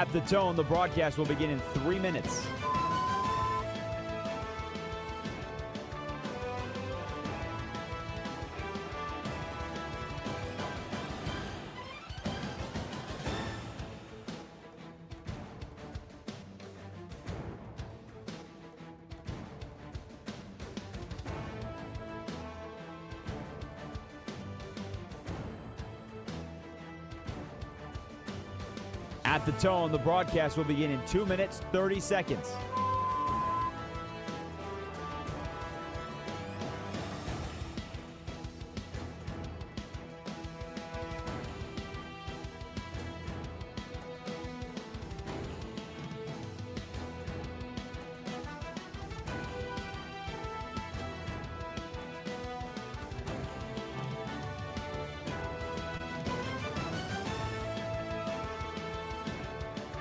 At the tone, the broadcast will begin in 3 minutes. At the tone, the broadcast will begin in 2 minutes, 30 seconds.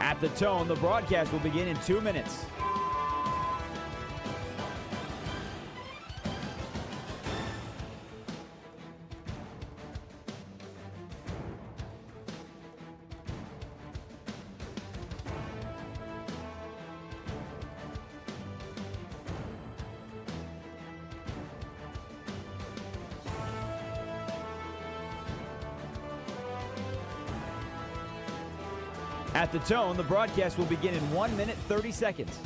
At the tone, the broadcast will begin in 2 minutes. At the tone, the broadcast will begin in 1 minute, 30 seconds.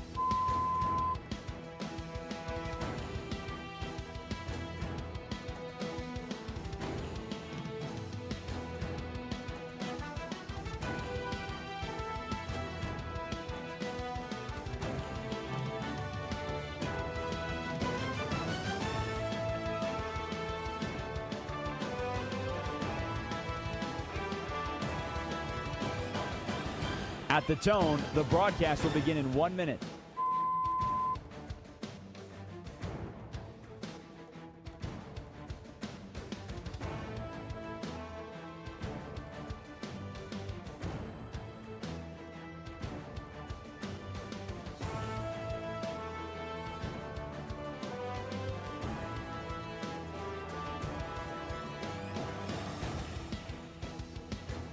At the tone, the broadcast will begin in 1 minute.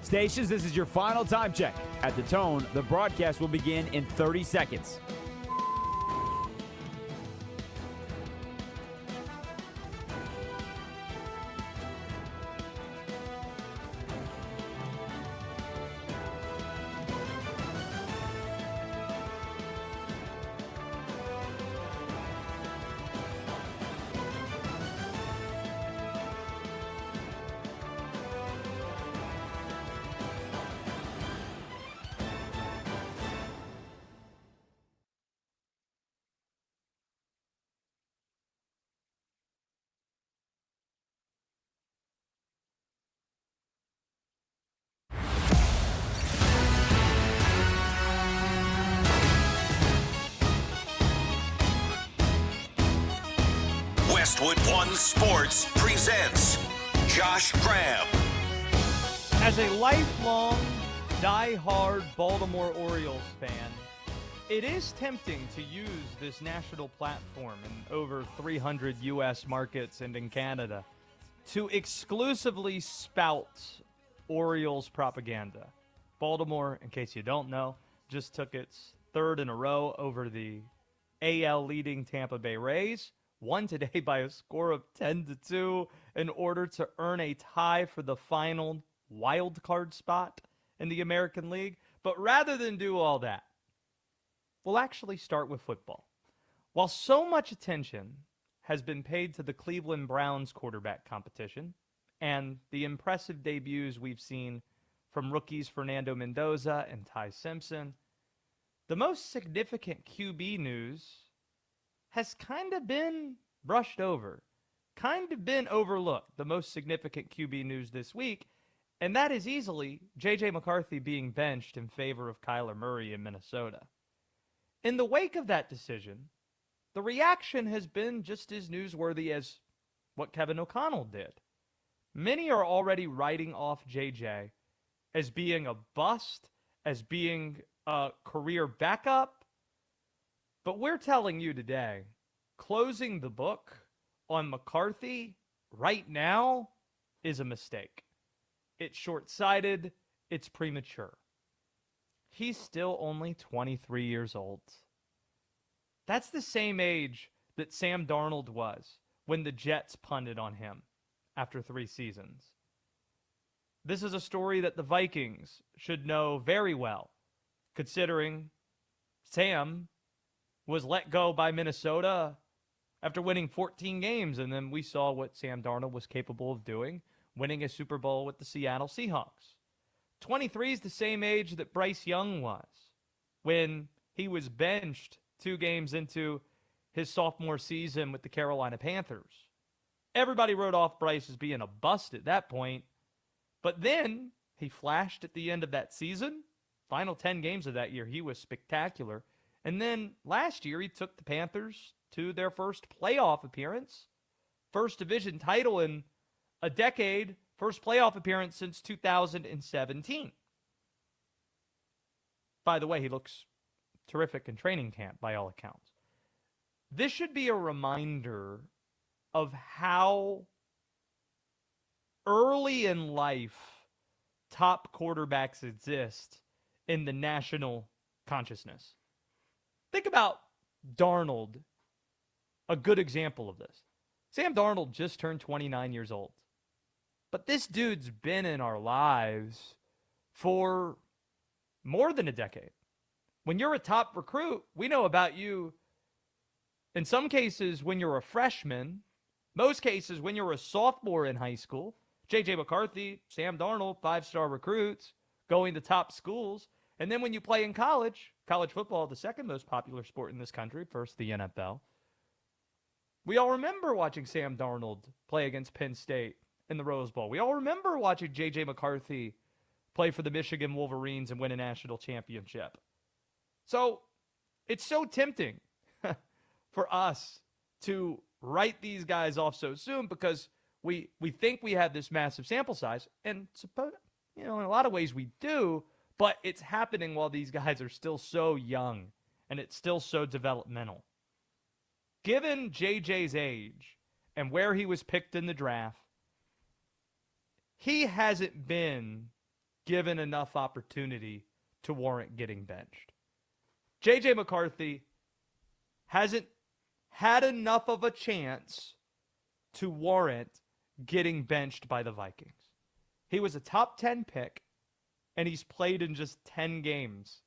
Stations, this is your final time check. At the tone, the broadcast will begin in 30 seconds. Westwood One Sports presents Josh Graham. As a lifelong, die-hard Baltimore Orioles fan, it is tempting to use this national platform in over 300 U.S. markets and in Canada to exclusively spout Orioles propaganda. Baltimore, in case you don't know, just took its third in a row over the AL leading Tampa Bay Rays. Won today by a score of 10-2 in order to earn a tie for the final wild card spot in the American League. But rather than do all that, we'll actually start with football. While so much attention has been paid to the Cleveland Browns quarterback competition and the impressive debuts we've seen from rookies Fernando Mendoza and Ty Simpson, the most significant QB news has kind of been brushed over, kind of been overlooked, the most significant QB news this week, and that is easily J.J. McCarthy being benched in favor of Kyler Murray in Minnesota. In the wake of that decision, the reaction has been just as newsworthy as what Kevin O'Connell did. Many are already writing off J.J. as being a bust, as being a career backup. But we're telling you today, closing the book on McCarthy right now is a mistake. It's short-sighted. It's premature. he's still only 23 years old. That's the same age that Sam Darnold was when the Jets punted on him after 3 seasons. This is a story that the Vikings should know very well, considering Sam was let go by Minnesota after winning 14 games, and then we saw what Sam Darnold was capable of doing, winning a Super Bowl with the Seattle Seahawks. 23 is the same age that Bryce Young was when he was benched 2 games into his sophomore season with the Carolina Panthers. Everybody wrote off Bryce as being a bust at that point, but then he flashed at the end of that season. Final 10 games of that year, he was spectacular. And then last year, he took the Panthers to their first playoff appearance, first division title in a decade, first playoff appearance since 2017. By the way, he looks terrific in training camp by all accounts. This should be a reminder of how early in life top quarterbacks exist in the national consciousness. Think about Darnold, a good example of this. Sam Darnold just turned 29 years old. But this dude's been in our lives for more than a decade. When you're a top recruit, we know about you in some cases when you're a freshman, most cases when you're a sophomore in high school. J.J. McCarthy, Sam Darnold, 5-star recruits, going to top schools. And then when you play in college football, the second most popular sport in this country, first the NFL. We all remember watching Sam Darnold play against Penn State in the Rose Bowl. We all remember watching J.J. McCarthy play for the Michigan Wolverines and win a national championship. So it's so tempting for us to write these guys off so soon because we think we have this massive sample size, and in a lot of ways we do, but it's happening while these guys are still so young and it's still so developmental. Given JJ's age and where he was picked in the draft, he hasn't been given enough opportunity to warrant getting benched. J.J. McCarthy hasn't had enough of a chance to warrant getting benched by the Vikings. He was a top 10 pick, and he's played in just 10 games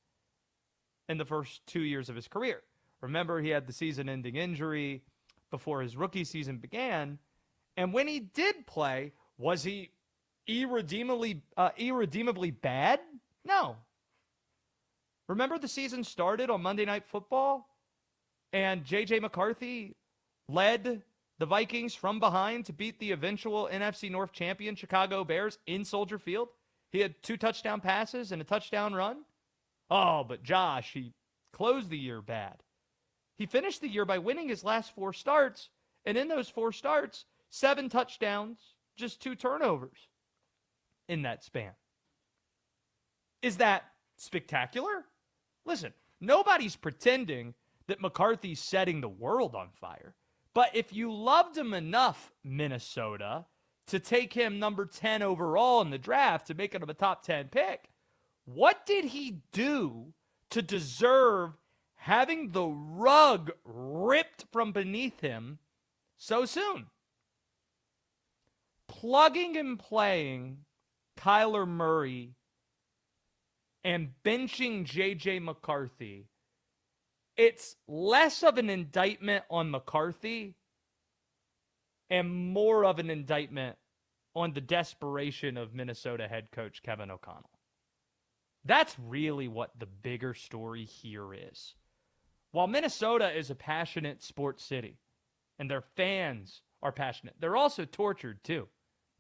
in the first 2 years of his career. Remember, he had the season-ending injury before his rookie season began, and when he did play, was he irredeemably bad? No. Remember the season started on Monday Night Football, and J.J. McCarthy led the Vikings from behind to beat the eventual NFC North champion Chicago Bears in Soldier Field? He had 2 touchdown passes and a touchdown run. Oh, but Josh, he closed the year bad. He finished the year by winning his last 4 starts, and in those 4 starts, 7 touchdowns, just 2 turnovers in that span. Is that spectacular? Listen, nobody's pretending that McCarthy's setting the world on fire. But if you loved him enough, Minnesota, to take him number 10 overall in the draft, to make him a top 10 pick, what did he do to deserve having the rug ripped from beneath him so soon? Plugging and playing Kyler Murray and benching J.J. McCarthy, it's less of an indictment on McCarthy and more of an indictment on the desperation of Minnesota head coach Kevin O'Connell. That's really what the bigger story here is. While Minnesota is a passionate sports city and their fans are passionate, they're also tortured too.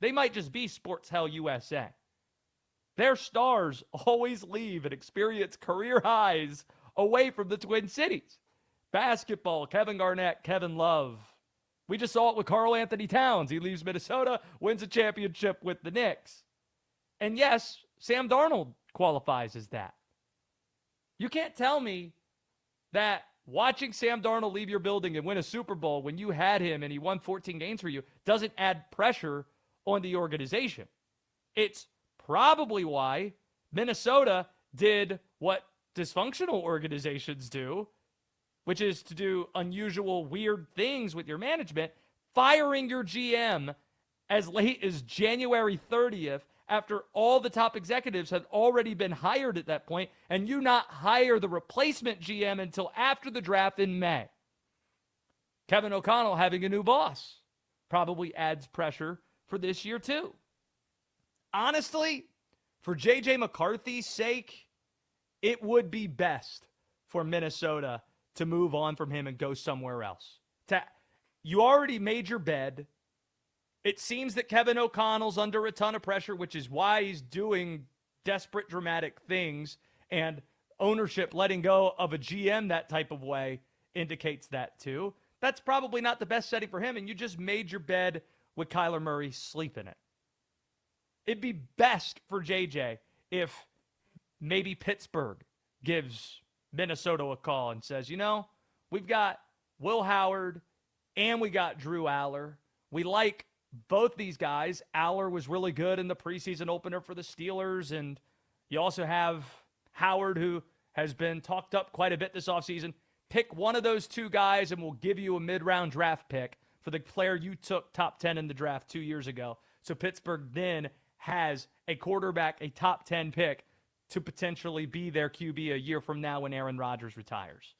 They might just be Sports Hell USA. Their stars always leave and experience career highs away from the Twin Cities. Basketball, Kevin Garnett, Kevin Love. We just saw it with Karl Anthony Towns. He leaves Minnesota, wins a championship with the Knicks. And yes, Sam Darnold qualifies as that. You can't tell me that watching Sam Darnold leave your building and win a Super Bowl when you had him and he won 14 games for you doesn't add pressure on the organization. It's probably why Minnesota did what dysfunctional organizations do, which is to do unusual, weird things with your management, firing your GM as late as January 30th after all the top executives had already been hired at that point, and you not hire the replacement GM until after the draft in May. Kevin O'Connell having a new boss probably adds pressure for this year too. Honestly, for J.J. McCarthy's sake, it would be best for Minnesota to move on from him and go somewhere else. You already made your bed. It seems that Kevin O'Connell's under a ton of pressure, which is why he's doing desperate, dramatic things, and ownership letting go of a GM that type of way indicates that too. That's probably not the best setting for him, and you just made your bed with Kyler Murray sleep in it. It'd be best for JJ if maybe Pittsburgh gives Minnesota a call and says, we've got Will Howard and we got Drew Aller. We like both these guys. Aller was really good in the preseason opener for the Steelers, and you also have Howard, who has been talked up quite a bit this offseason. Pick one of those two guys, and we'll give you a mid-round draft pick for the player you took top 10 in the draft 2 years ago. So Pittsburgh then has a quarterback, a top 10 pick, to potentially be their QB a year from now when Aaron Rodgers retires.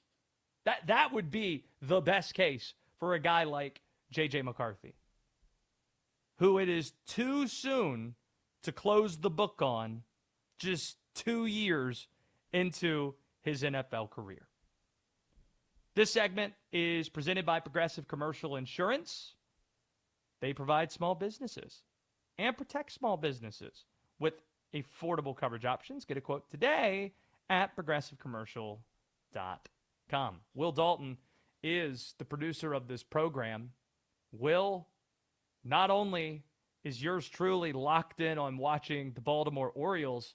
That would be the best case for a guy like J.J. McCarthy, who it is too soon to close the book on just 2 years into his NFL career. This segment is presented by Progressive Commercial Insurance. They provide small businesses and protect small businesses with affordable coverage options. Get a quote today at progressivecommercial.com. Will Dalton is the producer of this program. Will, not only is yours truly locked in on watching the Baltimore Orioles,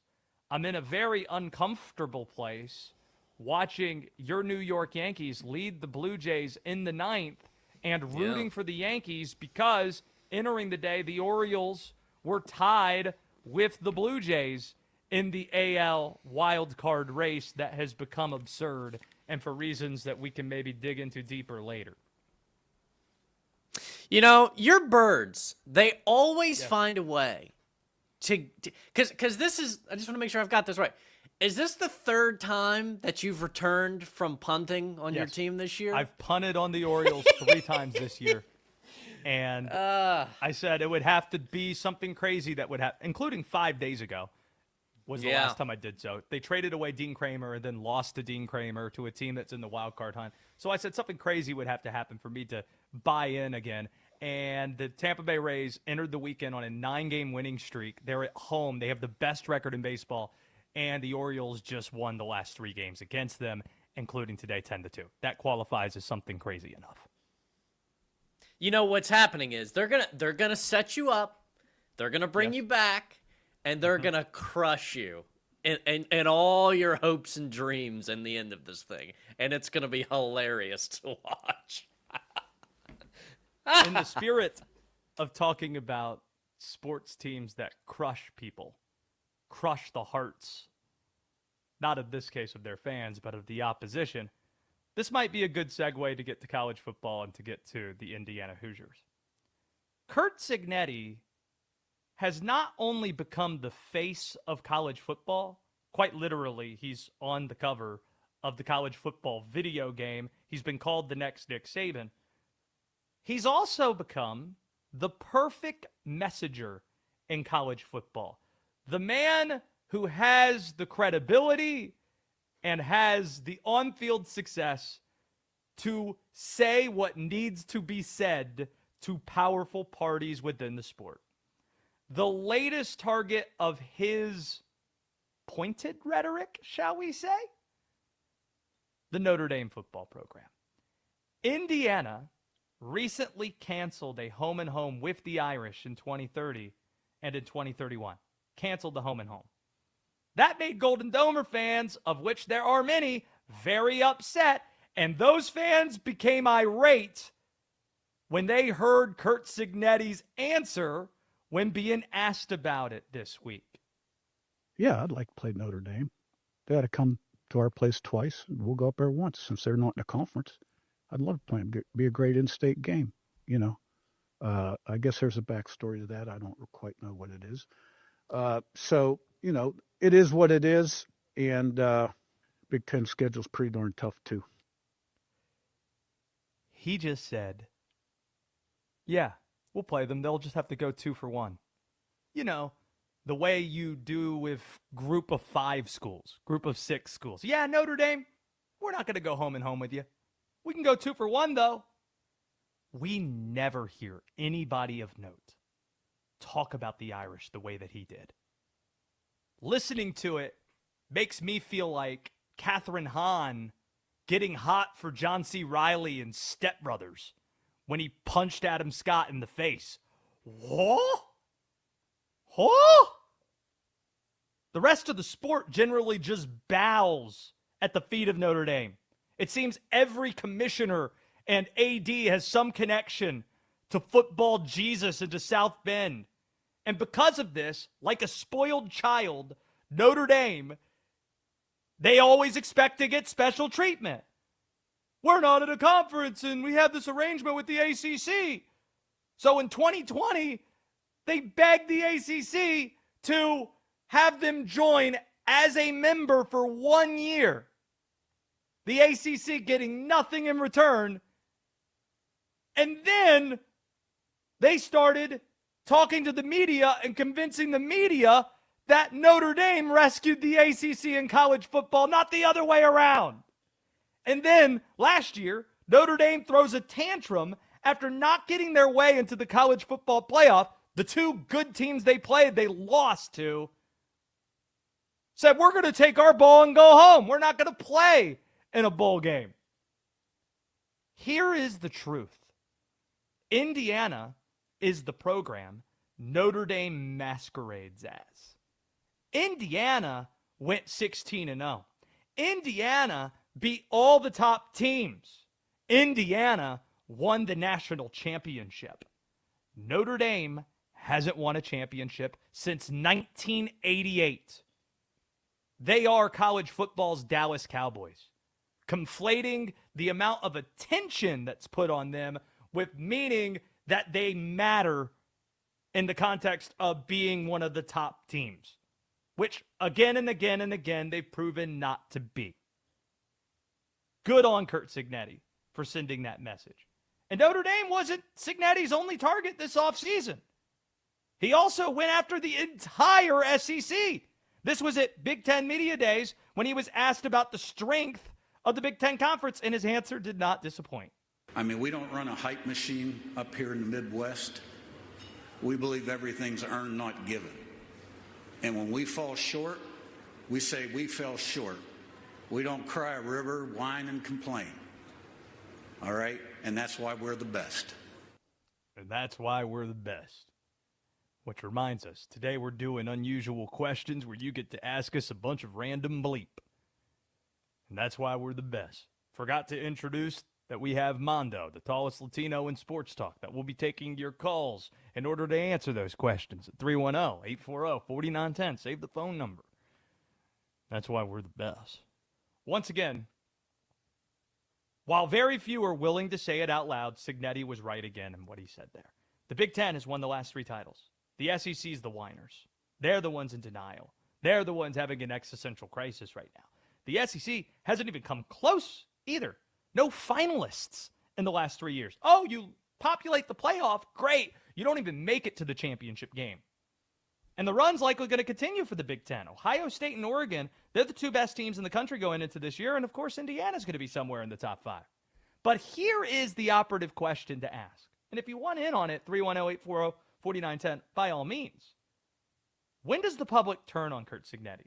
I'm in a very uncomfortable place watching your New York Yankees lead the Blue Jays in the 9th and rooting for the Yankees because entering the day, the Orioles were tied with the Blue Jays in the AL wild card race that has become absurd, and for reasons that we can maybe dig into deeper later. Your birds, they always find a way because this is, I just want to make sure I've got this right. Is this the third time that you've returned from punting on your team this year? I've punted on the Orioles 3 times this year. And I said it would have to be something crazy that would happen, including 5 days ago was the last time I did so. They traded away Dean Kramer and then lost to Dean Kramer to a team that's in the wild card hunt. So I said something crazy would have to happen for me to buy in again. And the Tampa Bay Rays entered the weekend on a 9-game winning streak. They're at home. They have the best record in baseball. And the Orioles just won the last 3 games against them, including today 10-2. That qualifies as something crazy enough. What's happening is they're gonna set you up, they're gonna bring you back, and they're gonna crush you and all your hopes and dreams in the end of this thing, and it's gonna be hilarious to watch. In the spirit of talking about sports teams that crush people, crush the hearts, not in this case of their fans, but of the opposition, this might be a good segue to get to college football and to get to the Indiana Hoosiers. Curt Cignetti has not only become the face of college football, quite literally, he's on the cover of the college football video game. He's been called the next Nick Saban. He's also become the perfect messenger in college football. The man who has the credibility and has the on-field success to say what needs to be said to powerful parties within the sport. The latest target of his pointed rhetoric, shall we say? The Notre Dame football program. Indiana recently canceled a home and home with the Irish in 2030 and in 2031. Canceled the home and home. That made Golden Domer fans, of which there are many, very upset, and those fans became irate when they heard Curt Cignetti's answer when being asked about it this week. Yeah, I'd like to play Notre Dame. They ought to come to our place twice. We'll go up there once since they're not in the conference. I'd love to play them. Be a great in-state game, you know. I guess there's a backstory to that. I don't quite know what it is. So, you know, it is what it is. And Big Ten schedule's pretty darn tough, too. He just said, yeah, we'll play them. They'll just have to go 2 for 1. You know, the way you do with group of 5 schools, group of 6 schools. Yeah, Notre Dame, we're not going to go home and home with you. We can go 2 for 1, though. We never hear anybody of note talk about the Irish the way that he did. Listening to it makes me feel like Catherine Hahn getting hot for John C. Reilly and Step Brothers when he punched Adam Scott in the face. What? What? The rest of the sport generally just bows at the feet of Notre Dame. It seems every commissioner and AD has some connection to football Jesus and to South Bend. And because of this, like a spoiled child, Notre Dame, they always expect to get special treatment. We're not at a conference and we have this arrangement with the ACC. So in 2020, they begged the ACC to have them join as a member for 1 year. The ACC getting nothing in return. And then they started talking to the media and convincing the media that Notre Dame rescued the ACC in college football, not the other way around. And then last year, Notre Dame throws a tantrum after not getting their way into the college football playoff. The 2 good teams they played, they lost to. Said, we're going to take our ball and go home. We're not going to play in a bowl game. Here is the truth. Indiana is the program Notre Dame masquerades as. Indiana went 16-0. Indiana beat all the top teams. Indiana won the national championship. Notre Dame hasn't won a championship since 1988. They are college football's Dallas Cowboys, conflating the amount of attention that's put on them with meaning that they matter in the context of being one of the top teams, which again and again and again they've proven not to be. Good on Curt Cignetti for sending that message. And Notre Dame wasn't Cignetti's only target this offseason. He also went after the entire SEC. This was at Big Ten Media Days when he was asked about the strength of the Big Ten Conference, and his answer did not disappoint. I mean, we don't run a hype machine up here in the Midwest. We believe everything's earned, not given. And when we fall short, we say we fell short. We don't cry a river, whine, and complain. All right? And that's why we're the best. And that's why we're the best. Which reminds us, today we're doing unusual questions where you get to ask us a bunch of random bleep. And that's why we're the best. Forgot to introduce that we have Mondo, the tallest Latino in sports talk, that will be taking your calls in order to answer those questions at 310-840-4910. Save the phone number. That's why we're the best. Once again, while very few are willing to say it out loud, Cignetti was right again in what he said there. The Big Ten has won the last 3 titles. The SEC's the whiners. They're the ones in denial. They're the ones having an existential crisis right now. The SEC hasn't even come close either. No finalists in the last 3 years. Oh, you populate the playoff, great. You don't even make it to the championship game. And the run's likely going to continue for the Big Ten. Ohio State and Oregon, they're the 2 best teams in the country going into this year. And, of course, Indiana's going to be somewhere in the top 5. But here is the operative question to ask. And if you want in on it, 310-840-4910, by all means. When does the public turn on Curt Cignetti?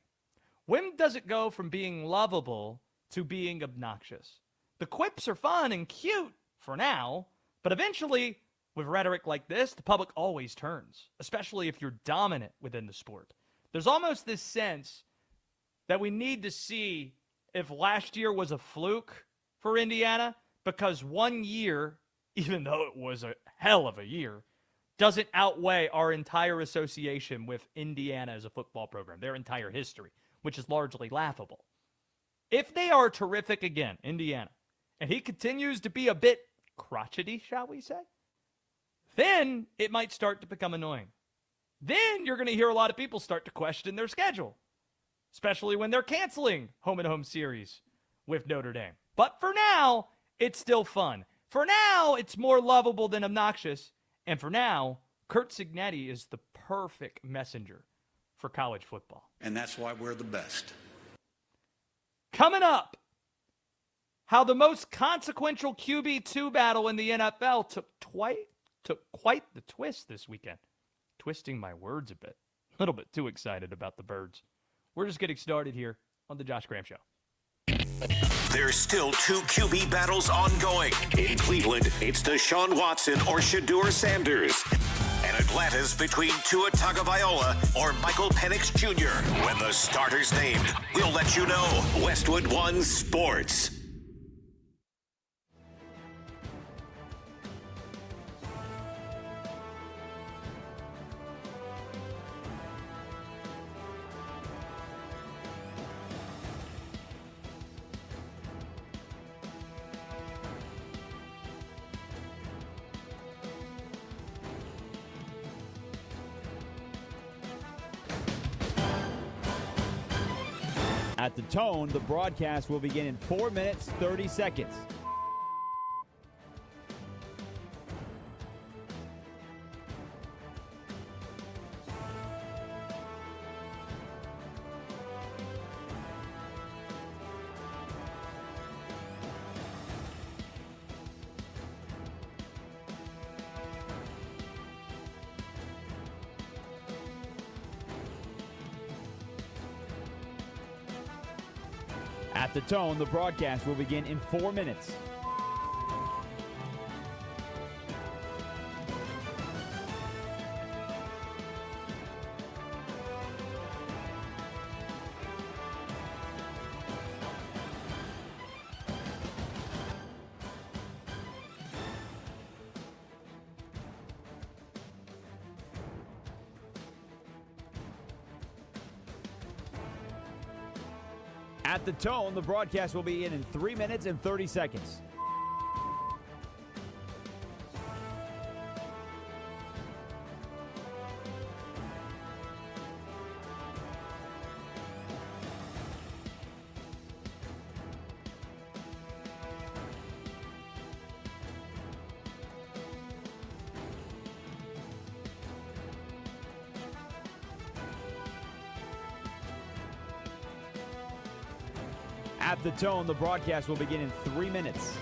When does it go from being lovable to being obnoxious? The quips are fun and cute for now, but eventually, with rhetoric like this, the public always turns, especially if you're dominant within the sport. There's almost this sense that we need to see if last year was a fluke for Indiana, because 1 year, even though it was a hell of a year, doesn't outweigh our entire association with Indiana as a football program, their entire history, which is largely laughable. If they are terrific again, Indiana, and he continues to be a bit crotchety, shall we say, then it might start to become annoying. Then you're going to hear a lot of people start to question their schedule, especially when they're canceling home-and-home series with Notre Dame. But for now, it's still fun. For now, it's more lovable than obnoxious. And for now, Curt Cignetti is the perfect messenger for college football. And that's why we're the best. Coming up, how the most consequential QB2 battle in the NFL took quite the twist this weekend. Twisting my words a bit. A little bit too excited about the birds. We're just getting started here on the Josh Graham Show. There's still 2 QB battles ongoing. In Cleveland, it's Deshaun Watson or Shedeur Sanders. And Atlanta's between Tua Tagovailoa or Michael Penix Jr. When the starter's named, we'll let you know. Westwood One Sports. At the tone, the broadcast will begin in 4 minutes, 30 seconds. At the tone, the broadcast will begin in 4 minutes. At the tone, the broadcast will begin in 3 minutes and 30 seconds. At the tone, the broadcast will begin in 3 minutes.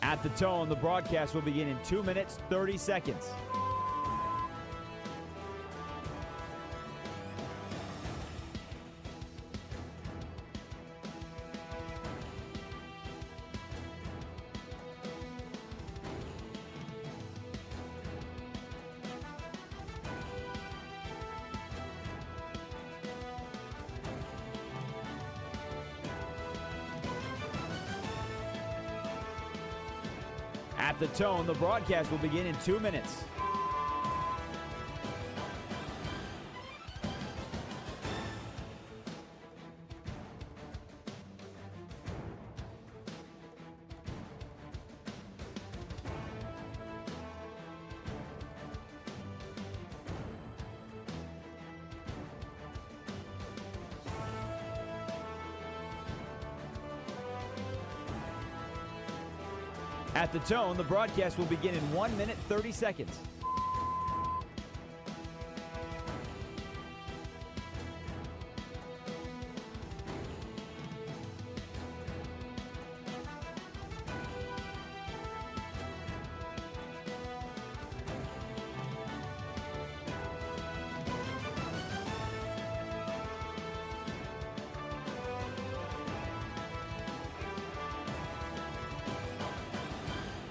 At the tone, the broadcast will begin in 2 minutes, 30 seconds. At the tone, the broadcast will begin in 2 minutes. At the tone, the broadcast will begin in 1 minute, 30 seconds.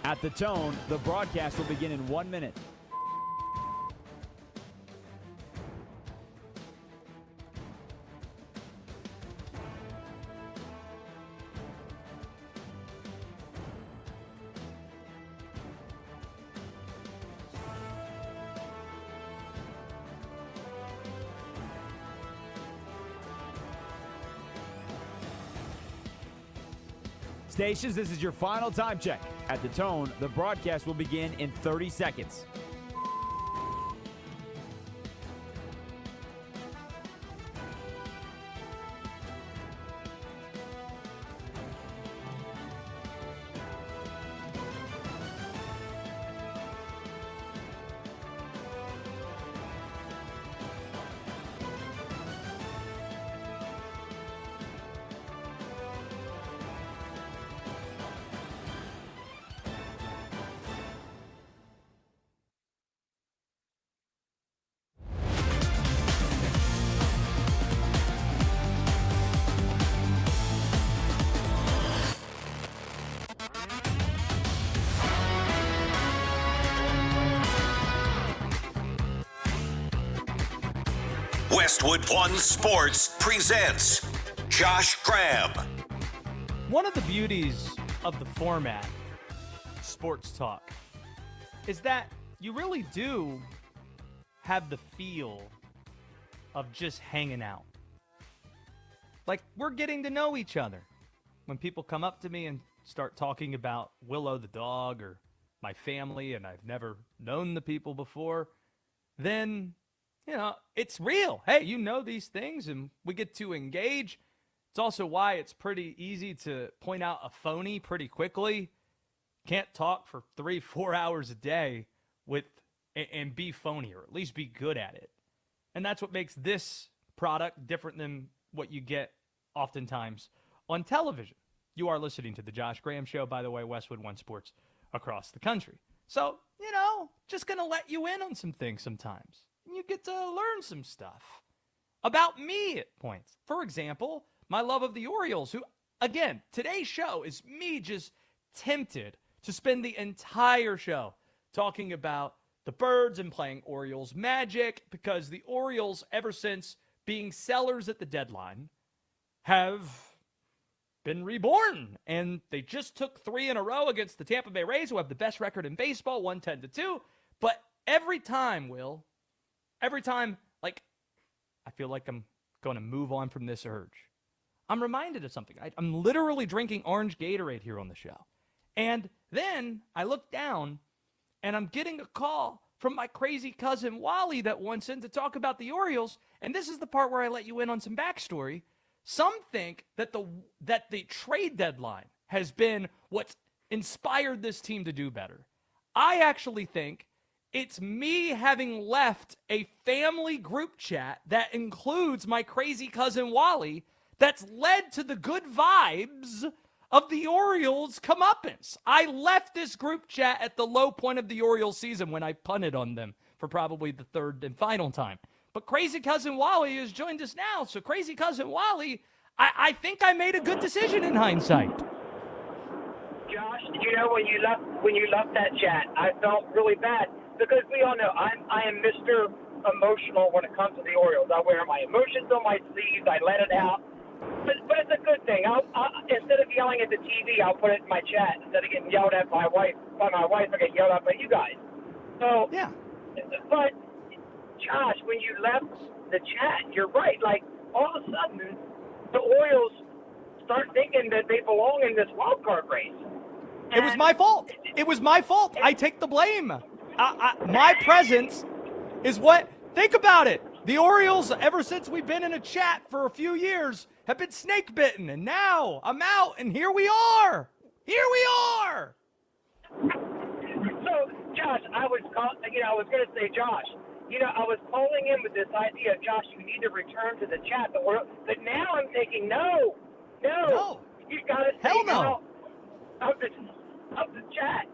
At the tone, the broadcast will begin in 1 minute. Stations, this is your final time check. At the tone, the broadcast will begin in 30 seconds. Westwood One Sports presents Josh Graham. One of the beauties of the format, Sports Talk, is that you really do have the feel of just hanging out. Like, we're getting to know each other. When people come up to me and start talking about Willow the dog or my family and I've never known the people before, then, you know, it's real. Hey, you know these things and we get to engage. It's also why it's pretty easy to point out a phony pretty quickly. Can't talk for 3-4 hours a day and be phony, or at least be good at it. And that's what makes this product different than what you get oftentimes on television. You are listening to The Josh Graham Show, by the way, Westwood One Sports across the country. So, you know, just going to let you in on some things sometimes. And you get to learn some stuff about me at points. For example, my love of the Orioles, who, again, today's show is me just tempted to spend the entire show talking about the Birds and playing Orioles magic, because the Orioles, ever since being sellers at the deadline, have been reborn. And they just took 3 in a row against the Tampa Bay Rays, who have the best record in baseball, 110-2. But every time, like, I feel like I'm going to move on from this urge, I'm reminded of something. I'm literally drinking orange Gatorade here on the show. And then I look down, and I'm getting a call from my crazy cousin Wally that wants in to talk about the Orioles. And this is the part where I let you in on some backstory. Some think that the trade deadline has been what's inspired this team to do better. I actually think it's me having left a family group chat that includes my crazy cousin Wally that's led to the good vibes of the Orioles' comeuppance. I left this group chat at the low point of the Orioles season when I punted on them for probably the third and final time. But Crazy Cousin Wally has joined us now. So Crazy Cousin Wally, I think I made a good decision in hindsight. Josh, did you know when you left that chat, I felt really bad, because we all know I am Mr. Emotional when it comes to the Orioles. I wear my emotions on my sleeves. I let it out. But it's a good thing. I'll instead of yelling at the TV, I'll put it in my chat. Instead of getting yelled at by my wife, I get yelled at by you guys. So yeah. But Josh, when you left the chat, you're right. Like, all of a sudden, the Orioles start thinking that they belong in this wild card race. It was my fault. It was my fault. I take the blame. My presence is what. Think about it. The Orioles, ever since we've been in a chat for a few years, have been snake bitten, and now I'm out, and here we are. Here we are. So, Josh, I was going to say, Josh, I was calling in with this idea, Josh, you need to return to the chat. But now I'm thinking, no, you got to stay out of the chat.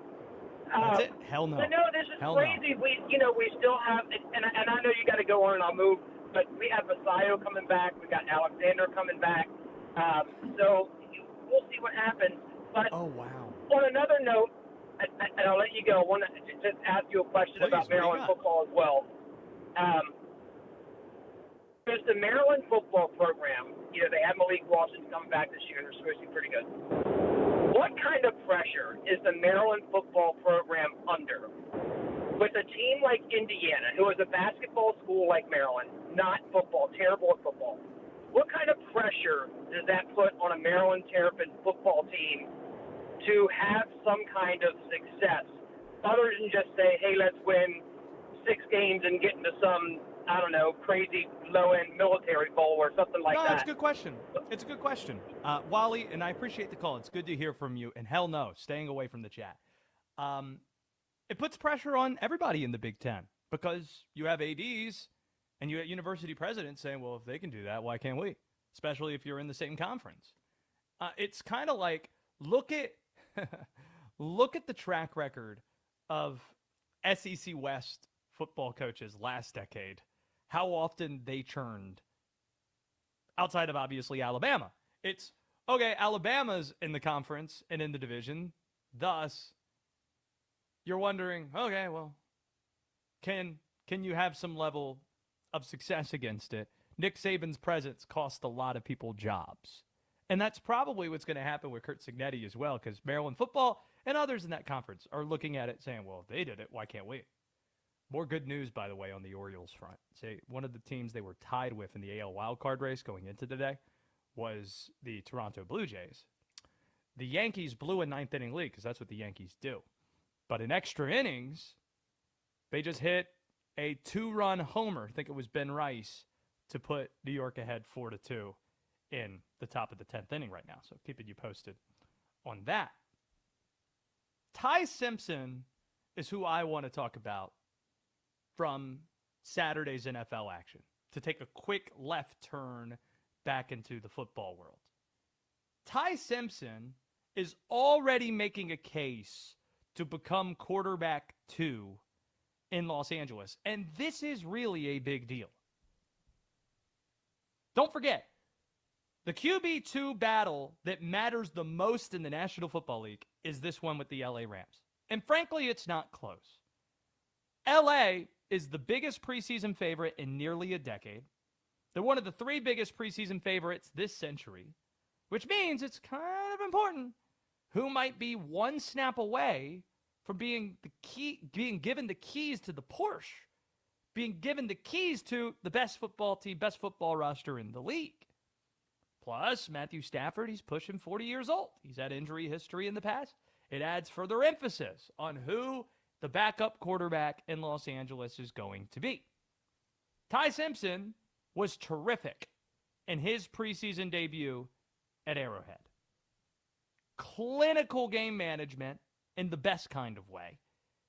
That's it. Hell no. But no, this is crazy. No. We still have, and I know you got to go on and I'll move, but we have Masayo coming back. We got Alexander coming back. So we'll see what happens. But oh wow. On another note, and I'll let you go. I want to just ask you a question Please, about what do you Maryland got? football as well. There's the Maryland football program. They have Malik Washington coming back this year, and they're supposed to be pretty good. What kind of pressure is the Maryland football program under? With a team like Indiana, who is a basketball school like Maryland, not football, terrible at football, what kind of pressure does that put on a Maryland Terrapin football team to have some kind of success, other than just say, hey, let's win 6 games and get into some, I don't know, crazy low-end military bowl or something like that? No, it's a good question. It's a good question. Wally, and I appreciate the call. It's good to hear from you. And hell no, staying away from the chat. It puts pressure on everybody in the Big Ten because you have ADs and you have university presidents saying, well, if they can do that, why can't we? Especially if you're in the same conference. It's kind of like, look at the track record of SEC West football coaches last decade, how often they churned outside of obviously Alabama. It's, okay, Alabama's in the conference and in the division, thus you're wondering, okay, well, can you have some level of success against it? Nick Saban's presence cost a lot of people jobs. And that's probably what's going to happen with Curt Cignetti as well, because Maryland football and others in that conference are looking at it saying, well, if they did it, why can't we? More good news, by the way, on the Orioles front. Say one of the teams they were tied with in the AL wildcard race going into today was the Toronto Blue Jays. The Yankees blew a 9th inning lead because that's what the Yankees do. But in extra innings, they just hit a 2-run homer. I think it was Ben Rice to put New York ahead 4-2 in the top of the 10th inning right now. So keeping you posted on that. Ty Simpson is who I want to talk about from Saturday's NFL action, to take a quick left turn back into the football world. Ty Simpson is already making a case to become quarterback 2 in Los Angeles, and this is really a big deal. Don't forget, the QB2 battle that matters the most in the National Football League is this one with the LA Rams. And frankly, it's not close. LA is the biggest preseason favorite in nearly a decade. They're one of the 3 biggest preseason favorites this century, which means it's kind of important who might be one snap away from being given the keys to the Porsche, being given the keys to the best football team, best football roster in the league. Plus, Matthew Stafford, he's pushing 40 years old. He's had injury history in the past. It adds further emphasis on who the backup quarterback in Los Angeles is going to be. Ty Simpson was terrific in his preseason debut at Arrowhead. Clinical game management in the best kind of way.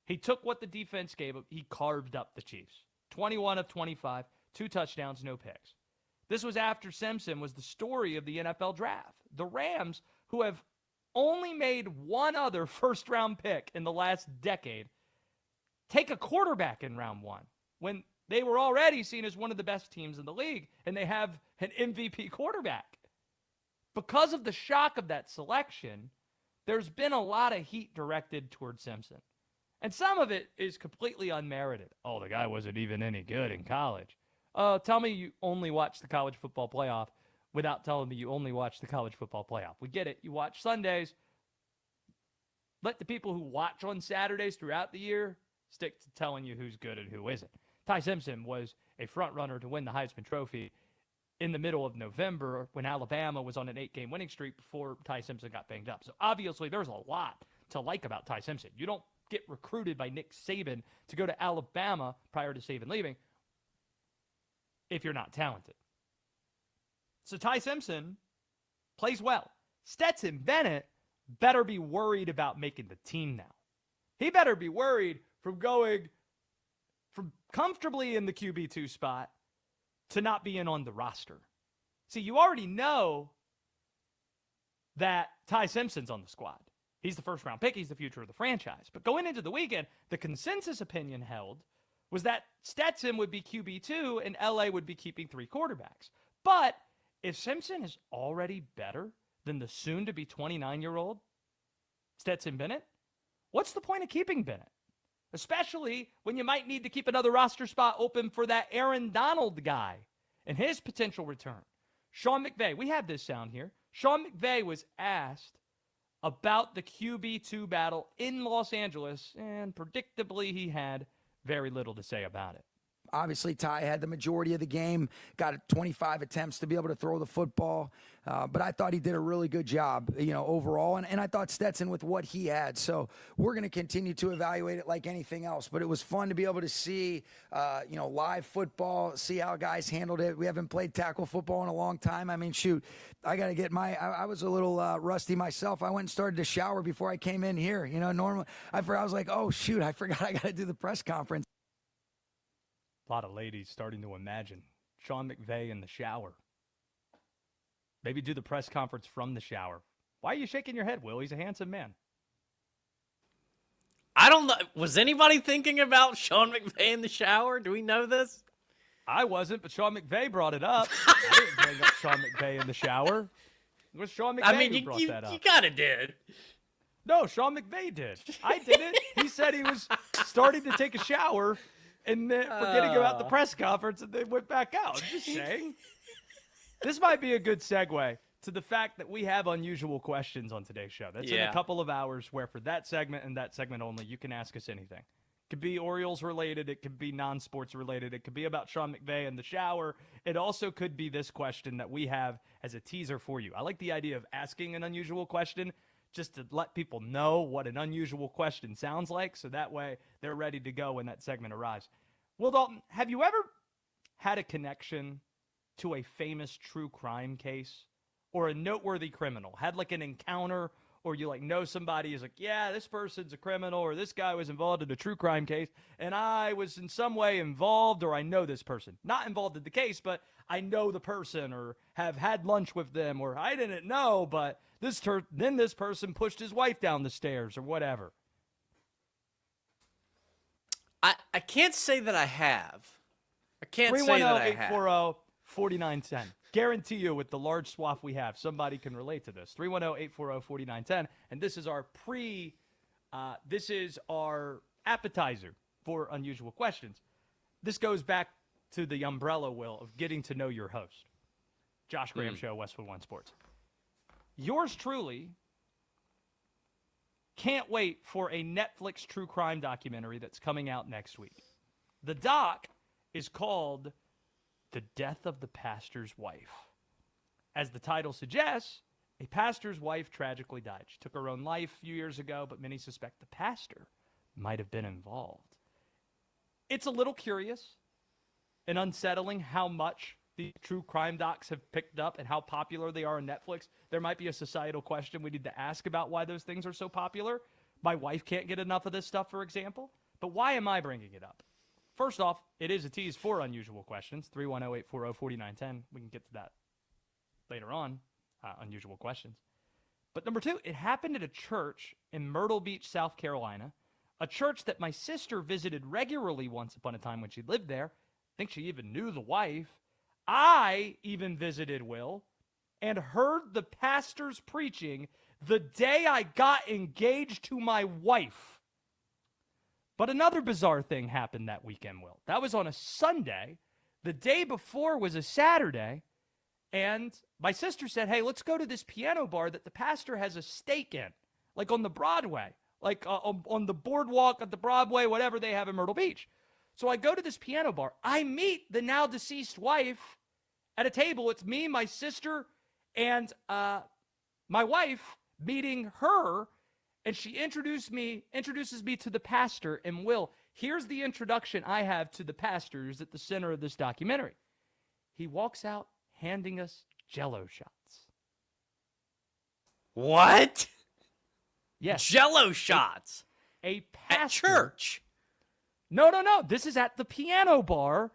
He took what the defense gave him. He carved up the Chiefs. 21 of 25, 2 touchdowns, no picks. This was after Simpson was the story of the NFL draft. The Rams, who have only made one other first-round pick in the last decade, take a quarterback in round 1 when they were already seen as one of the best teams in the league, and they have an MVP quarterback. Because of the shock of that selection, there's been a lot of heat directed towards Simpson. And some of it is completely unmerited. Oh, the guy wasn't even any good in college. Tell me you only watch the college football playoff without telling me you only watch the college football playoff. We get it. You watch Sundays. Let the people who watch on Saturdays throughout the year stick to telling you who's good and who isn't. Ty Simpson was a front runner to win the Heisman Trophy in the middle of November when Alabama was on an 8-game winning streak before Ty Simpson got banged up. So obviously there's a lot to like about Ty Simpson. You don't get recruited by Nick Saban to go to Alabama prior to Saban leaving if you're not talented. So Ty Simpson plays well. Stetson Bennett better be worried about making the team now. He better be worried from going from comfortably in the QB2 spot to not being on the roster. See, you already know that Ty Simpson's on the squad. He's the first-round pick. He's the future of the franchise. But going into the weekend, the consensus opinion held was that Stetson would be QB2 and LA would be keeping 3 quarterbacks. But if Simpson is already better than the soon-to-be 29-year-old Stetson Bennett, what's the point of keeping Bennett? Especially when you might need to keep another roster spot open for that Aaron Donald guy and his potential return. Sean McVay, we have this sound here. Sean McVay was asked about the QB2 battle in Los Angeles, and predictably he had very little to say about it. Obviously, Ty had the majority of the game, got 25 attempts to be able to throw the football. But I thought he did a really good job, overall. And I thought Stetson with what he had. So we're going to continue to evaluate it like anything else. But it was fun to be able to see, live football, see how guys handled it. We haven't played tackle football in a long time. I mean, shoot, I got to get I was a little rusty myself. I went and started to shower before I came in here. Normally I was like, oh, shoot, I forgot I got to do the press conference. A lot of ladies starting to imagine Sean McVay in the shower. Maybe do the press conference from the shower. Why are you shaking your head, Will? He's a handsome man. I don't know. Was anybody thinking about Sean McVay in the shower? Do we know this? I wasn't, but Sean McVay brought it up. I didn't bring up Sean McVay in the shower. It was Sean McVay who brought that up. You kind of did. No, Sean McVay did. I didn't. He said he was starting to take a shower and then forgetting about the press conference, and then went back out. I'm just saying. This might be a good segue to the fact that we have unusual questions on today's show. That's in a couple of hours, where for that segment and that segment only, you can ask us anything. It could be Orioles related. It could be non-sports related. It could be about Sean McVay in the shower. It also could be this question that we have as a teaser for you. I like the idea of asking an unusual question just to let people know what an unusual question sounds like, so that way they're ready to go when that segment arrives. Will Dalton, have you ever had a connection to a famous true crime case or a noteworthy criminal? Had like an encounter, or you know somebody is like, yeah, this person's a criminal, or this guy was involved in a true crime case, and I was in some way involved, or I know this person. Not involved in the case, but I know the person, or have had lunch with them, or I didn't know, but then this person pushed his wife down the stairs, or whatever. I can't say that I have. I can't say that I have. 310-840-4910. Guarantee you, with the large swath we have, somebody can relate to this. 310-840-4910. And this is our this is our appetizer for unusual questions. This goes back to the umbrella, Will, of getting to know your host. Josh Graham Show, Westwood One Sports. Yours truly can't wait for a Netflix true crime documentary that's coming out next week. The doc is called The Death of the Pastor's Wife. As the title suggests, a pastor's wife tragically died. She took her own life a few years ago, but many suspect the pastor might have been involved. It's a little curious and unsettling how much the true crime docs have picked up and how popular they are on Netflix. There might be a societal question we need to ask about why those things are so popular. My wife can't get enough of this stuff, for example. But why am I bringing it up? First off, it is a tease for unusual questions. 310-840-4910. We can get to that later on, unusual questions. But number two, it happened at a church in Myrtle Beach, South Carolina, a church that my sister visited regularly once upon a time when she lived there. I think she even knew the wife. I even visited, Will, and heard the pastor's preaching the day I got engaged to my wife. But another bizarre thing happened that weekend, Will. That was on a Sunday. The day before was a Saturday, and my sister said, hey, let's go to this piano bar that the pastor has a stake in, like on the Broadway, like on the boardwalk at the Broadway, whatever they have in Myrtle Beach. So I go to this piano bar. I meet the now deceased wife at a table. It's me, my sister, and my wife meeting her, and she introduces me to the pastor. And Will, here's the introduction I have to the pastor who's at the center of this documentary. He walks out handing us Jell-O shots. What? Yes. Jell-O shots. A pastor. At church. No. This is at the piano bar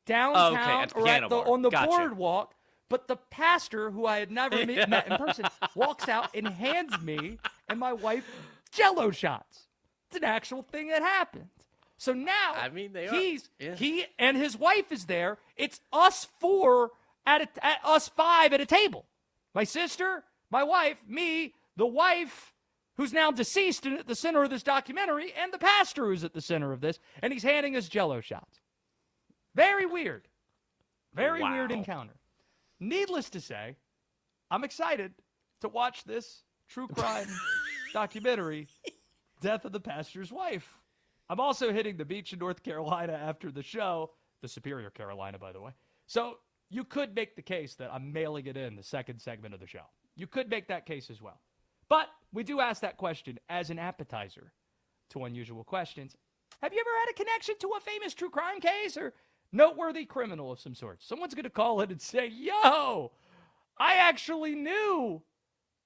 downtown on the boardwalk. But the pastor, who I had never met in person, walks out and hands me and my wife Jell-O shots. It's an actual thing that happened. So now he and his wife is there. It's us five at a table. My sister, my wife, me, the wife, who's now deceased and at the center of this documentary, and the pastor who's at the center of this, and he's handing us Jell-O shots. Very weird. Very weird encounter. Needless to say, I'm excited to watch this true crime documentary, Death of the Pastor's Wife. I'm also hitting the beach in North Carolina after the show, the Superior Carolina, by the way. So you could make the case that I'm mailing it in the second segment of the show. You could make that case as well. But we do ask that question as an appetizer to Unusual Questions. Have you ever had a connection to a famous true crime case or noteworthy criminal of some sort? Someone's going to call in and say, yo, I actually knew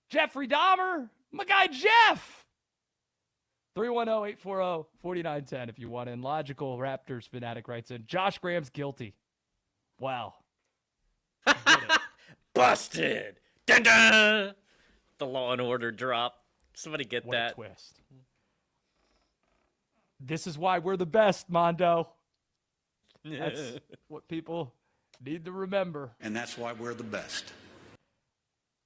Jeffrey Dahmer, my guy Jeff. 310-840-4910 if you want in. Logical Raptors fanatic writes in, Josh Graham's guilty. Wow. Busted. Dun dun. The Law and Order drop. Somebody get What that. a twist. This is why we're the best, Mondo. That's what people need to remember. And that's why we're the best.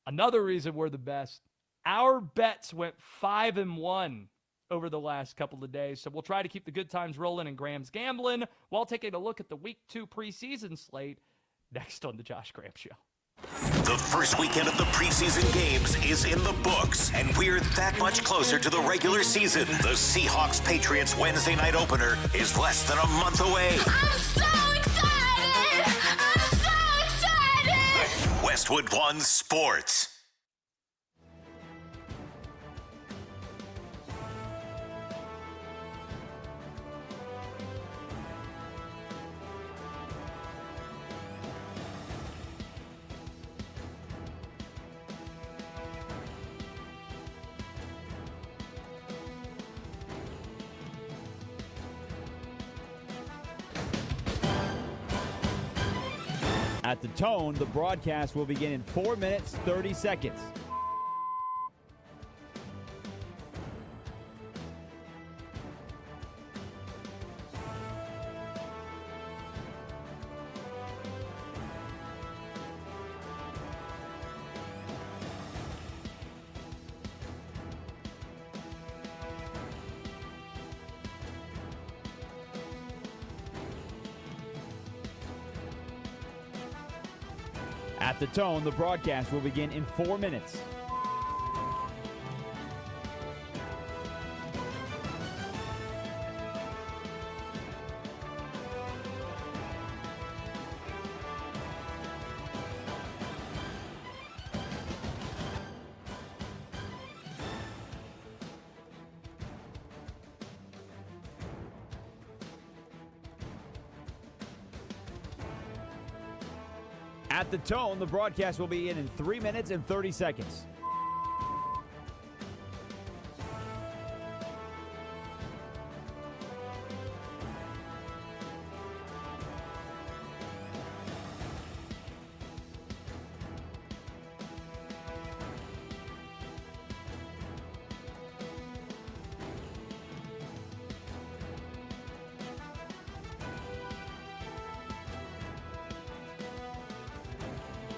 Another reason we're the best, our bets went 5-1 over the last couple of days, so we'll try to keep the good times rolling in Graham's Gambling while taking a look at the Week 2 preseason slate next on the Josh Graham Show. The first weekend of the preseason games is in the books, and we're that much closer to the regular season. The Seahawks-Patriots Wednesday night opener is less than a month away. I'm so excited! I'm so excited! Westwood One Sports. At the tone, the broadcast will begin in 4 minutes, 30 seconds. At the tone, the broadcast will begin in 4 minutes. At the tone, the broadcast will begin in 3 minutes and 30 seconds.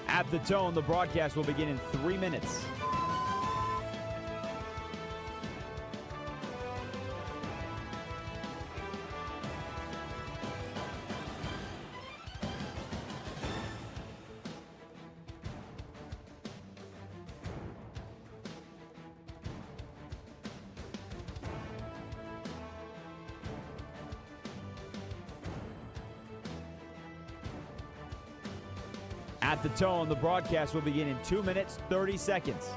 At the tone, the broadcast will begin in 3 minutes. At the tone, the broadcast will begin in 2 minutes, 30 seconds.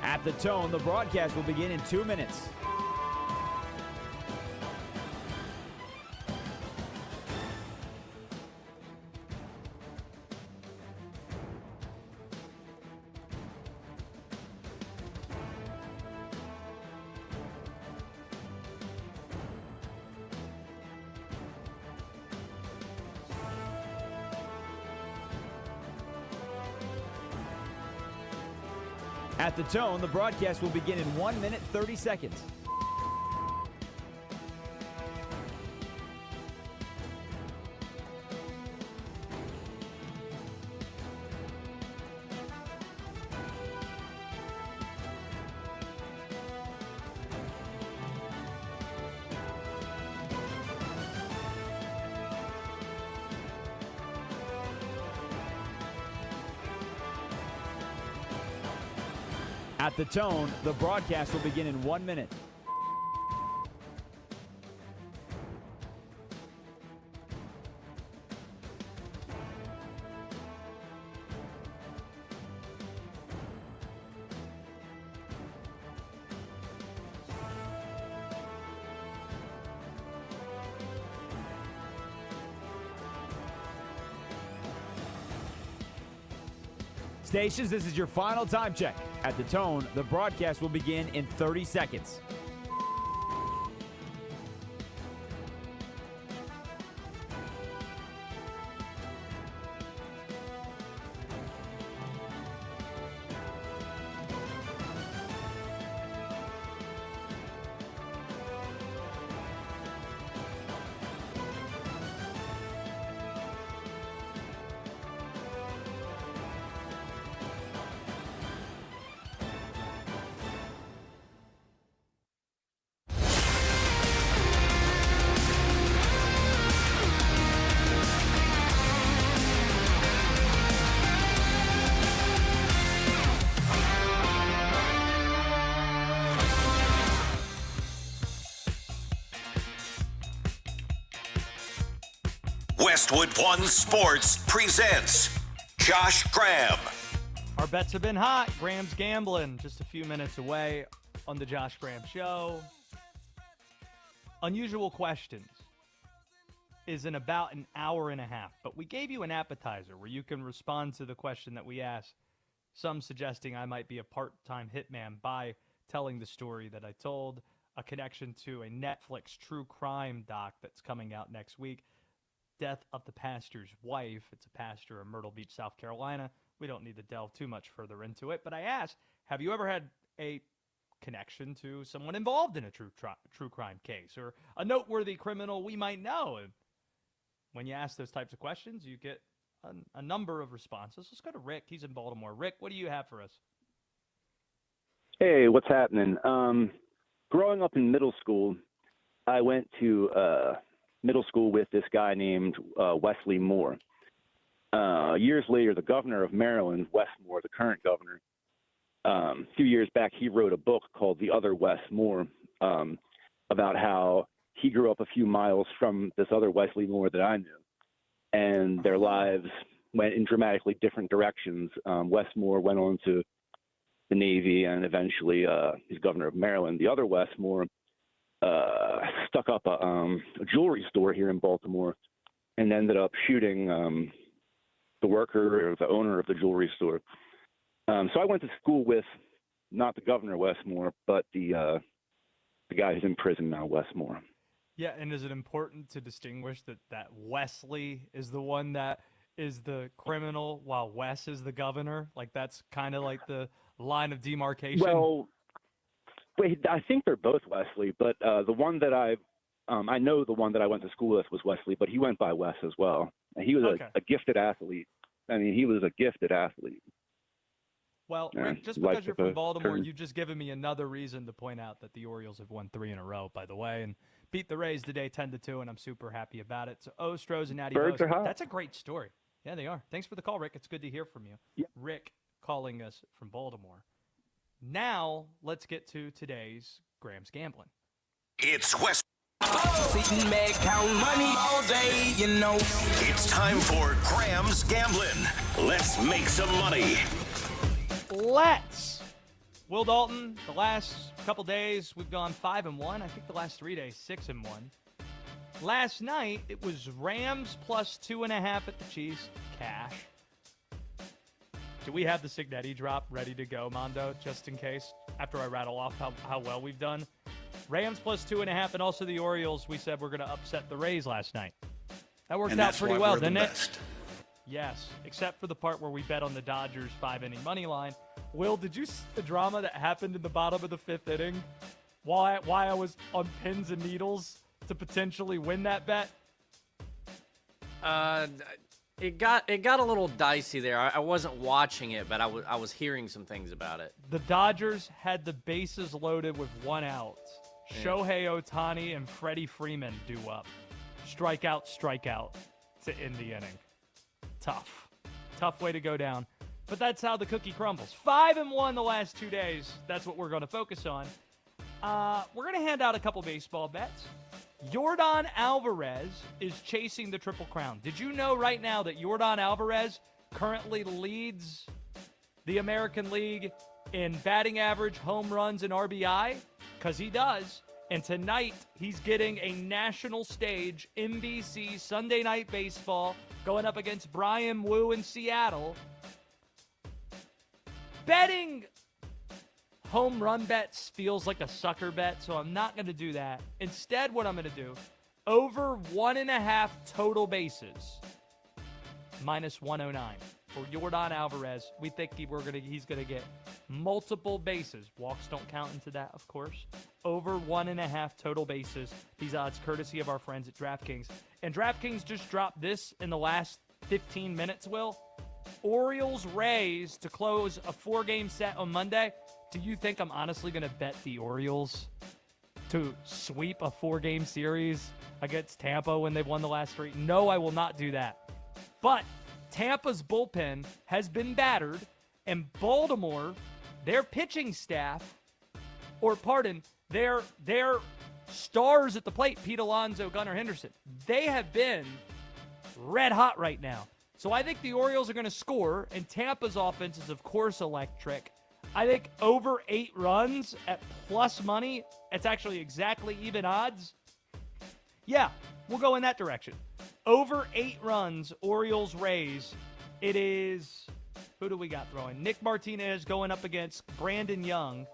At the tone, the broadcast will begin in 2 minutes. At the tone, the broadcast will begin in 1 minute, 30 seconds. At the tone, the broadcast will begin in 1 minute. Stations, this is your final time check. At the tone, the broadcast will begin in 30 seconds. Westwood One Sports presents Josh Graham. Our bets have been hot. Graham's gambling just a few minutes away on the Josh Graham Show. Unusual Questions is in about an hour and a half, but we gave you an appetizer where you can respond to the question that we asked, some suggesting I might be a part-time hitman by telling the story that I told, a connection to a Netflix true crime doc that's coming out next week, death of the pastor's wife. It's a pastor in Myrtle Beach, South Carolina. We don't need to delve too much further into it, but I asked, have you ever had a connection to someone involved in a true crime case or a noteworthy criminal we might know? And when you ask those types of questions, you get a number of responses. Let's go to Rick. He's in Baltimore. Rick, what do you have for us? Hey, what's happening? Growing up in middle school, I went to middle school with this guy named Wesley Moore. Years later, the governor of Maryland, Wes Moore, the current governor, a few years back, he wrote a book called The Other Wes Moore about how he grew up a few miles from this other Wesley Moore that I knew, and their lives went in dramatically different directions. Wes Moore went on to the Navy, and eventually he's governor of Maryland. The other Wes Moore stuck up a jewelry store here in Baltimore and ended up shooting the worker or the owner of the jewelry store. So I went to school with not the governor, Wes Moore, but the guy who's in prison now, Wes Moore. Yeah, and is it important to distinguish that Wesley is the one that is the criminal while Wes is the governor? Like, that's kind of like the line of demarcation? Well, wait, I think they're both Wesley, but the one that I know the one that I went to school with was Wesley, but he went by Wes as well. And he was a gifted athlete. I mean, he was a gifted athlete. Well, Rick, just because you're from Baltimore, you've just given me another reason to point out that the Orioles have won 3 in a row, by the way, and beat the Rays today 10-2, and I'm super happy about it. So, Ostros and Natty Birds are hot. That's a great story. Yeah, they are. Thanks for the call, Rick. It's good to hear from you. Yeah. Rick calling us from Baltimore. Now, let's get to today's Graham's Gambling. It's West. Sitting back, count money all day, you know. It's time for Graham's Gambling. Let's make some money. Let's. Will Dalton, the last couple days, we've gone 5-1. I think the last 3 days, 6-1. Last night, it was Rams plus 2.5 at the Chiefs, cash. Do we have the Cignetti drop ready to go, Mondo, just in case, after I rattle off how well we've done? Rams plus 2.5, and also the Orioles, we said we're going to upset the Rays last night. That worked out pretty well, didn't it? Yes, except for the part where we bet on the Dodgers 5-inning money line. Will, did you see the drama that happened in the bottom of the 5th inning? Why I was on pins and needles to potentially win that bet? It got a little dicey there. I wasn't watching it, but I was hearing some things about it. The Dodgers had the bases loaded with 1 out. Yeah. Shohei Ohtani and Freddie Freeman due up. Strikeout to end the inning. Tough way to go down. But that's how the cookie crumbles. 5-1 the last 2 days. That's what we're going to focus on. We're going to hand out a couple baseball bets. Yordan Alvarez is chasing the Triple Crown. Did you know right now that Yordan Alvarez currently leads the American League in batting average, home runs, and RBI? Because he does. And tonight, he's getting a national stage, NBC Sunday Night Baseball, going up against Brian Wu in Seattle. Betting home run bets feels like a sucker bet, so I'm not going to do that. Instead, what I'm going to do, over 1.5 total bases, minus 109. For Yordan Alvarez, we think he's going to get multiple bases. Walks don't count into that, of course. Over 1.5 total bases. These odds courtesy of our friends at DraftKings. And DraftKings just dropped this in the last 15 minutes, Will. Orioles-Rays to close a 4-game set on Monday. Do you think I'm honestly going to bet the Orioles to sweep a 4-game series against Tampa when they've won the last 3? No, I will not do that. But Tampa's bullpen has been battered, and Baltimore, their pitching staff, their stars at the plate, Pete Alonso, Gunnar Henderson, they have been red hot right now. So I think the Orioles are going to score, and Tampa's offense is, of course, electric. I think over 8 runs at plus money, it's actually exactly even odds. Yeah, we'll go in that direction. Over 8 runs, Orioles-Rays. It is, who do we got throwing? Nick Martinez going up against Brandon Young.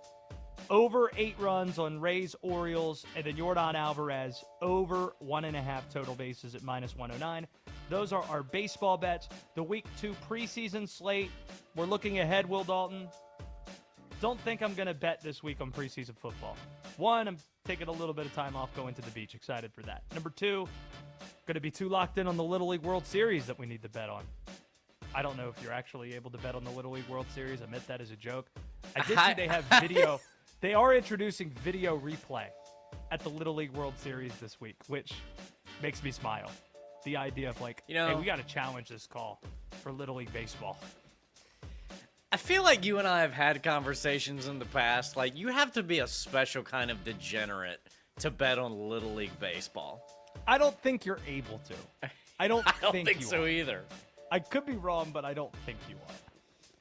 Over 8 runs on Rays-Orioles, and then Yordan Alvarez over 1.5 total bases at minus 109. Those are our baseball bets. The Week 2 preseason slate. We're looking ahead, Will Dalton. Don't think I'm going to bet this week on preseason football. 1, I'm taking a little bit of time off going to the beach. Excited for that. Number 2, going to be too locked in on the Little League World Series that we need to bet on. I don't know if you're actually able to bet on the Little League World Series. I meant that as a joke. I did see they have video. They are introducing video replay at the Little League World Series this week, which makes me smile. The idea of hey, we got to challenge this call for Little League Baseball. I feel like you and I have had conversations in the past. Like, you have to be a special kind of degenerate to bet on Little League Baseball. I don't think you're able to. I don't think so are. either. I could be wrong, but I don't think you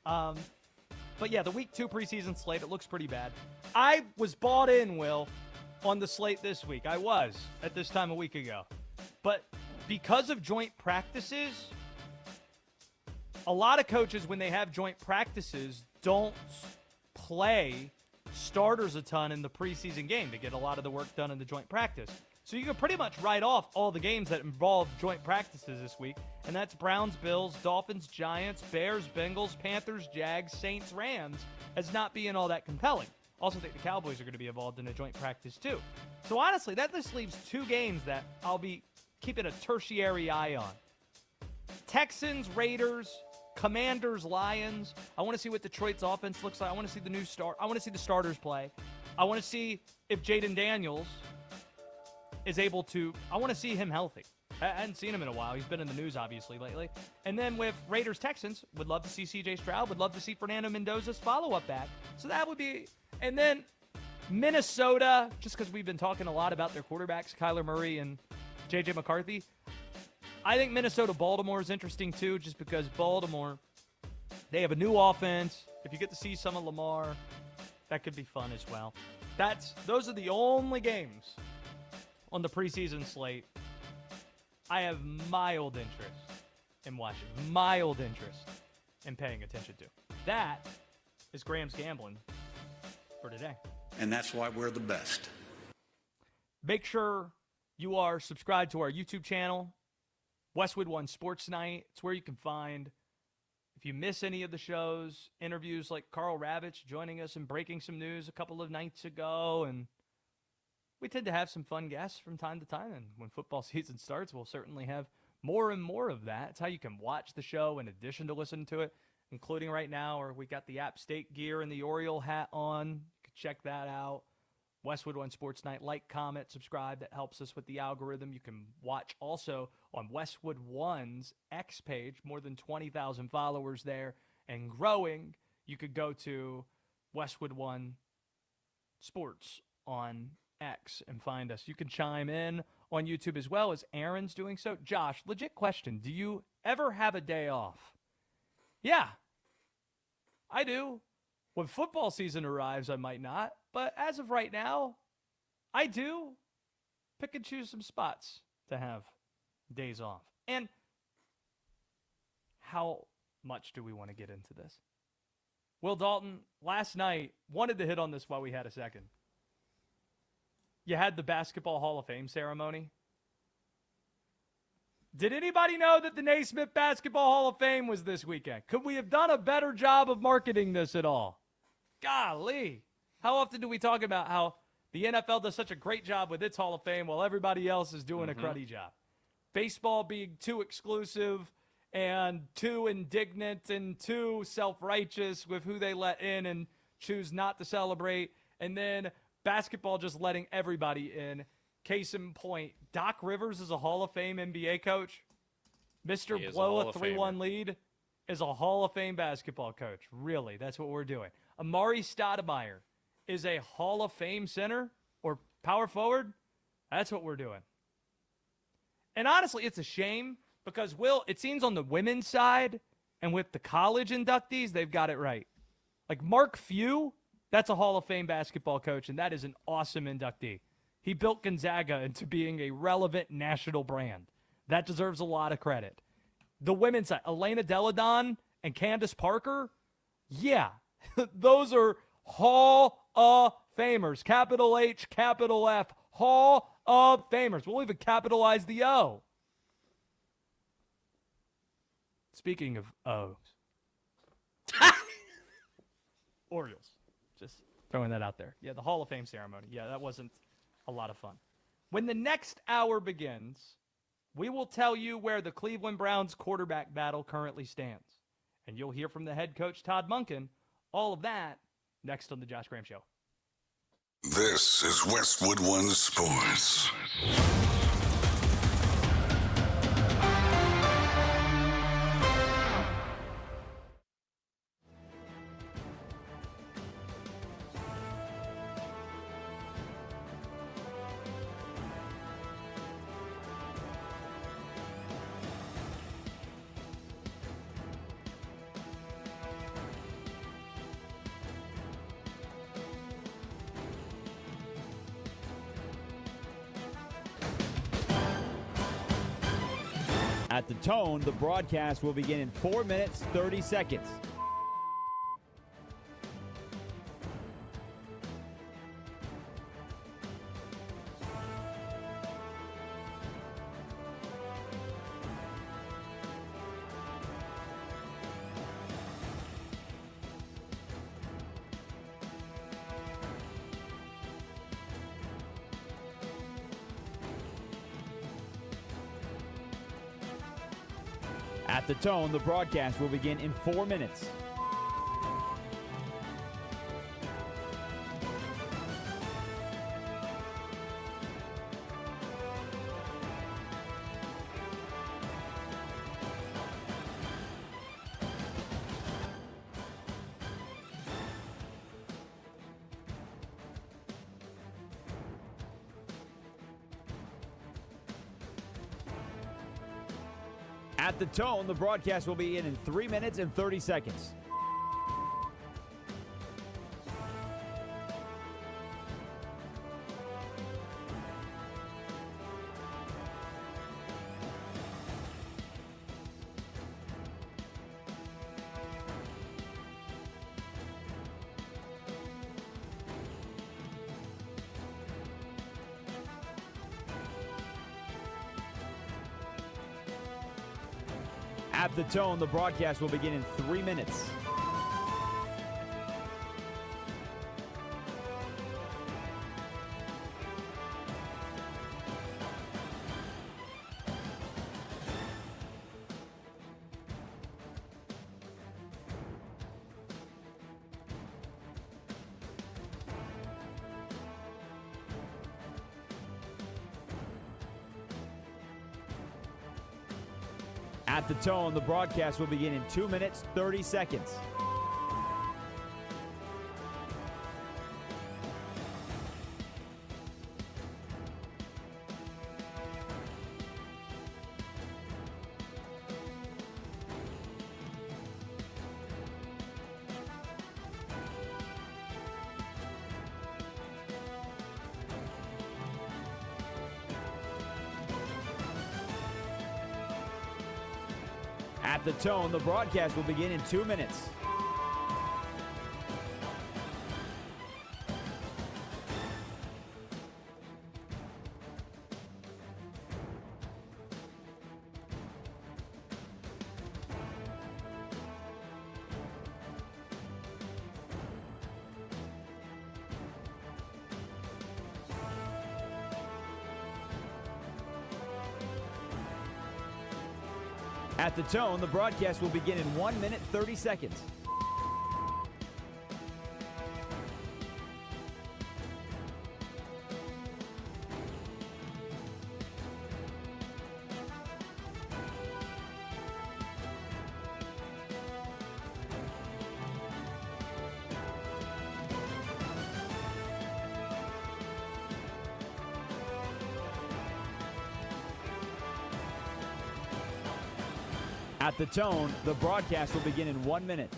are. But yeah, the Week 2 preseason slate, it looks pretty bad. I was bought in, Will, on the slate this week. I was at this time a week ago. But because of joint practices, a lot of coaches, when they have joint practices, don't play starters a ton in the preseason game to get a lot of the work done in the joint practice. So you can pretty much write off all the games that involve joint practices this week, and that's Browns, Bills, Dolphins, Giants, Bears, Bengals, Panthers, Jags, Saints, Rams, as not being all that compelling. Also think the Cowboys are going to be involved in a joint practice too. So honestly, that just leaves 2 games that I'll be keeping a tertiary eye on. Texans, Raiders, Commanders, Lions. I want to see what Detroit's offense looks like. I want to see the new start. I want to see the starters play. I want to see if Jaden Daniels is able to. I want to see him healthy. I hadn't seen him in a while. He's been in the news, obviously, lately. And then with Raiders, Texans, would love to see C.J. Stroud. Would love to see Fernando Mendoza's follow-up back. So that would be. And then Minnesota, just because we've been talking a lot about their quarterbacks, Kyler Murray and J.J. McCarthy. I think Minnesota-Baltimore is interesting, too, just because Baltimore, they have a new offense. If you get to see some of Lamar, that could be fun as well. Those are the only games on the preseason slate I have mild interest in watching, mild interest in paying attention to. That is Graham's Gambling for today. And that's why we're the best. Make sure you are subscribed to our YouTube channel, Westwood One Sports Night. It's where you can find, if If you miss any of the shows, interviews like Carl Ravitch joining us and breaking some news a couple of nights ago, and we tend to have some fun guests from time to time, and when football season starts, we'll certainly have more and more of that. It's how you can watch the show in addition to listen to it, including right now, where we got the App State gear and the Oriole hat on. You can check that out. Westwood One Sports Night. Like, comment, subscribe. That helps us with the algorithm. You can watch also on Westwood One's X page. More than 20,000 followers there and growing. You could go to Westwood One Sports on X and find us. You can chime in on YouTube as well, as Aaron's doing so. Josh, legit question. Do you ever have a day off? Yeah, I do. When football season arrives, I might not. But as of right now, I do pick and choose some spots to have days off. And how much do we want to get into this? Will Dalton, last night, wanted to hit on this while we had a second. You had the Basketball Hall of Fame ceremony. Did anybody know that the Naismith Basketball Hall of Fame was this weekend? Could we have done a better job of marketing this at all? Golly. How often do we talk about how the NFL does such a great job with its Hall of Fame while everybody else is doing a cruddy job? Baseball being too exclusive and too indignant and too self-righteous with who they let in and choose not to celebrate. And then basketball just letting everybody in. Case in point, Doc Rivers is a Hall of Fame NBA coach. Mr. Blow a 3-1 lead is a Hall of Fame basketball coach. Really, that's what we're doing. Amari Stoudemire is a Hall of Fame center or power forward. That's what we're doing. And honestly, it's a shame because, Will, it seems on the women's side and with the college inductees, they've got it right. Like Mark Few, that's a Hall of Fame basketball coach, and that is an awesome inductee. He built Gonzaga into being a relevant national brand. That deserves a lot of credit. The women's side, Elena Deladon and Candace Parker, yeah, those are Hall of Famers. Capital H, capital F, Hall of Famers. We'll even capitalize the O. Speaking of O's. Orioles. Just throwing that out there. Yeah, the Hall of Fame ceremony. Yeah, that wasn't a lot of fun. When the next hour begins, we will tell you where the Cleveland Browns quarterback battle currently stands. And you'll hear from the head coach, Todd Monken. All of that next on the Josh Graham Show. This is Westwood One Sports. At the tone, the broadcast will begin in 4 minutes, 30 seconds. At the tone, the broadcast will begin in 4 minutes. At the tone, the broadcast will begin in 3 minutes and 30 seconds. At the tone, the broadcast will begin in 3 minutes. At the tone, the broadcast will begin in 2 minutes, 30 seconds. At the tone, the broadcast will begin in 2 minutes. At the tone, the broadcast will begin in 1 minute, 30 seconds. At the tone, the broadcast will begin in 1 minute.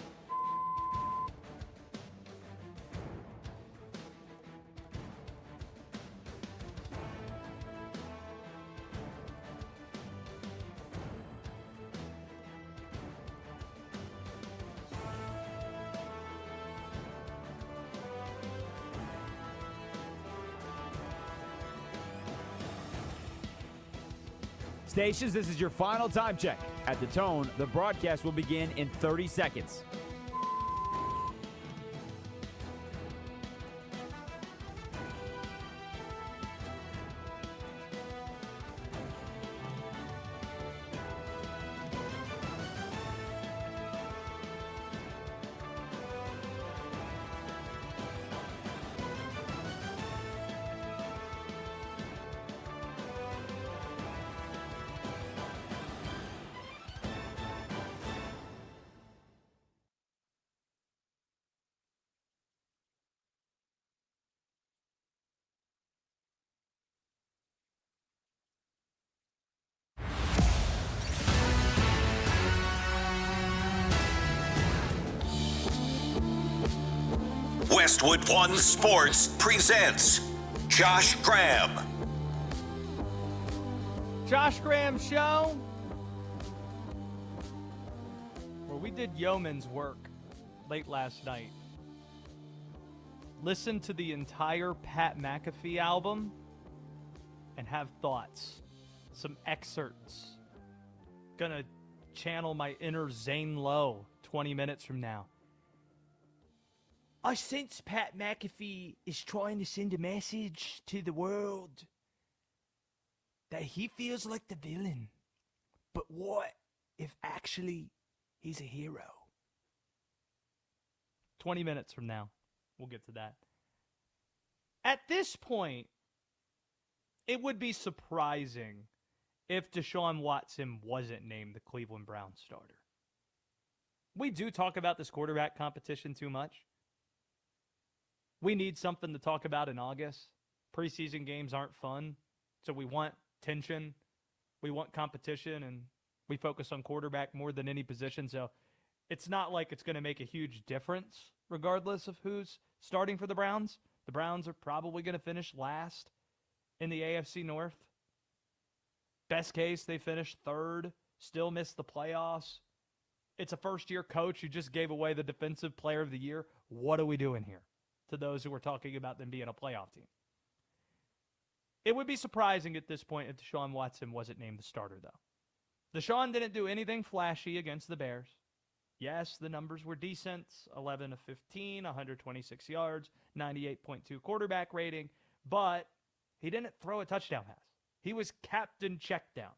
Stations, this is your final time check. At the tone, the broadcast will begin in 30 seconds. Westwood One Sports presents Josh Graham. Josh Graham Show, where we did yeoman's work late last night. Listen to the entire Pat McAfee album and have thoughts. Some excerpts. Gonna channel my inner Zane Lowe 20 minutes from now. I sense Pat McAfee is trying to send a message to the world that he feels like the villain. But what if actually he's a hero? 20 minutes from now, we'll get to that. At this point, it would be surprising if Deshaun Watson wasn't named the Cleveland Browns starter. We do talk about this quarterback competition too much. We need something to talk about in August. Preseason games aren't fun, so we want tension. We want competition, and we focus on quarterback more than any position. So it's not like it's going to make a huge difference regardless of who's starting for the Browns. The Browns are probably going to finish last in the AFC North. Best case, they finish third, still miss the playoffs. It's a first-year coach who just gave away the Defensive Player of the Year. What are we doing here? To those who were talking about them being a playoff team. It would be surprising at this point if Deshaun Watson wasn't named the starter, though. Deshaun didn't do anything flashy against the Bears. Yes, the numbers were decent. 11 of 15, 126 yards, 98.2 quarterback rating, but he didn't throw a touchdown pass. He was captain checkdown.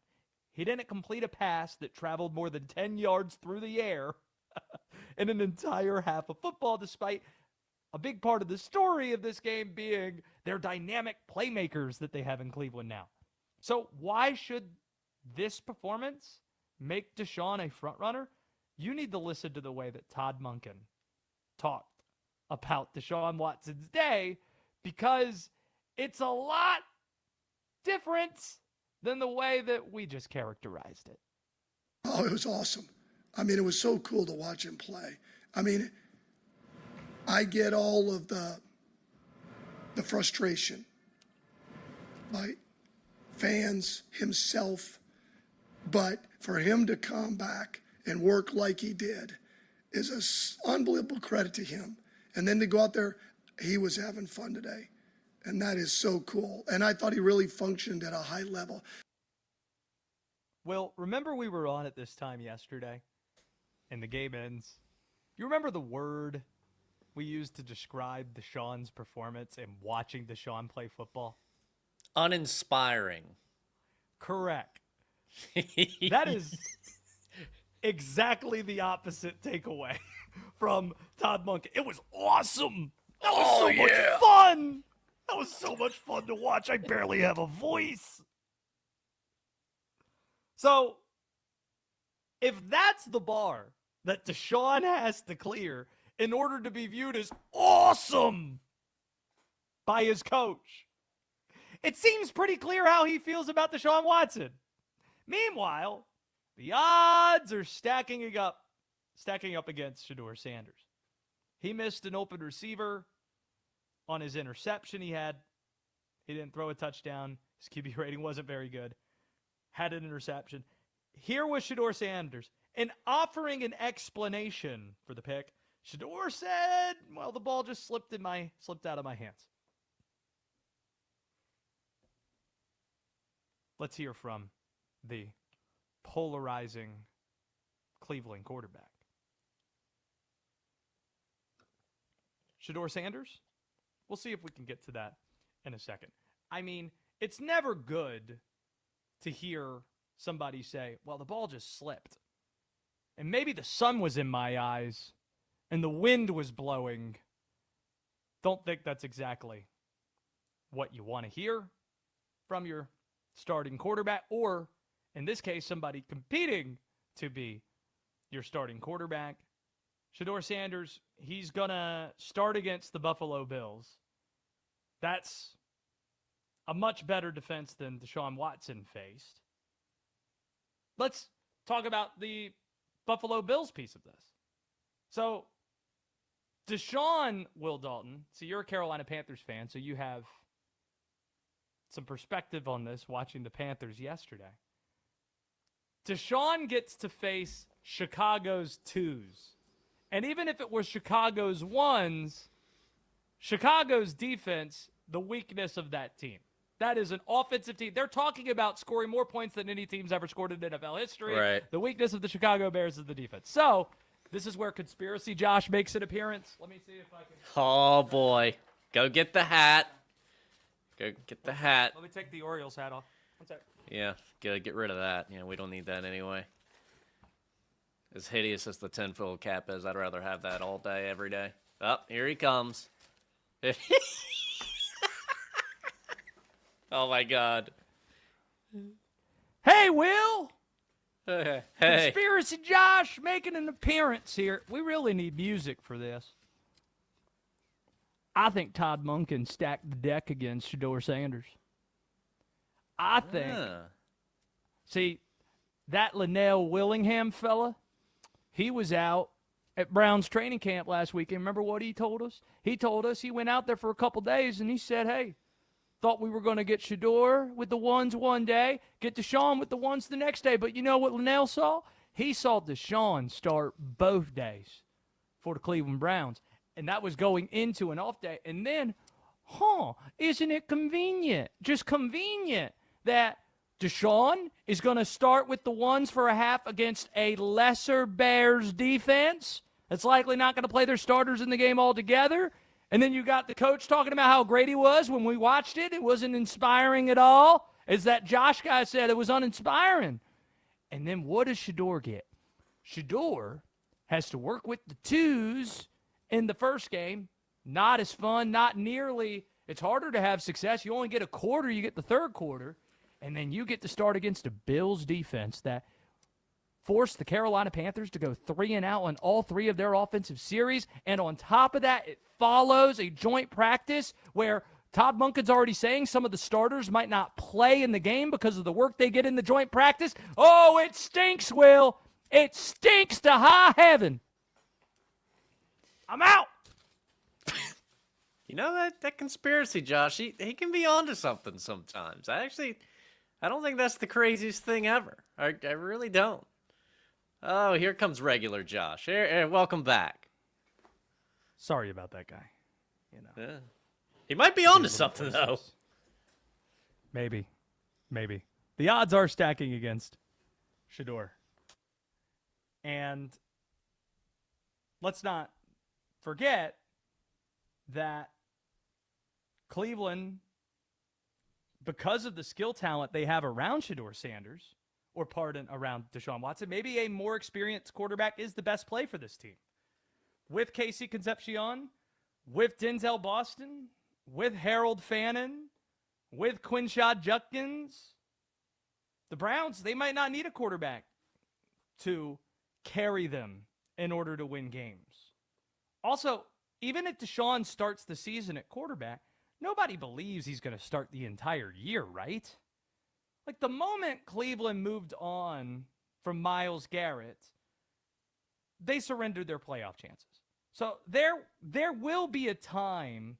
He didn't complete a pass that traveled more than 10 yards through the air in an entire half of football, despite a big part of the story of this game being their dynamic playmakers that they have in Cleveland now. So why should this performance make Deshaun a front runner? You need to listen to the way that Todd Monken talked about Deshaun Watson's day, because it's a lot different than the way that we just characterized it. Oh, it was awesome. I mean, it was so cool to watch him play. I mean, I get all of the frustration by fans, himself, but for him to come back and work like he did is an unbelievable credit to him. And then to go out there, he was having fun today. And that is so cool. And I thought he really functioned at a high level. Well, remember we were on at this time yesterday and the game ends. You remember the word we used to describe Deshaun's performance and watching Deshaun play football? Uninspiring. Correct. That is exactly the opposite takeaway from Todd Monken. It was awesome. That was so much fun. That was so much fun to watch. I barely have a voice. So, if that's the bar that Deshaun has to clear in order to be viewed as awesome by his coach, it seems pretty clear how he feels about Deshaun Watson. Meanwhile, the odds are stacking up against Shedeur Sanders. He missed an open receiver on his interception he had. He didn't throw a touchdown. His QB rating wasn't very good. Had an interception. Here was Shedeur Sanders. And offering an explanation for the pick, Shedeur said, well, the ball just slipped out of my hands. Let's hear from the polarizing Cleveland quarterback. Shedeur Sanders? We'll see if we can get to that in a second. I mean, it's never good to hear somebody say, well, the ball just slipped. And maybe the sun was in my eyes and the wind was blowing. Don't think that's exactly what you want to hear from your starting quarterback, or in this case, somebody competing to be your starting quarterback. Shedeur Sanders, he's going to start against the Buffalo Bills. That's a much better defense than Deshaun Watson faced. Let's talk about the Buffalo Bills piece of this. So, Deshaun, Will Dalton, so you're a Carolina Panthers fan, so you have some perspective on this watching the Panthers yesterday. Deshaun gets to face Chicago's 2s. And even if it was Chicago's 1s, Chicago's defense, the weakness of that team. That is an offensive team. They're talking about scoring more points than any team's ever scored in NFL history. Right. The weakness of the Chicago Bears is the defense. So, this is where Conspiracy Josh makes an appearance. Let me see if I can... Oh, boy. Go get the hat. Go get the hat. Let me take the Orioles hat off. One sec. Yeah, get rid of that. You know, we don't need that anyway. As hideous as the tinfoil cap is, I'd rather have that all day, every day. Oh, here he comes. Oh, my God. Hey, Will! Hey. Conspiracy Josh making an appearance here. We really need music for this. I think Todd Monken stacked the deck against Shedeur Sanders. I think. See, that Linnell Willingham fella, he was out at Brown's training camp last weekend. Remember what he told us? He told us he went out there for a couple days and he said, hey, thought we were going to get Shedeur with the 1s one day, get Deshaun with the 1s the next day. But you know what Linnell saw? He saw Deshaun start both days for the Cleveland Browns. And that was going into an off day. And then, isn't it convenient? Just convenient that Deshaun is going to start with the ones for a half against a lesser Bears defense that's likely not going to play their starters in the game altogether. And then you got the coach talking about how great he was when we watched it. It wasn't inspiring at all. As that Josh guy said, it was uninspiring. And then what does Shedeur get? Shedeur has to work with the twos in the first game. Not as fun, not nearly. It's harder to have success. You only get a quarter. You get the third quarter. And then you get to start against a Bills defense that forced the Carolina Panthers to go 3-and-out on all three of their offensive series. And on top of that, it follows a joint practice where Todd Monken's already saying some of the starters might not play in the game because of the work they get in the joint practice. Oh, it stinks, Will. It stinks to high heaven. I'm out. You know, that conspiracy, Josh, he can be onto something sometimes. I don't think that's the craziest thing ever. I really don't. Oh, here comes regular Josh. Here, welcome back. Sorry about that guy. Yeah. He might be onto something, though. Maybe. The odds are stacking against Shedeur. And let's not forget that Cleveland, because of the skill talent they have around Shedeur Sanders, around Deshaun Watson, maybe a more experienced quarterback is the best play for this team. With Casey Concepcion, with Denzel Boston, with Harold Fannin, with Quinshad Judkins, the Browns, they might not need a quarterback to carry them in order to win games. Also, even if Deshaun starts the season at quarterback, nobody believes he's going to start the entire year, right? Like, the moment Cleveland moved on from Myles Garrett, they surrendered their playoff chances. So there will be a time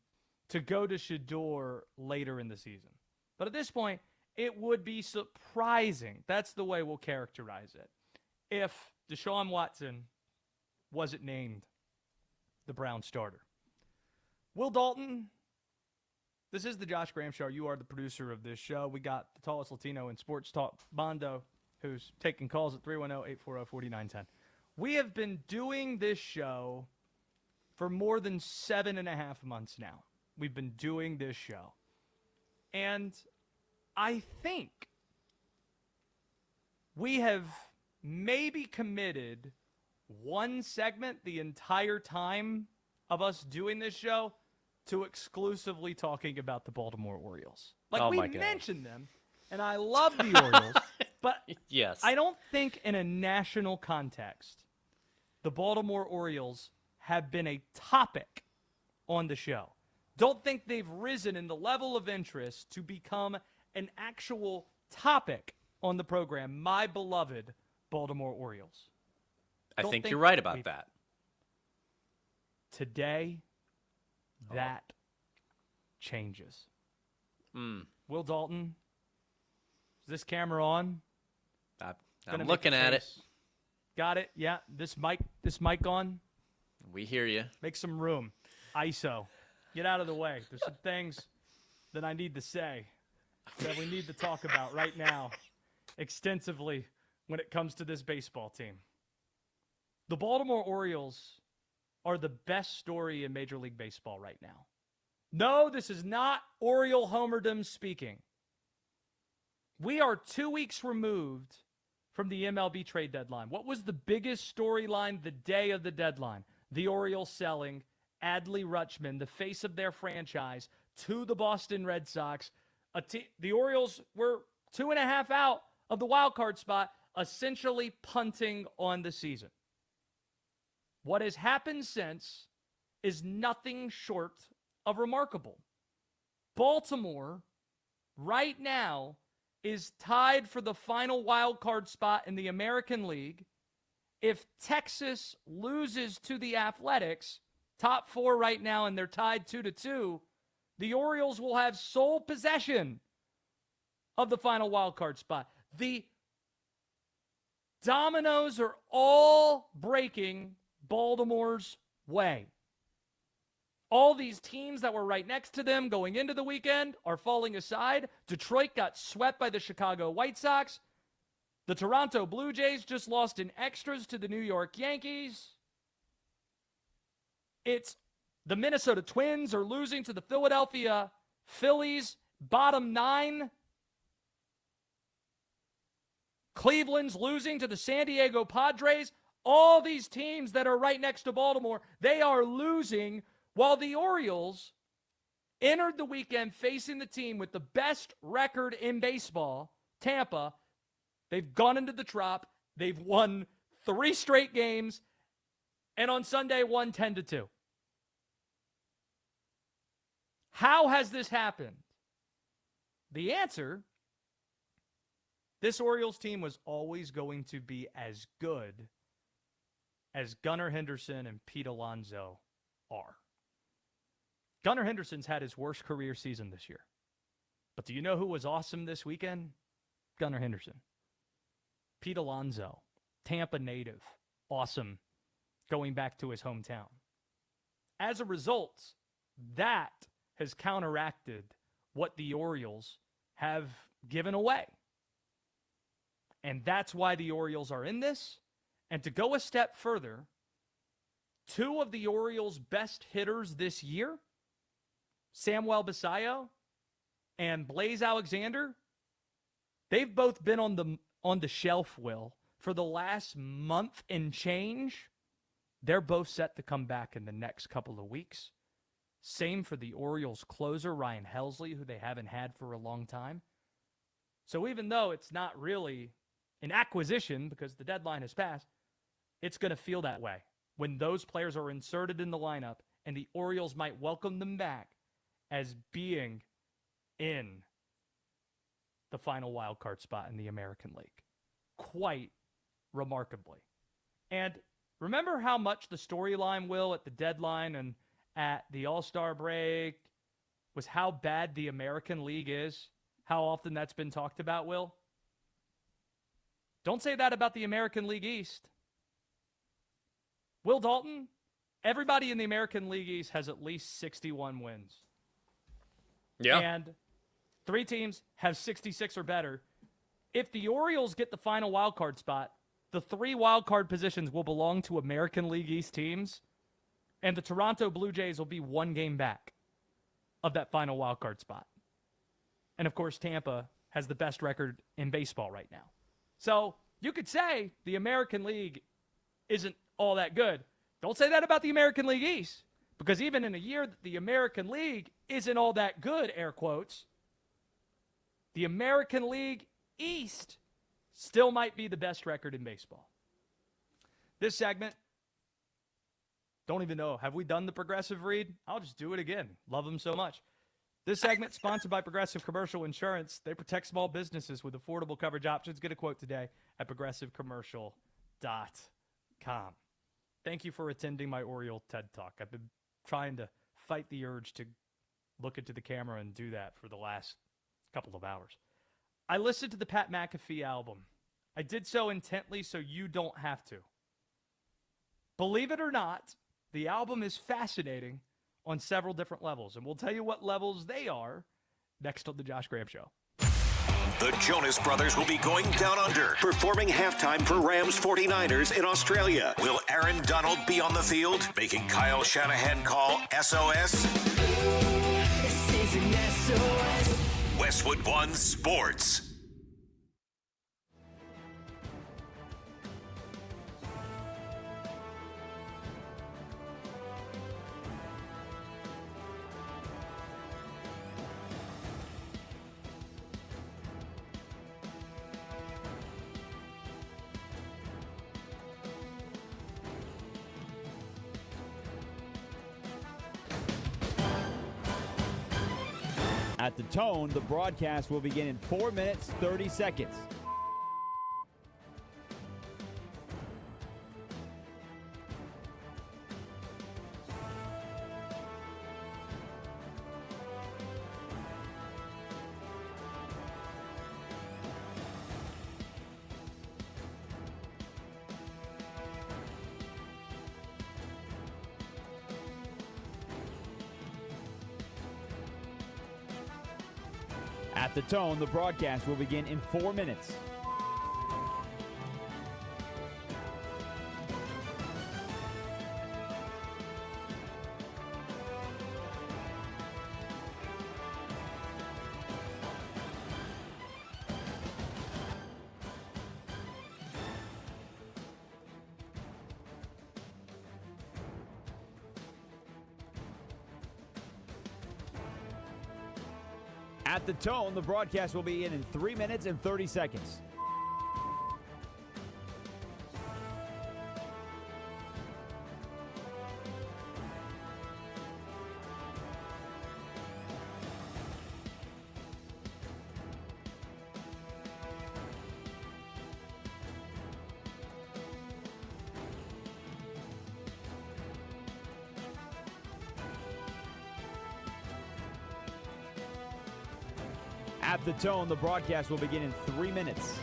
to go to Shedeur later in the season. But at this point, it would be surprising, that's the way we'll characterize it, if Deshaun Watson wasn't named the Brown starter. Will Dalton, this is the Josh Graham Show. You are the producer of this show. We got the tallest Latino in sports talk, Bondo, who's taking calls at 310-840-4910. We have been doing this show for more than 7.5 months now. We've been doing this show. And I think we have maybe committed one segment the entire time of us doing this show to exclusively talking about the Baltimore Orioles. Like, we mentioned them, and I love the Orioles, but yes, I don't think in a national context the Baltimore Orioles have been a topic on the show. Don't think they've risen in the level of interest to become an actual topic on the program, my beloved Baltimore Orioles. I think you're right about that. Today, that changes. Will Dalton, is this camera on? I'm looking at it. Got it? Yeah. This mic on? We hear you. Make some room. ISO. Get out of the way. There's some things that I need to say that we need to talk about right now extensively when it comes to this baseball team. The Baltimore Orioles are the best story in Major League Baseball right now. No, this is not Oriole homerdom speaking. We are 2 weeks removed from the MLB trade deadline. What was the biggest storyline the day of the deadline? The Orioles selling Adley Rutschman, the face of their franchise, to the Boston Red Sox. The Orioles were 2.5 out of the wild card spot, essentially punting on the season. What has happened since is nothing short of remarkable. Baltimore, right now, is tied for the final wild card spot in the American League. If Texas loses to the Athletics, top 4 right now, and they're tied 2-2, the Orioles will have sole possession of the final wild card spot. The dominoes are all breaking Baltimore's way. All these teams that were right next to them going into the weekend are falling aside. Detroit got swept by the Chicago White Sox. The Toronto Blue Jays just lost in extras to the New York Yankees. It's the Minnesota Twins are losing to the Philadelphia Phillies, bottom 9. Cleveland's losing to the San Diego Padres. All these teams that are right next to Baltimore, they are losing, while the Orioles entered the weekend facing the team with the best record in baseball, Tampa. They've gone into the Trop. They've won 3 straight games, and on Sunday won 10-2. How has this happened? The answer, this Orioles team was always going to be as good as Gunnar Henderson and Pete Alonso are. Gunnar Henderson's had his worst career season this year. But do you know who was awesome this weekend? Gunnar Henderson. Pete Alonso, Tampa native, awesome, going back to his hometown. As a result, that has counteracted what the Orioles have given away. And that's why the Orioles are in this. And to go a step further, 2 of the Orioles' best hitters this year, Samuel Basallo and Blaze Alexander, they've both been on the shelf, Will, for the last month and change. They're both set to come back in the next couple of weeks. Same for the Orioles closer, Ryan Helsley, who they haven't had for a long time. So even though it's not really an acquisition because the deadline has passed, it's going to feel that way when those players are inserted in the lineup and the Orioles might welcome them back as being in the final wild card spot in the American League. Quite remarkably. And remember how much the storyline, Will, at the deadline and at the All-Star break was how bad the American League is? How often that's been talked about, Will? Don't say that about the American League East. Will Dalton, everybody in the American League East has at least 61 wins. Yeah. And 3 teams have 66 or better. If the Orioles get the final wild card spot, the 3 wild card positions will belong to American League East teams, and the Toronto Blue Jays will be 1 game back of that final wild card spot. And, of course, Tampa has the best record in baseball right now. So you could say the American League isn't all that good. Don't say that about the American League East, because even in a year that the American League isn't all that good, air quotes, the American League East still might be the best record in baseball. This segment, don't even know, have we done the Progressive read? I'll just do it again. Love them so much. This segment sponsored by Progressive Commercial Insurance. They protect small businesses with affordable coverage options. Get a quote today at progressivecommercial.com. Thank you for attending my Oriole TED Talk. I've been trying to fight the urge to look into the camera and do that for the last couple of hours. I listened to the Pat McAfee album. I did so intently so you don't have to. Believe it or not, the album is fascinating on several different levels, and we'll tell you what levels they are next on the Josh Graham Show. The Jonas Brothers will be going down under, performing halftime for Rams 49ers in Australia. Will Aaron Donald be on the field, making Kyle Shanahan call SOS? This is an SOS. Westwood One Sports. At the tone, the broadcast will begin in 4 minutes, 30 seconds. At the tone, the broadcast will begin in 4 minutes. At the tone, the broadcast will begin in 3 minutes and 30 seconds. At the tone, the broadcast will begin in 3 minutes.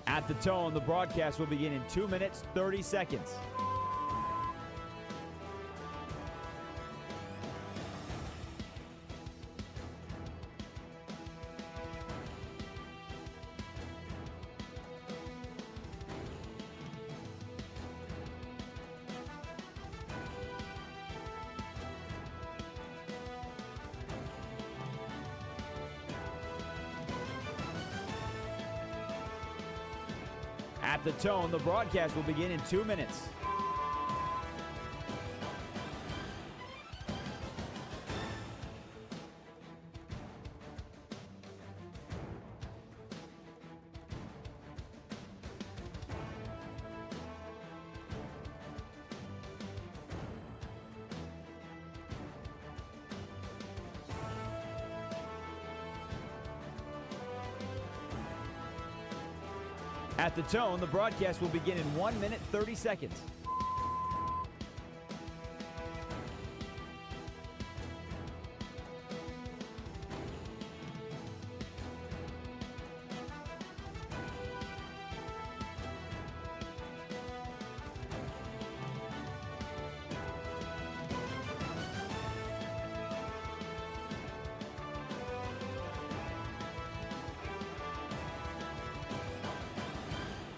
At the tone, the broadcast will begin in 2 minutes, 30 seconds. At the tone, the broadcast will begin in 2 minutes. At the tone, the broadcast will begin in 1 minute, 30 seconds.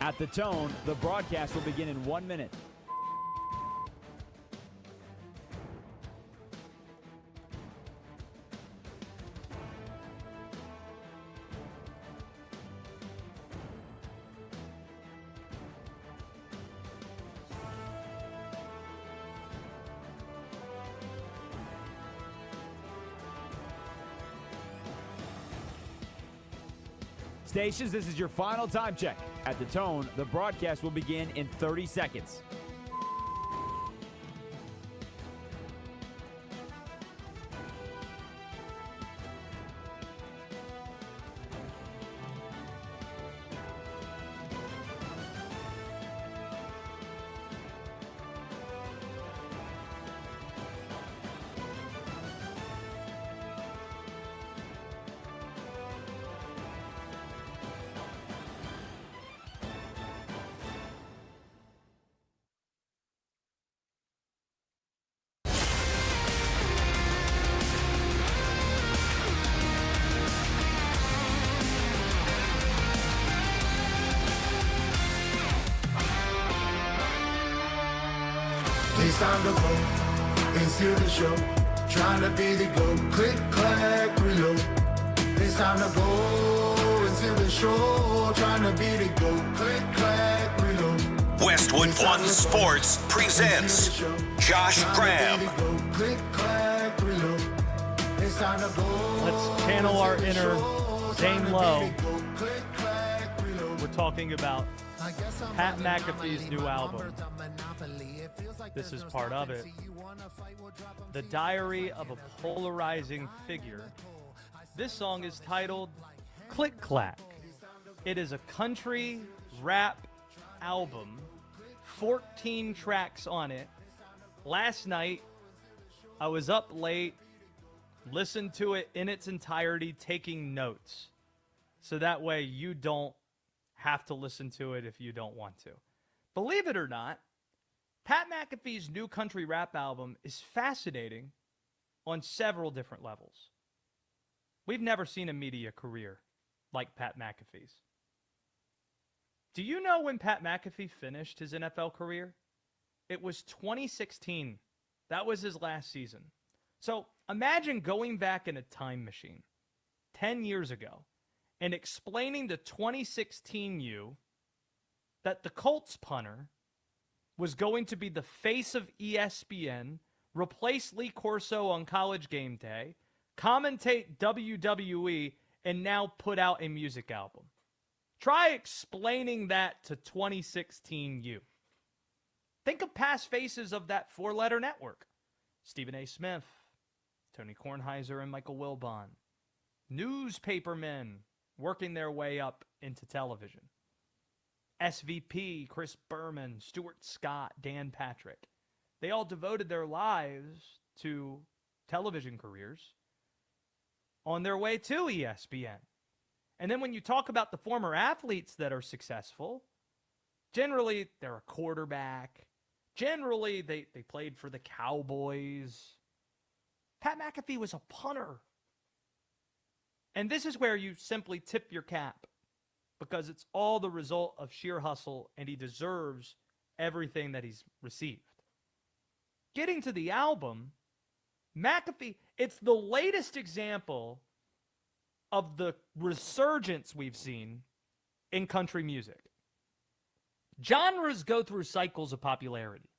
At the tone, the broadcast will begin in 1 minute. Stations, this is your final time check. At the tone, the broadcast will begin in 30 seconds. It's time to go into the show. Trying to be the go. Click, clack, reload. It's time to go into the show. Trying to be the go. Click, clack, reload. Westwood One Sports presents Josh Graham. Click, clack, reload. It's time to go. Let's channel our inner Zane Lowe. We're talking about Pat McAfee's new album. This is part of it. The Diary of a Polarizing Figure. This song is titled Click Clack. It is a country, rap, album, 14 tracks on it. Last night, I was up late, listened to it in its entirety, taking notes. So that way you don't have to listen to it if you don't want to. Believe it or not, Pat McAfee's new country rap album is fascinating on several different levels. We've never seen a media career like Pat McAfee's. Do you know when Pat McAfee finished his NFL career? It was 2016. That was his last season. So imagine going back in a time machine 10 years ago and explaining to 2016 you that the Colts punter was going to be the face of ESPN, replace Lee Corso on College Game Day, commentate WWE, and now put out a music album. Try explaining that to 2016 you. Think of past faces of that four-letter network. Stephen A. Smith, Tony Kornheiser, and Michael Wilbon. Newspapermen working their way up into television. SVP, Chris Berman, Stuart Scott, Dan Patrick. They all devoted their lives to television careers on their way to ESPN. And then when you talk about the former athletes that are successful, generally they're a quarterback. Generally they played for the Cowboys. Pat McAfee was a punter. And this is where you simply tip your cap because it's all the result of sheer hustle and he deserves everything that he's received. Getting to the album, McAfee, it's the latest example of the resurgence we've seen in country music. Genres go through cycles of popularity.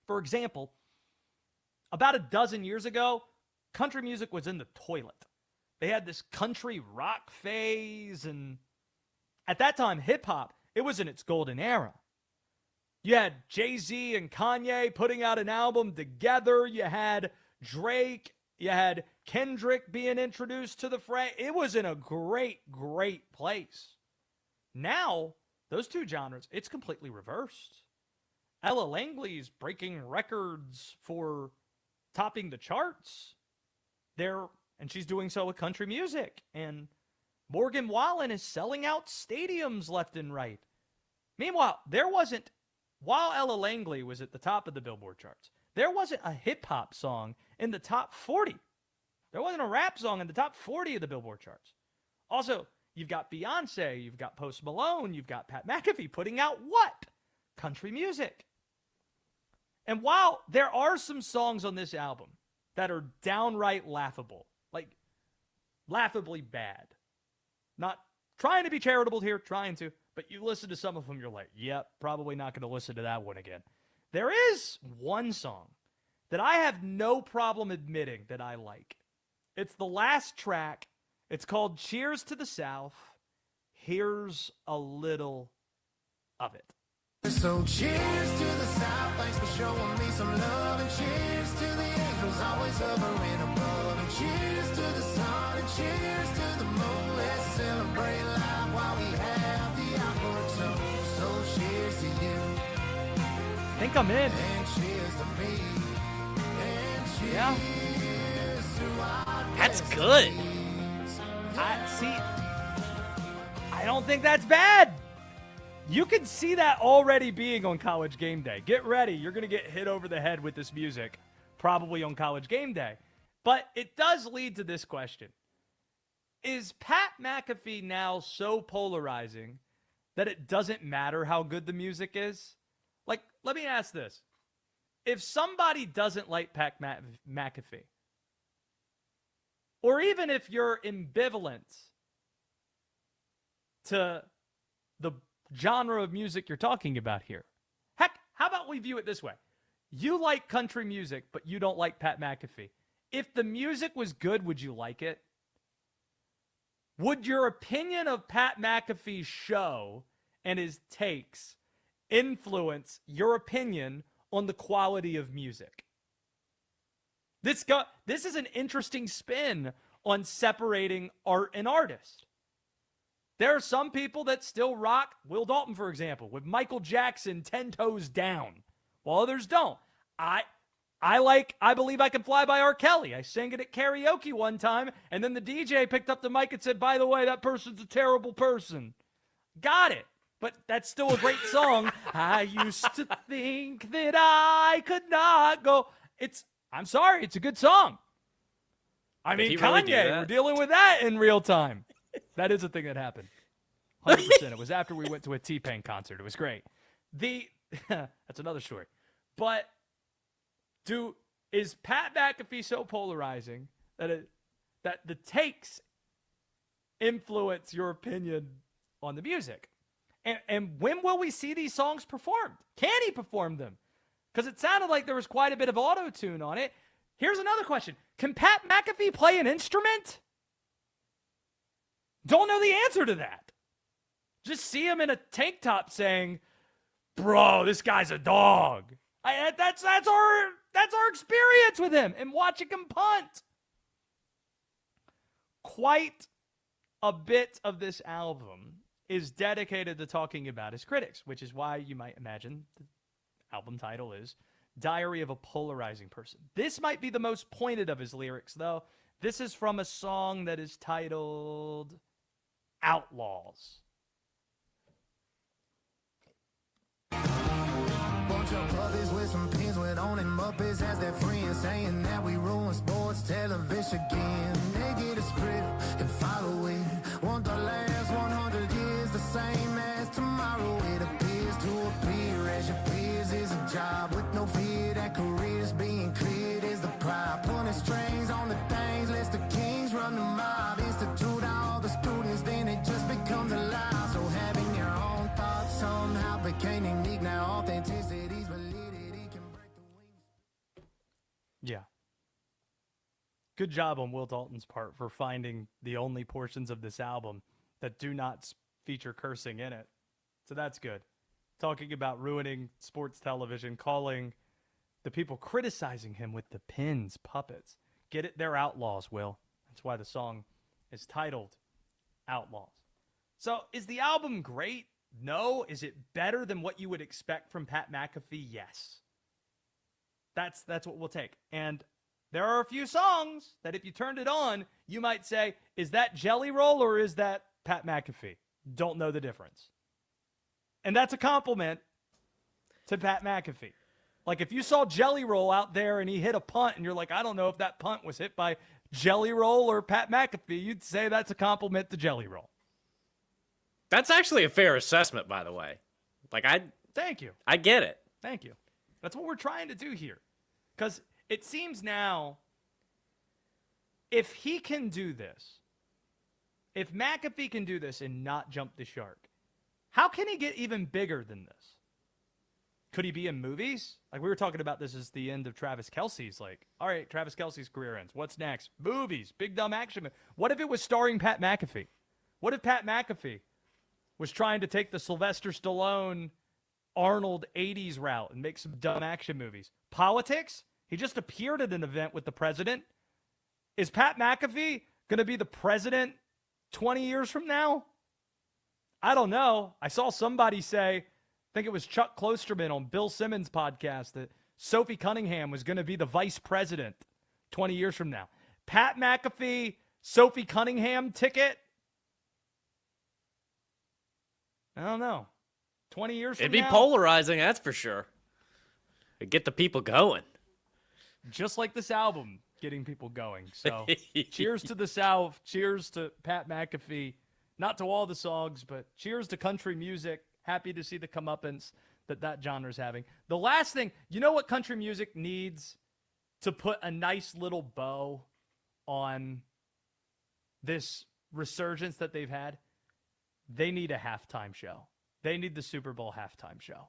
For example, about a dozen years ago, country music was in the toilet. They had this country rock phase, and at that time, hip-hop, it was in its golden era. You had Jay-Z and Kanye putting out an album together. You had Drake. You had Kendrick being introduced to the fray. It was in a great, great place. Now, those two genres, it's completely reversed. Ella Langley's breaking records for topping the charts. And she's doing so with country music. And Morgan Wallen is selling out stadiums left and right. Meanwhile, while Ella Langley was at the top of the Billboard charts, there wasn't a hip-hop song in the top 40. There wasn't a rap song in the top 40 of the Billboard charts. Also, you've got Beyonce, you've got Post Malone, you've got Pat McAfee putting out what? Country music. And while there are some songs on this album that are downright laughable, like laughably bad, not trying to be charitable here, but you listen to some of them, you're like, yep, probably not going to listen to that one again. There is one song that I have no problem admitting that I like. It's the last track. It's called Cheers to the South. Here's a little of it. So cheers to the South, thanks for showing me some love. And cheers to the angels always hovering above. And cheers to the sun, and cheers to the moon. Let's celebrate life while we have the opportunity. So cheers to you. I think I'm in. And cheers to me. And cheers to our That's good. I don't think that's bad. You can see that already being on College Game Day. Get ready. You're going to get hit over the head with this music, probably on College Game Day. But it does lead to this question. Is Pat McAfee now so polarizing that it doesn't matter how good the music is? Like, let me ask this. If somebody doesn't like Pat McAfee, or even if you're ambivalent to the genre of music you're talking about here. Heck, how about we view it this way? You like country music, but you don't like Pat McAfee. If the music was good, would you like it? Would your opinion of Pat McAfee's show and his takes influence your opinion on the quality of music? This is an interesting spin on separating art and artist. There are some people that still rock Will Dalton, for example, with Michael Jackson 10 toes down, while others don't. I Believe I Can Fly by R. Kelly. I sang it at karaoke one time, and then the DJ picked up the mic and said, by the way, that person's a terrible person. Got it. But that's still a great song. I used to think that I could not go. I'm sorry, it's a good song. I mean, Kanye, we're dealing with that in real time. That is a thing that happened. 100%. It was after we went to a T-Pain concert. It was great. That's another story. But is Pat McAfee so polarizing that the takes influence your opinion on the music? And when will we see these songs performed? Can he perform them? Because it sounded like there was quite a bit of auto-tune on it. Here's another question. Can Pat McAfee play an instrument? Don't know the answer to that. Just see him in a tank top saying, bro, this guy's a dog. That's our experience with him and watching him punt. Quite a bit of this album is dedicated to talking about his critics, which is why you might imagine the album title is Diary of a Polarizing Person. This might be the most pointed of his lyrics, though. This is from a song that is titled Outlaws. Bunch of puppies with some pins with on them Muppets as their friends, saying that we ruin sports television again. They get a script and follow it. Want the last 100 years the same as tomorrow. It appears to appear as your peers is a job with no fear that careers being cleared is the pride. Pulling strings on the things, lest the kings run the mob. Institute all the students, then it just becomes a lie. So having your own thoughts somehow became unique. Now authenticity's validity can break the wings. Yeah. Good job on Will Dalton's part for finding the only portions of this album that do not feature cursing in it. So that's good. Talking about ruining sports television, calling the people criticizing him with the pins puppets. Get it? They're outlaws, Will. That's why the song is titled Outlaws. So is the album great? No. Is it better than what you would expect from Pat McAfee? Yes. That's what we'll take. And there are a few songs that if you turned it on, you might say, is that Jelly Roll or is that Pat McAfee? Don't know the difference. And that's a compliment to Pat McAfee. Like if you saw Jelly Roll out there and he hit a punt and you're like, I don't know if that punt was hit by Jelly Roll or Pat McAfee, you'd say that's a compliment to Jelly Roll. That's actually a fair assessment, by the way. Thank you. I get it. Thank you. That's what we're trying to do here. Because it seems now, if he can do this, if McAfee can do this and not jump the shark, how can he get even bigger than this? Could he be in movies? Like we were talking about this as the end of Travis Kelce's. Like, all right, Travis Kelce's career ends. What's next? Movies, big dumb action. What if it was starring Pat McAfee? What if Pat McAfee was trying to take the Sylvester Stallone, Arnold 80s route and make some dumb action movies? Politics? He just appeared at an event with the president. Is Pat McAfee going to be the president 20 years from now? I don't know. I saw somebody say, I think it was Chuck Klosterman on Bill Simmons' podcast, that Sophie Cunningham was going to be the vice president 20 years from now. Pat McAfee, Sophie Cunningham ticket? I don't know. 20 years from now? It'd be polarizing, that's for sure. It'd get the people going. Just like this album, getting people going. So cheers to the South. Cheers to Pat McAfee. Not to all the songs, but cheers to country music. Happy to see the comeuppance that genre's having. The last thing, you know what country music needs to put a nice little bow on this resurgence that they've had? They need a halftime show. They need the Super Bowl halftime show.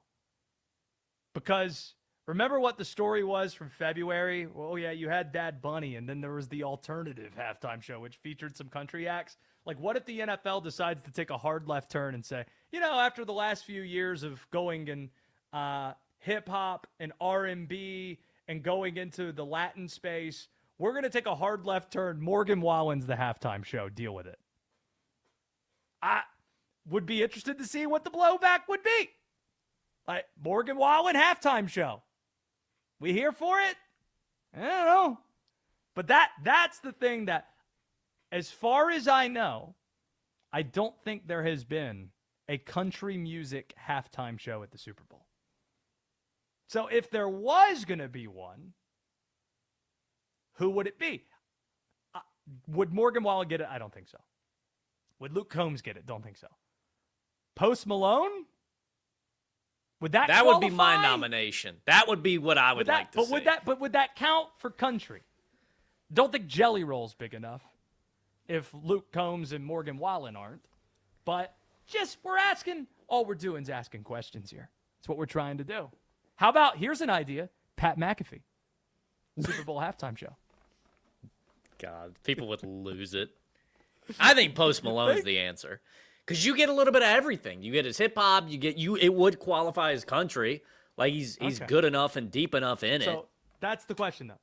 Because remember what the story was from February? Well, yeah, you had Bad Bunny, and then there was the alternative halftime show, which featured some country acts. Like, what if the NFL decides to take a hard left turn and say, you know, after the last few years of going in hip-hop and R&B and going into the Latin space, we're going to take a hard left turn. Morgan Wallen's the halftime show. Deal with it. would be interested to see what the blowback would be. Like Morgan Wallen halftime show. We here for it? I don't know. But that's the thing that, as far as I know, I don't think there has been a country music halftime show at the Super Bowl. So if there was going to be one, who would it be? Would Morgan Wallen get it? I don't think so. Would Luke Combs get it? Don't think so. Post Malone? Would that That qualify? would be my nomination. That would be what I would like to see. Would that count for country? Don't think Jelly Roll's big enough if Luke Combs and Morgan Wallen aren't. But we're asking, all we're doing is asking questions here. That's what we're trying to do. How about, here's an idea, Pat McAfee, Super Bowl halftime show. God, people would lose it. I think Post Malone's the answer. Because you get a little bit of everything. You get his hip hop, it would qualify as country. Like he's good enough and deep enough in it. So that's the question, though.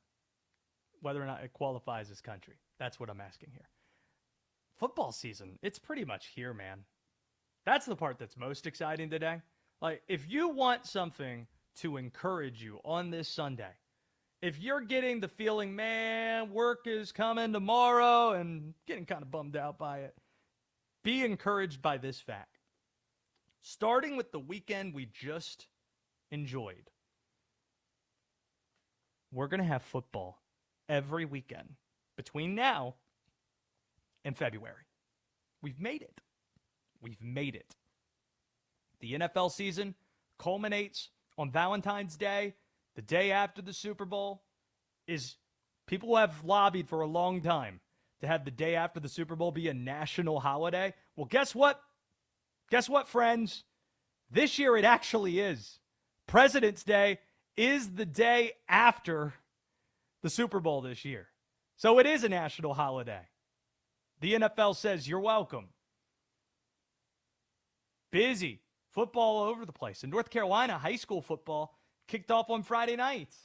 Whether or not it qualifies as country. That's what I'm asking here. Football season, it's pretty much here, man. That's the part that's most exciting today. Like, if you want something to encourage you on this Sunday, if you're getting the feeling, man, work is coming tomorrow and getting kind of bummed out by it, be encouraged by this fact. Starting with the weekend we just enjoyed, we're going to have football every weekend between now and February. We've made it. We've made it. The NFL season culminates on Valentine's Day, the day after the Super Bowl. People have lobbied for a long time to have the day after the Super Bowl be a national holiday. Well, guess what? Guess what, friends? This year it actually is. President's Day is the day after the Super Bowl this year. So it is a national holiday. The NFL says you're welcome. Busy. Football all over the place. In North Carolina, high school football kicked off on Friday nights.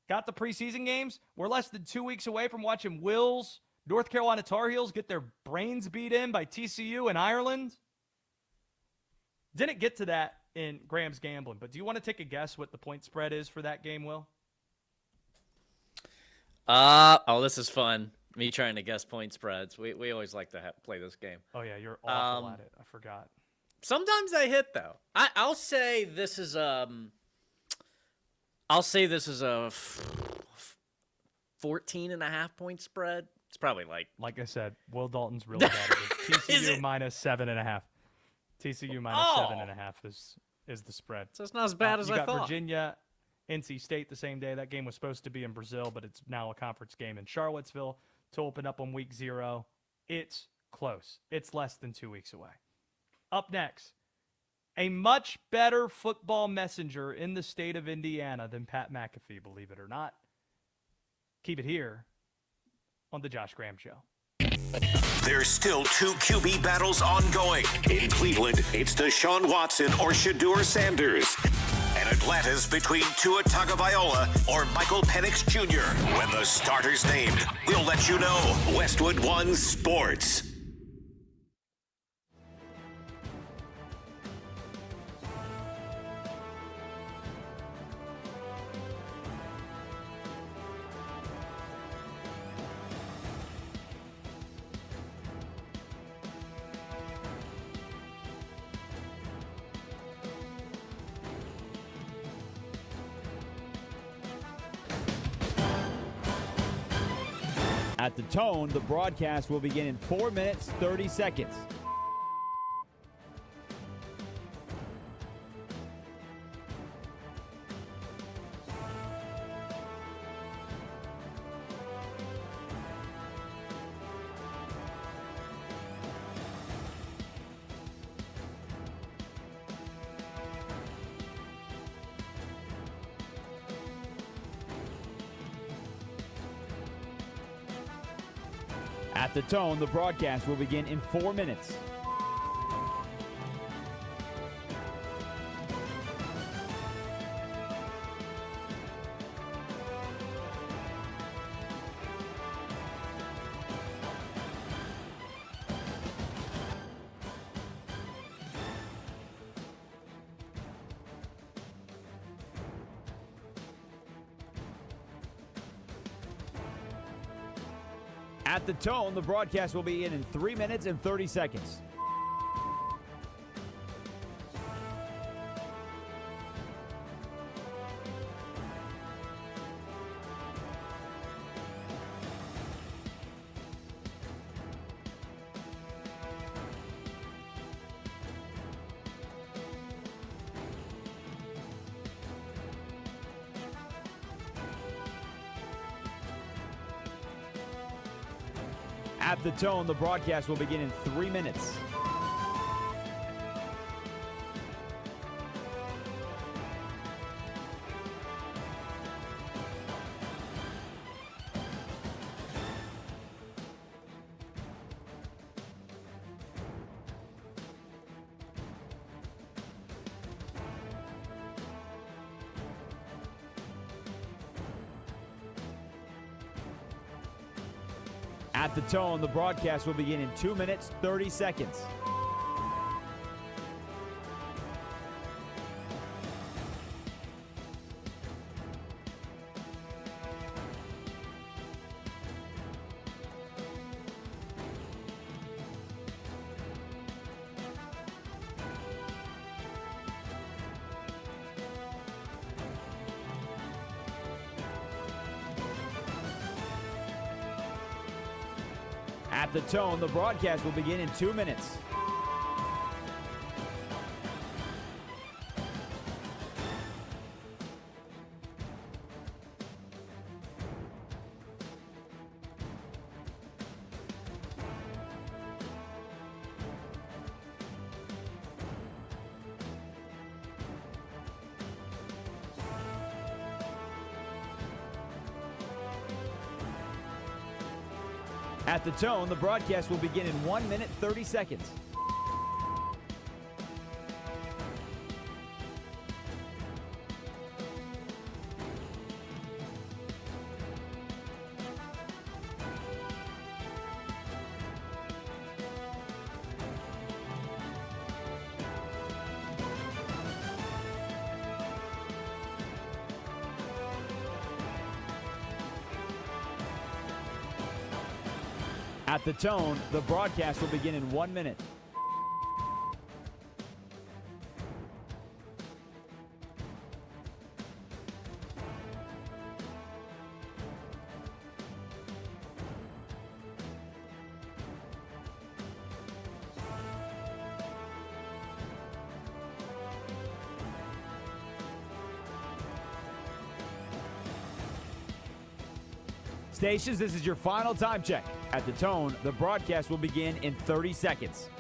Got the preseason games. We're less than 2 weeks away from watching Wills, North Carolina Tar Heels get their brains beat in by TCU in Ireland. Didn't get to that in Graham's Gambling, but do you want to take a guess what the point spread is for that game, Will? This is fun. Me trying to guess point spreads. We always like to play this game. Oh, yeah, you're awful at it. I forgot. Sometimes I hit, though. I'll say this is a 14.5 point spread. It's probably like I said, Will Dalton's really bad at it. TCU minus 7.5. TCU minus 7.5 is the spread. So it's not as bad as I thought. You got Virginia, NC State the same day. That game was supposed to be in Brazil, but it's now a conference game in Charlottesville to open up on week 0. It's close. It's less than 2 weeks away. Up next, a much better football messenger in the state of Indiana than Pat McAfee, believe it or not. Keep it here on The Josh Graham Show. There's still 2 QB battles ongoing. In Cleveland, it's Deshaun Watson or Shedeur Sanders. And Atlanta's between Tua Tagovailoa or Michael Penix Jr. When the starter's named, we'll let you know. Westwood One Sports. At the tone, the broadcast will begin in 4 minutes, 30 seconds. At the tone, the broadcast will begin in 4 minutes. At the tone, the broadcast will begin in 3 minutes and 30 seconds. At the tone, the broadcast will begin in 3 minutes. At the tone, the broadcast will begin in 2 minutes, 30 seconds. At the tone, the broadcast will begin in 2 minutes. At the tone, the broadcast will begin in 1 minute, 30 seconds. At the tone, the broadcast will begin in 1 minute. Stations, this is your final time check. At the tone, the broadcast will begin in 30 seconds.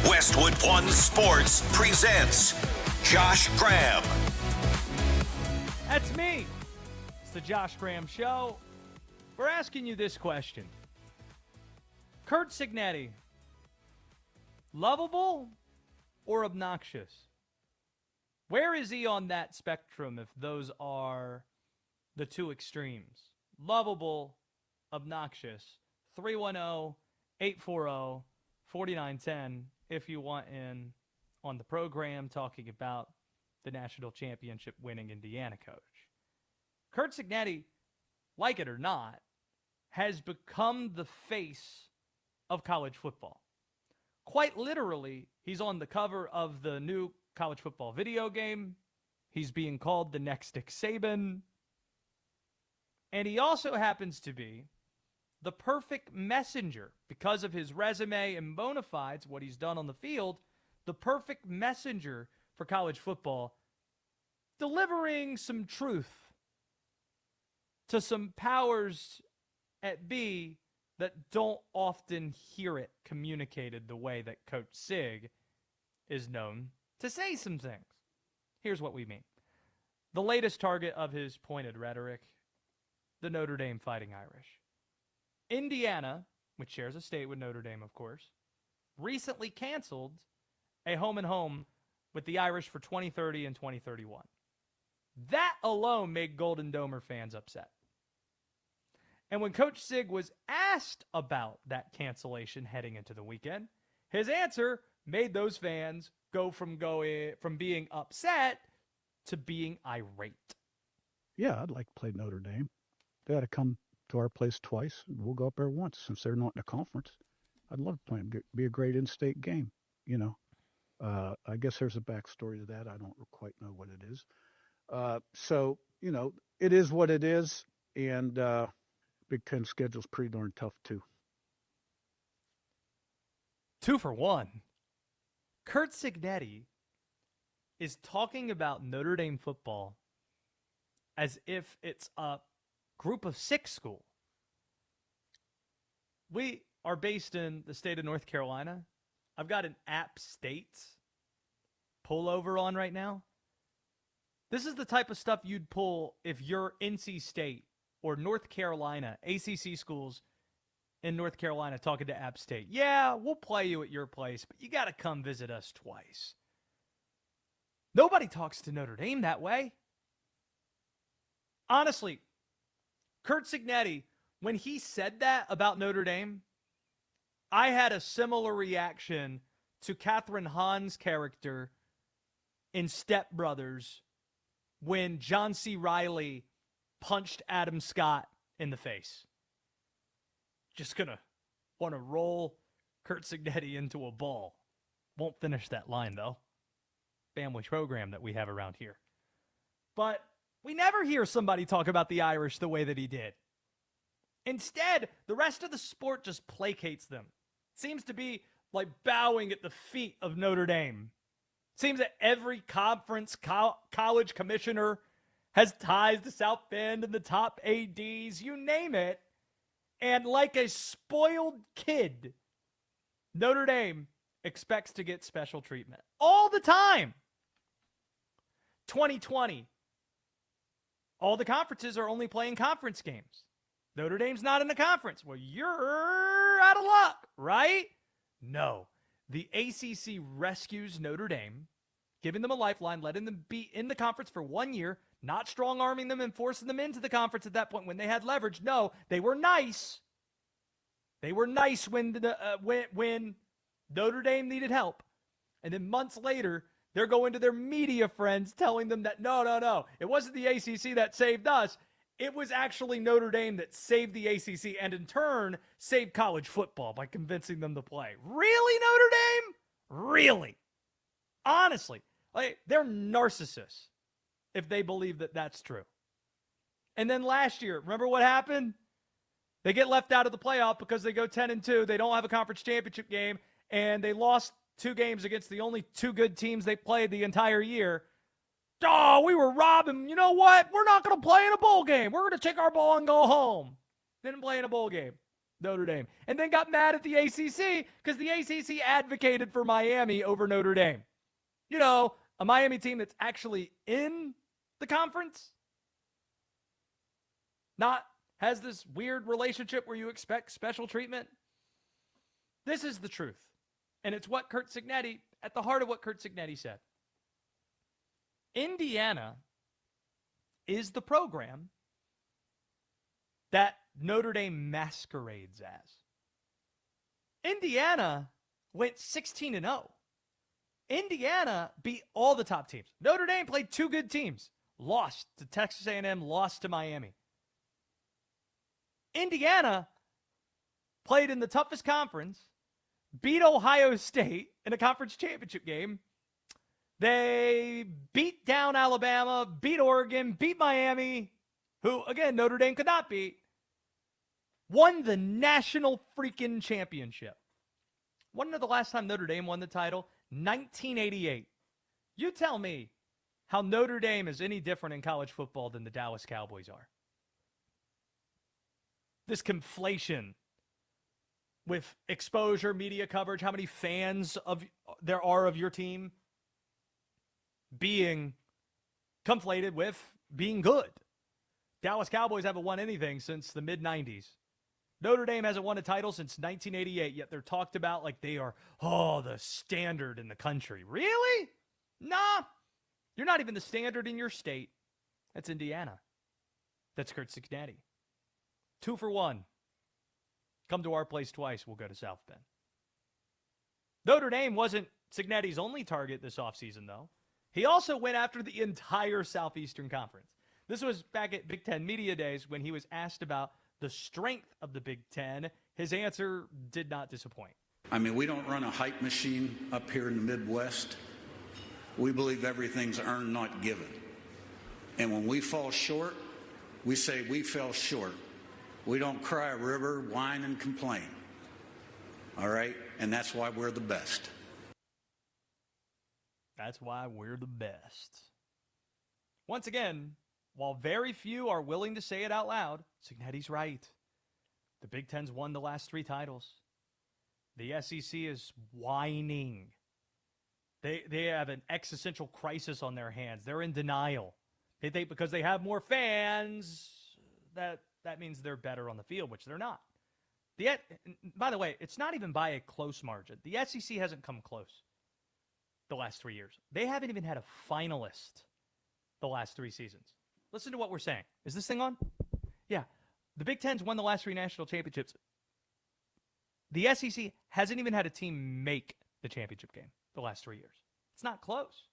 Westwood One Sports presents Josh Graham. That's me. It's the Josh Graham Show. We're asking you this question. Curt Cignetti, lovable or obnoxious? Where is he on that spectrum if those are the two extremes? Lovable, obnoxious. 310-840-4910 if you want in on the program talking about the national championship winning Indiana coach. Curt Cignetti, like it or not, has become the face of college football. Quite literally, he's on the cover of the new college football video game. He's being called the next Nick Saban. And he also happens to be the perfect messenger because of his resume and bona fides, what he's done on the field, the perfect messenger for college football, delivering some truth to some powers at B that don't often hear it communicated the way that Coach Sig is known to say some things. Here's what we mean. The latest target of his pointed rhetoric, the Notre Dame Fighting Irish. Indiana, which shares a state with Notre Dame, of course, recently canceled a home-and-home with the Irish for 2030 and 2031. That alone made Golden Domer fans upset. And when Coach Sig was asked about that cancellation heading into the weekend, his answer made those fans go from being upset to being irate. Yeah, I'd like to play Notre Dame. They ought to come to our place twice. We'll go up there once since they're not in a conference. I'd love to play them. Be a great in-state game, you know. I guess there's a backstory to that. I don't quite know what it is. So, you know, it is what it is. And Big Ten schedule's pretty darn tough, too. 2 for 1. Curt Cignetti is talking about Notre Dame football as if it's a group of 6 school. We are based in the state of North Carolina. I've got an App State pullover on right now. This is the type of stuff you'd pull if you're NC State or North Carolina, ACC schools in North Carolina talking to App State. Yeah, we'll play you at your place, but you got to come visit us twice. Nobody talks to Notre Dame that way. Honestly, Curt Cignetti, when he said that about Notre Dame, I had a similar reaction to Catherine Hahn's character in Step Brothers when John C. Reilly punched Adam Scott in the face. Just gonna want to roll Curt Cignetti into a ball. Won't finish that line, though. Family program that we have around here. But we never hear somebody talk about the Irish the way that he did. Instead, the rest of the sport just placates them. Seems to be like bowing at the feet of Notre Dame. Seems that every conference college commissioner has ties to South Bend and the top ADs, you name it. And like a spoiled kid, Notre Dame expects to get special treatment all the time. 2020, all the conferences are only playing conference games. Notre Dame's not in the conference. Well, you're out of luck, right? No. The ACC rescues Notre Dame, giving them a lifeline, letting them be in the conference for 1 year, not strong-arming them and forcing them into the conference at that point when they had leverage. No, they were nice. They were nice when Notre Dame needed help. And then months later, they're going to their media friends telling them that, no, it wasn't the ACC that saved us. It was actually Notre Dame that saved the ACC and in turn saved college football by convincing them to play. Really, Notre Dame? Really? Honestly, they're narcissists if they believe that that's true. And then last year, remember what happened? They get left out of the playoff because they go 10-2. They don't have a conference championship game, and they lost 2 games against the only 2 good teams they played the entire year. Oh, we were robbing. You know what? We're not going to play in a bowl game. We're going to take our ball and go home. Didn't play in a bowl game, Notre Dame. And then got mad at the ACC because the ACC advocated for Miami over Notre Dame. You know, a Miami team that's actually in the conference. Not has this weird relationship where you expect special treatment. This is the truth. And it's what Curt Cignetti, at the heart of what Curt Cignetti said. Indiana is the program that Notre Dame masquerades as. Indiana went 16-0. Indiana beat all the top teams. Notre Dame played 2 good teams. Lost to Texas A&M, lost to Miami. Indiana played in the toughest conference, beat Ohio State in a conference championship game. They beat down Alabama, beat Oregon, beat Miami, who, again, Notre Dame could not beat. Won the national freaking championship. When was the last time Notre Dame won the title? 1988. You tell me how Notre Dame is any different in college football than the Dallas Cowboys are. this conflation with exposure, media coverage, how many fans there are of your team being conflated with being good. Dallas Cowboys haven't won anything since the mid-90s. Notre Dame hasn't won a title since 1988, yet they're talked about like they are, the standard in the country. Really? Nah. You're not even the standard in your state. That's Indiana. That's Curt Cignetti. 2 for 1. Come to our place twice, we'll go to South Bend. Notre Dame wasn't Cignetti's only target this offseason, though. He also went after the entire Southeastern Conference. This was back at Big Ten Media Days when he was asked about the strength of the Big Ten. His answer did not disappoint. I mean, we don't run a hype machine up here in the Midwest. We believe everything's earned, not given. And when we fall short, we say we fell short. We don't cry a river, whine, and complain. All right? And that's why we're the best. That's why we're the best. Once again, while very few are willing to say it out loud, Cignetti's right. The Big Ten's won the last 3 titles. The SEC is whining. They have an existential crisis on their hands. They're in denial. They think because they have more fans that means they're better on the field, which they're not. By the way, it's not even by a close margin. The SEC hasn't come close the last 3 years. They haven't even had a finalist the last 3 seasons. Listen to what we're saying. Is this thing on? Yeah. The Big Ten's won the last 3 national championships. The SEC hasn't even had a team make the championship game the last 3 years. It's not close.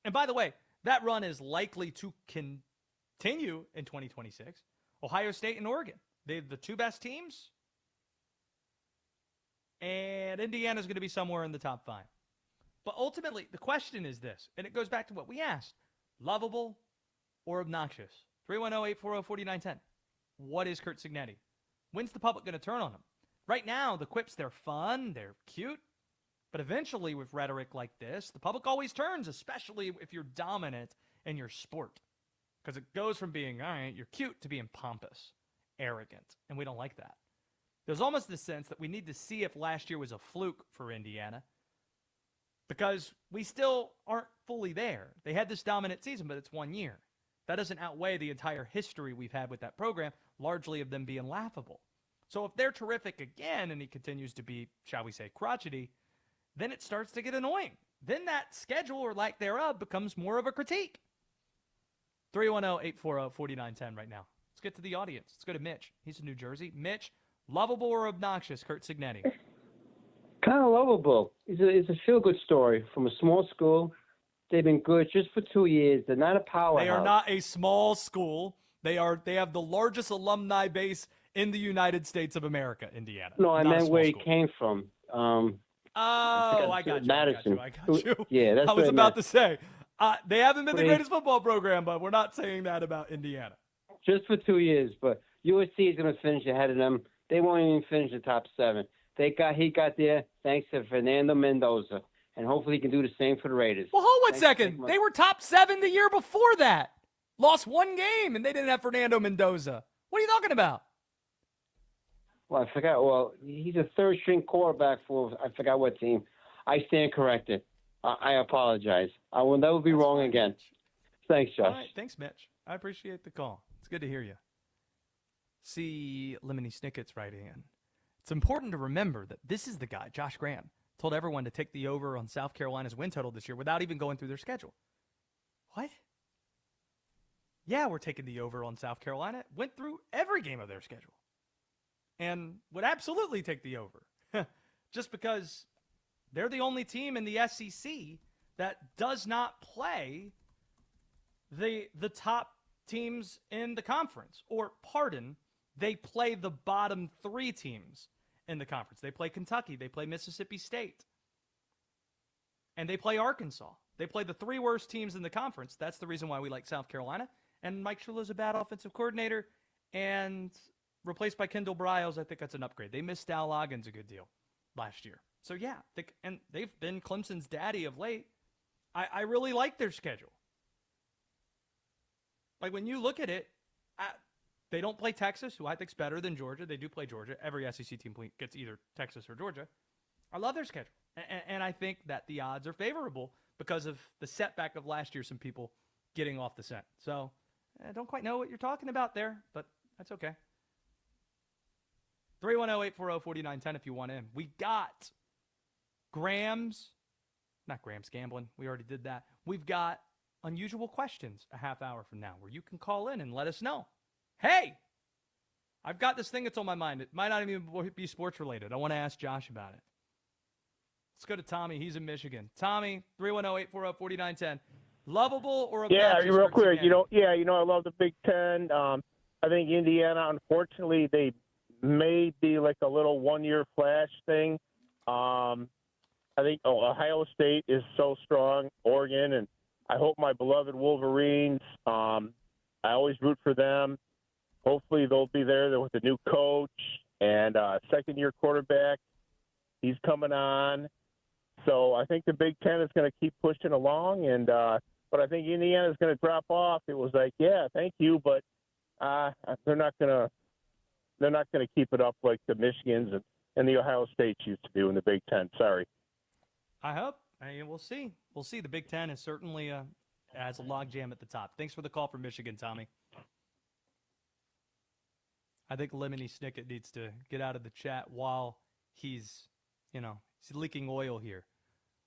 And by the way, that run is likely to continue in 2026. Ohio State and Oregon. They're the 2 best teams. And Indiana's going to be somewhere in the top 5. But ultimately, the question is this, and it goes back to what we asked. Lovable or obnoxious? 310-840-4910. What is Curt Cignetti? When's the public going to turn on him? Right now, the quips, they're fun, they're cute. But eventually, with rhetoric like this, the public always turns, especially if you're dominant in your sport. Because it goes from being, all right, you're cute, to being pompous, arrogant. And we don't like that. There's almost this sense that we need to see if last year was a fluke for Indiana. Because we still aren't fully there. They had this dominant season, but it's 1 year. That doesn't outweigh the entire history we've had with that program, largely of them being laughable. So if they're terrific again and he continues to be, shall we say, crotchety, then it starts to get annoying. Then that schedule or lack thereof becomes more of a critique. 310-840-4910 right now. Let's get to the audience. Let's go to Mitch. He's in New Jersey. Mitch, lovable or obnoxious, Curt Cignetti? Kind of lovable. It's a feel-good story from a small school. They've been good just for 2 years. They're not a powerhouse. They are not a small school. They have the largest alumni base in the United States of America, Indiana. No, I meant where he came from. I got you. Madison. I got you. Yeah, that's I was what about to say. They haven't been the Wait. greatest football program, but we're not saying that about Indiana. Just for 2 years, but USC is going to finish ahead of them. They won't even finish the top 7. He got there thanks to Fernando Mendoza, and hopefully he can do the same for the Raiders. Well, hold one second. They were top 7 the year before that. Lost 1 game, and they didn't have Fernando Mendoza. What are you talking about? Well, I forgot. Well, he's a third-string quarterback for I forgot what team. I stand corrected. I apologize. I will never be wrong again. Mitch. Thanks, Josh. All right, thanks, Mitch. I appreciate the call. It's good to hear you. See Lemony Snicket's right in. It's important to remember that this is the guy, Josh Graham, told everyone to take the over on South Carolina's win total this year without even going through their schedule. What? Yeah, we're taking the over on South Carolina. Went through every game of their schedule. And would absolutely take the over. Just because they're the only team in the SEC that does not play the top teams in the conference. Or, pardon, they play the bottom 3 teams in the conference. They play Kentucky. They play Mississippi State. And they play Arkansas. They play the 3 worst teams in the conference. That's the reason why we like South Carolina. And Mike Shula's a bad offensive coordinator. And replaced by Kendall Briles, I think that's an upgrade. They missed Dal Loggins a good deal last year. So, yeah, and they've been Clemson's daddy of late. I really like their schedule. Like, when you look at it, They don't play Texas, who I think's better than Georgia. They do play Georgia. Every SEC team gets either Texas or Georgia. I love their schedule. And I think that the odds are favorable because of the setback of last year, some people getting off the scent. So I don't quite know what you're talking about there, but that's okay. 310-840-4910 if you want in. We got not Graham's Gambling. We already did that. We've got unusual questions a half hour from now where you can call in and let us know. Hey, I've got this thing that's on my mind. It might not even be sports related. I want to ask Josh about it. Let's go to Tommy. He's in Michigan. Tommy, 310-840-4910. Lovable or obnoxious? Yeah, real quick. Cignetti? I love the Big Ten. I think Indiana, unfortunately, they may be like a little one-year flash thing. I think Ohio State is so strong, Oregon, and I hope my beloved Wolverines, I always root for them. Hopefully they'll be there with a new coach and second-year quarterback. He's coming on. So I think the Big Ten is going to keep pushing along, but I think Indiana is going to drop off. It was like, yeah, thank you, but they're not going to keep it up like the Michigans and the Ohio States used to do in the Big Ten. Sorry. I hope. We'll see. We'll see. The Big Ten is certainly has a logjam at the top. Thanks for the call from Michigan, Tommy. I think Lemony Snicket needs to get out of the chat while he's leaking oil here.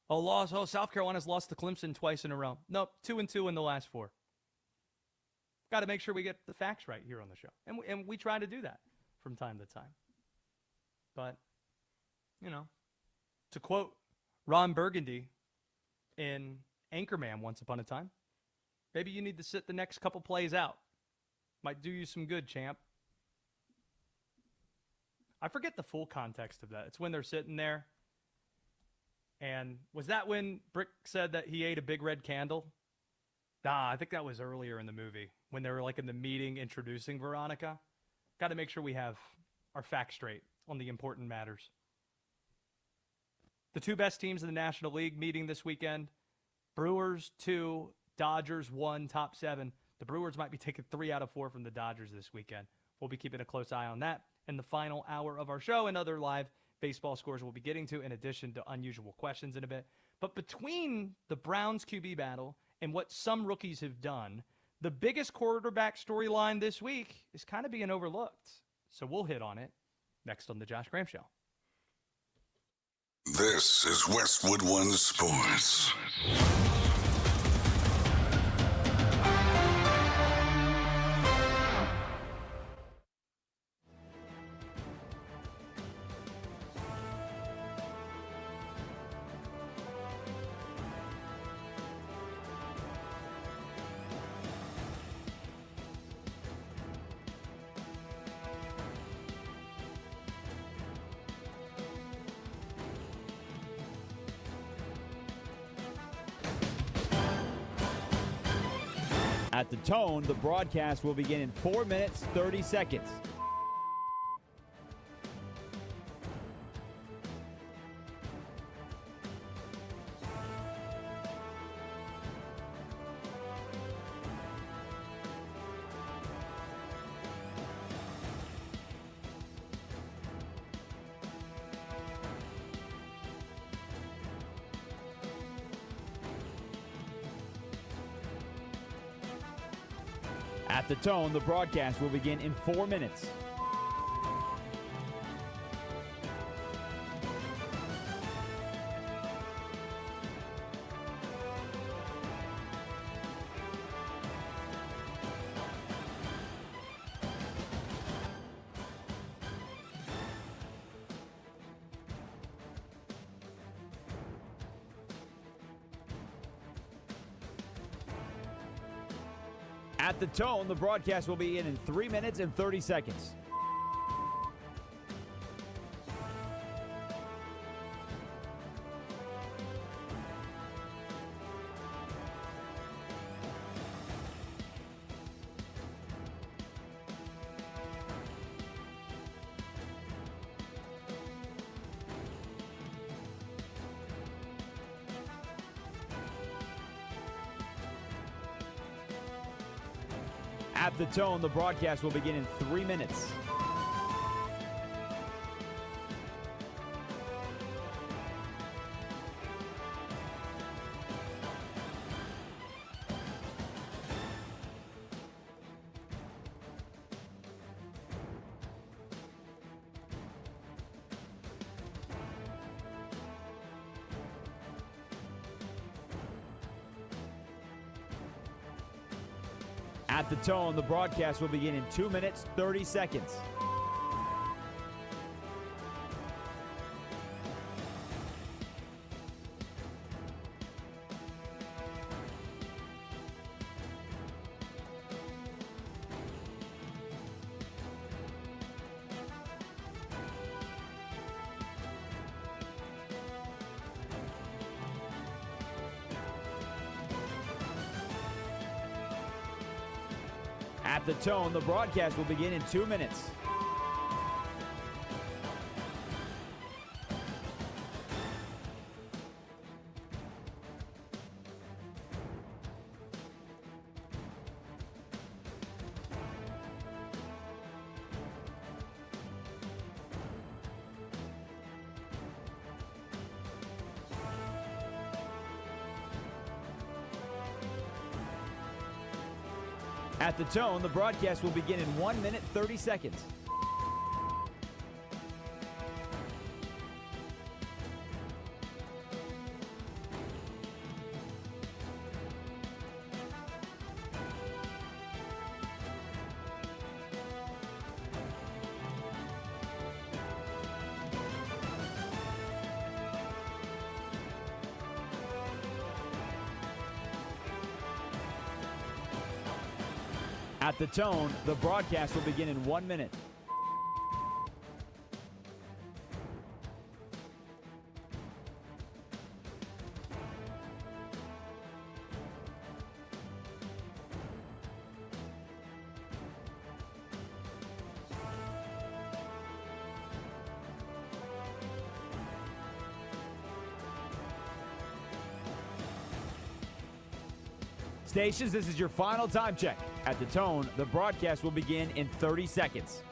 South Carolina's lost to Clemson twice in a row. Nope, 2-2 in the last 4. Got to make sure we get the facts right here on the show. And we try to do that from time to time. But, to quote Ron Burgundy in Anchorman once upon a time, maybe you need to sit the next couple plays out. Might do you some good, champ. I forget the full context of that. It's when they're sitting there. And was that when Brick said that he ate a big red candle? Nah, I think that was earlier in the movie when they were like in the meeting introducing Veronica. Got to make sure we have our facts straight on the important matters. The 2 best teams in the National League meeting this weekend. Brewers 2, Dodgers 1, top 7. The Brewers might be taking 3 out of 4 from the Dodgers this weekend. We'll be keeping a close eye on that in the final hour of our show and other live baseball scores we'll be getting to in addition to unusual questions in a bit. But between the Browns QB battle and what some rookies have done, the biggest quarterback storyline this week is kind of being overlooked. So we'll hit on it next on the Josh Graham Show. This is Westwood One Sports. At the tone, the broadcast will begin in 4 minutes, 30 seconds. At the tone, the broadcast will begin in 4 minutes. At the tone, the broadcast will begin in 3 minutes and 30 seconds. At the tone, the broadcast will begin in 3 minutes. At the tone, the broadcast will begin in 2 minutes, 30 seconds. At the tone, the broadcast will begin in 2 minutes. At the tone, the broadcast will begin in 1 minute, 30 seconds. At the tone, the broadcast will begin in 1 minute. Stations, this is your final time check. At the tone, the broadcast will begin in 30 seconds.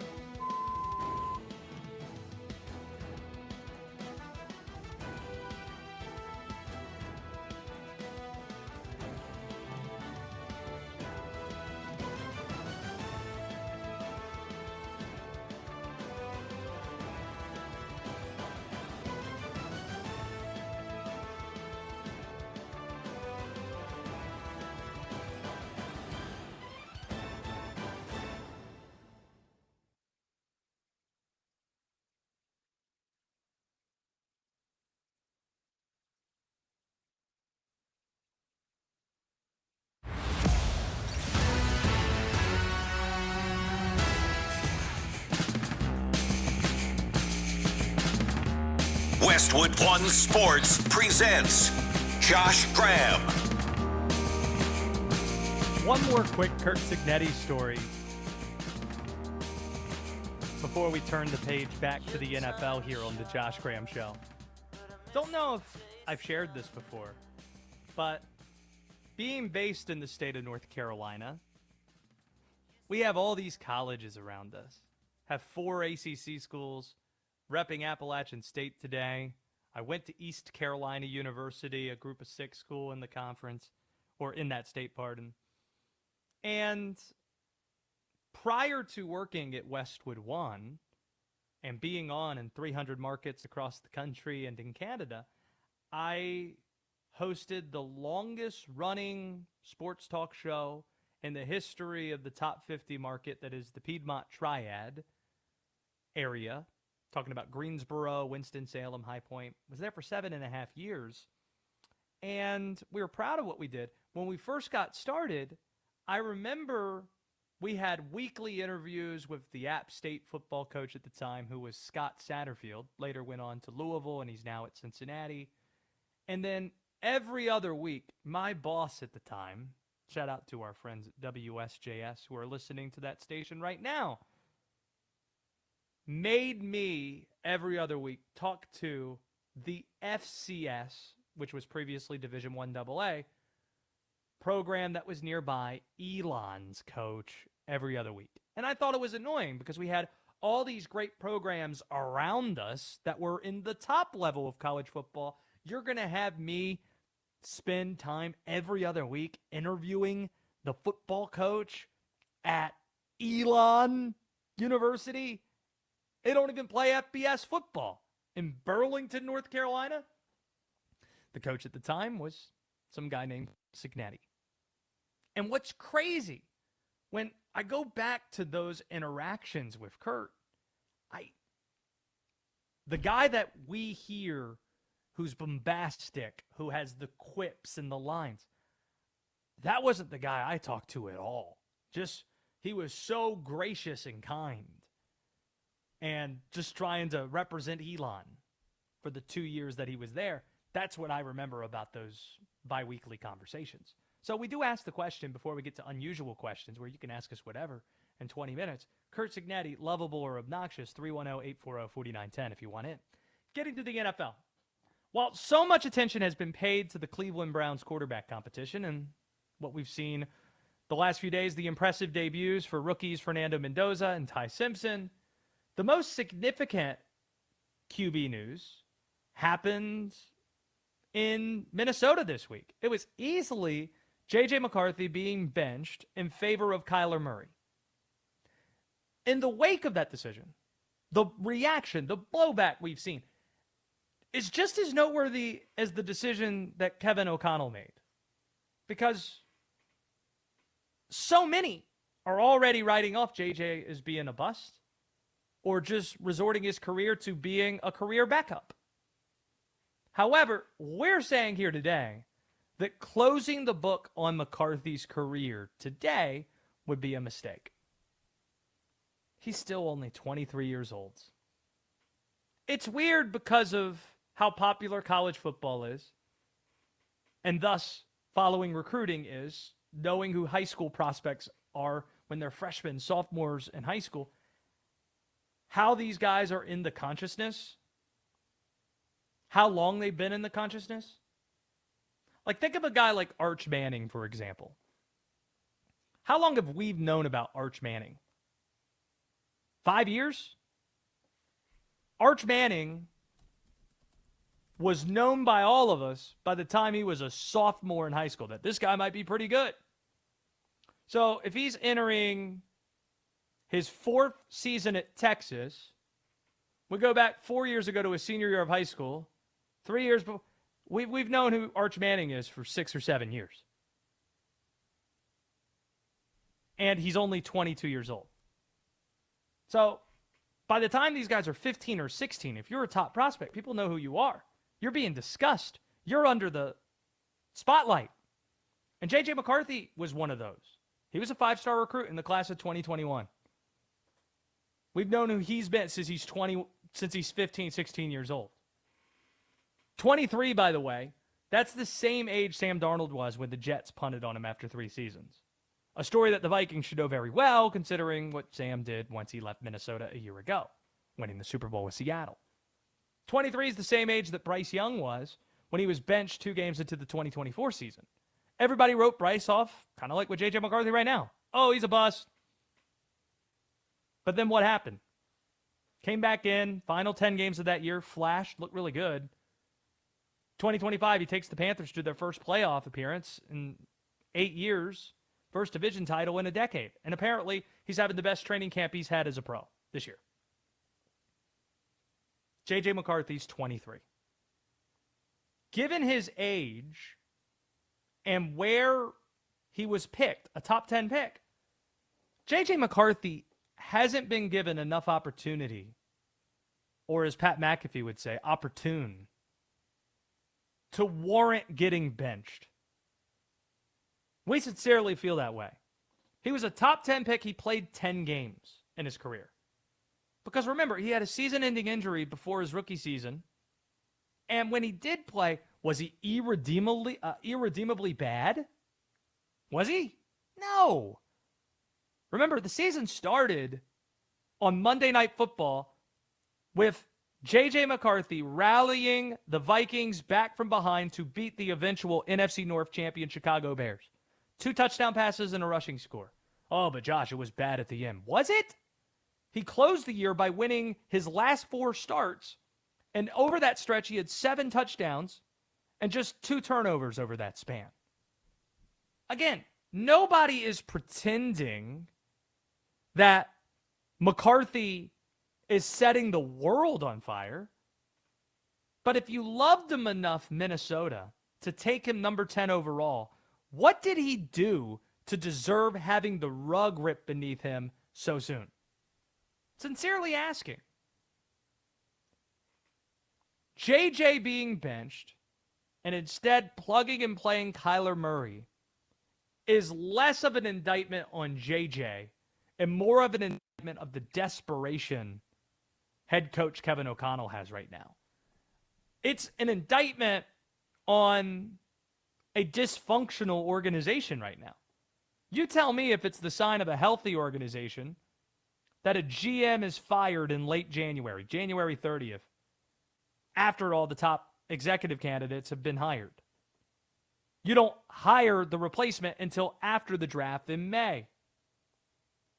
Westwood One Sports presents Josh Graham. One more quick Curt Cignetti story before we turn the page back to the NFL here on the Josh Graham Show. Don't know if I've shared this before, but being based in the state of North Carolina, we have all these colleges around us. Have 4 ACC schools, repping Appalachian State today. I went to East Carolina University, a group of 6 school in the conference, or in that state, pardon. And prior to working at Westwood One and being on in 300 markets across the country and in Canada, I hosted the longest running sports talk show in the history of the top 50 market, that is the Piedmont Triad area. Talking about Greensboro, Winston-Salem, High Point. Was there for 7.5 years. And we were proud of what we did. When we first got started, I remember we had weekly interviews with the App State football coach at the time, who was Scott Satterfield. Later went on to Louisville, and he's now at Cincinnati. And then every other week, my boss at the time, shout out to our friends at WSJS who are listening to that station right now, made me every other week talk to the FCS, which was previously Division I AA, program that was nearby, Elon's coach, every other week. And I thought it was annoying because we had all these great programs around us that were in the top level of college football. You're going to have me spend time every other week interviewing the football coach at Elon University. They don't even play FBS football in Burlington, North Carolina. The coach at the time was some guy named Cignetti. And what's crazy, when I go back to those interactions with Curt, the guy that we hear who's bombastic, who has the quips and the lines, that wasn't the guy I talked to at all. Just, he was so gracious and kind and just trying to represent Elon for the 2 years that he was there. That's what I remember about those biweekly conversations. So we do ask the question before we get to unusual questions where you can ask us whatever in 20 minutes. Curt Cignetti, lovable or obnoxious, 310-840-4910 if you want in. Getting to the NFL. While so much attention has been paid to the Cleveland Browns quarterback competition and what we've seen the last few days, the impressive debuts for rookies Fernando Mendoza and Ty Simpson, the most significant QB news happened in Minnesota this week. It was easily J.J. McCarthy being benched in favor of Kyler Murray. In the wake of that decision, the reaction, the blowback we've seen is just as noteworthy as the decision that Kevin O'Connell made. Because so many are already writing off J.J. as being a bust or just resorting his career to being a career backup. However, we're saying here today that closing the book on McCarthy's career today would be a mistake. He's still only 23 years old. It's weird because of how popular college football is, and thus following recruiting is, knowing who high school prospects are when they're freshmen, sophomores in high school, how these guys are in the consciousness, how long they've been in the consciousness. Like, think of a guy like Arch Manning, for example. How long have we known about Arch Manning? 5 years? Arch Manning was known by all of us by the time he was a sophomore in high school, that this guy might be pretty good. So if he's entering his fourth season at Texas, we go back 4 years ago to his senior year of high school, 3 years before. We've known who Arch Manning is for 6 or 7 years. And he's only 22 years old. So by the time these guys are 15 or 16, if you're a top prospect, people know who you are. You're being discussed. You're under the spotlight. And J.J. McCarthy was one of those. He was a 5-star recruit in the class of 2021. We've known who he's been since he's 15, 16 years old. 23, by the way, that's the same age Sam Darnold was when the Jets punted on him after 3 seasons. A story that the Vikings should know very well, considering what Sam did once he left Minnesota a year ago, winning the Super Bowl with Seattle. 23 is the same age that Bryce Young was when he was benched 2 games into the 2024 season. Everybody wrote Bryce off, kind of like with J.J. McCarthy right now. Oh, he's a bust. But then what happened? Came back in, final 10 games of that year, flashed, looked really good. 2025, he takes the Panthers to their first playoff appearance in 8 years, first division title in a decade. And apparently, he's having the best training camp he's had as a pro this year. J.J. McCarthy's 23. Given his age and where he was picked, a top 10 pick, J.J. McCarthy hasn't been given enough opportunity, or as Pat McAfee would say, opportune, to warrant getting benched. We sincerely feel that way. He was a top 10 pick. He played 10 games in his career. Because remember, he had a season-ending injury before his rookie season. And when he did play, was he irredeemably bad? Was he? No. Remember, the season started on Monday Night Football with J.J. McCarthy rallying the Vikings back from behind to beat the eventual NFC North champion Chicago Bears. 2 touchdown passes and a rushing score. Oh, but Josh, it was bad at the end. Was it? He closed the year by winning his last 4 starts. And over that stretch, he had 7 touchdowns and just 2 turnovers over that span. Again, nobody is pretending that McCarthy is setting the world on fire. But if you loved him enough, Minnesota, to take him number 10 overall, what did he do to deserve having the rug ripped beneath him so soon? Sincerely asking. JJ being benched and instead plugging and playing Kyler Murray is less of an indictment on JJ and more of an indictment of the desperation head coach Kevin O'Connell has right now. It's an indictment on a dysfunctional organization right now. You tell me if it's the sign of a healthy organization that a GM is fired in late January, January 30th, after all the top executive candidates have been hired. You don't hire the replacement until after the draft in May.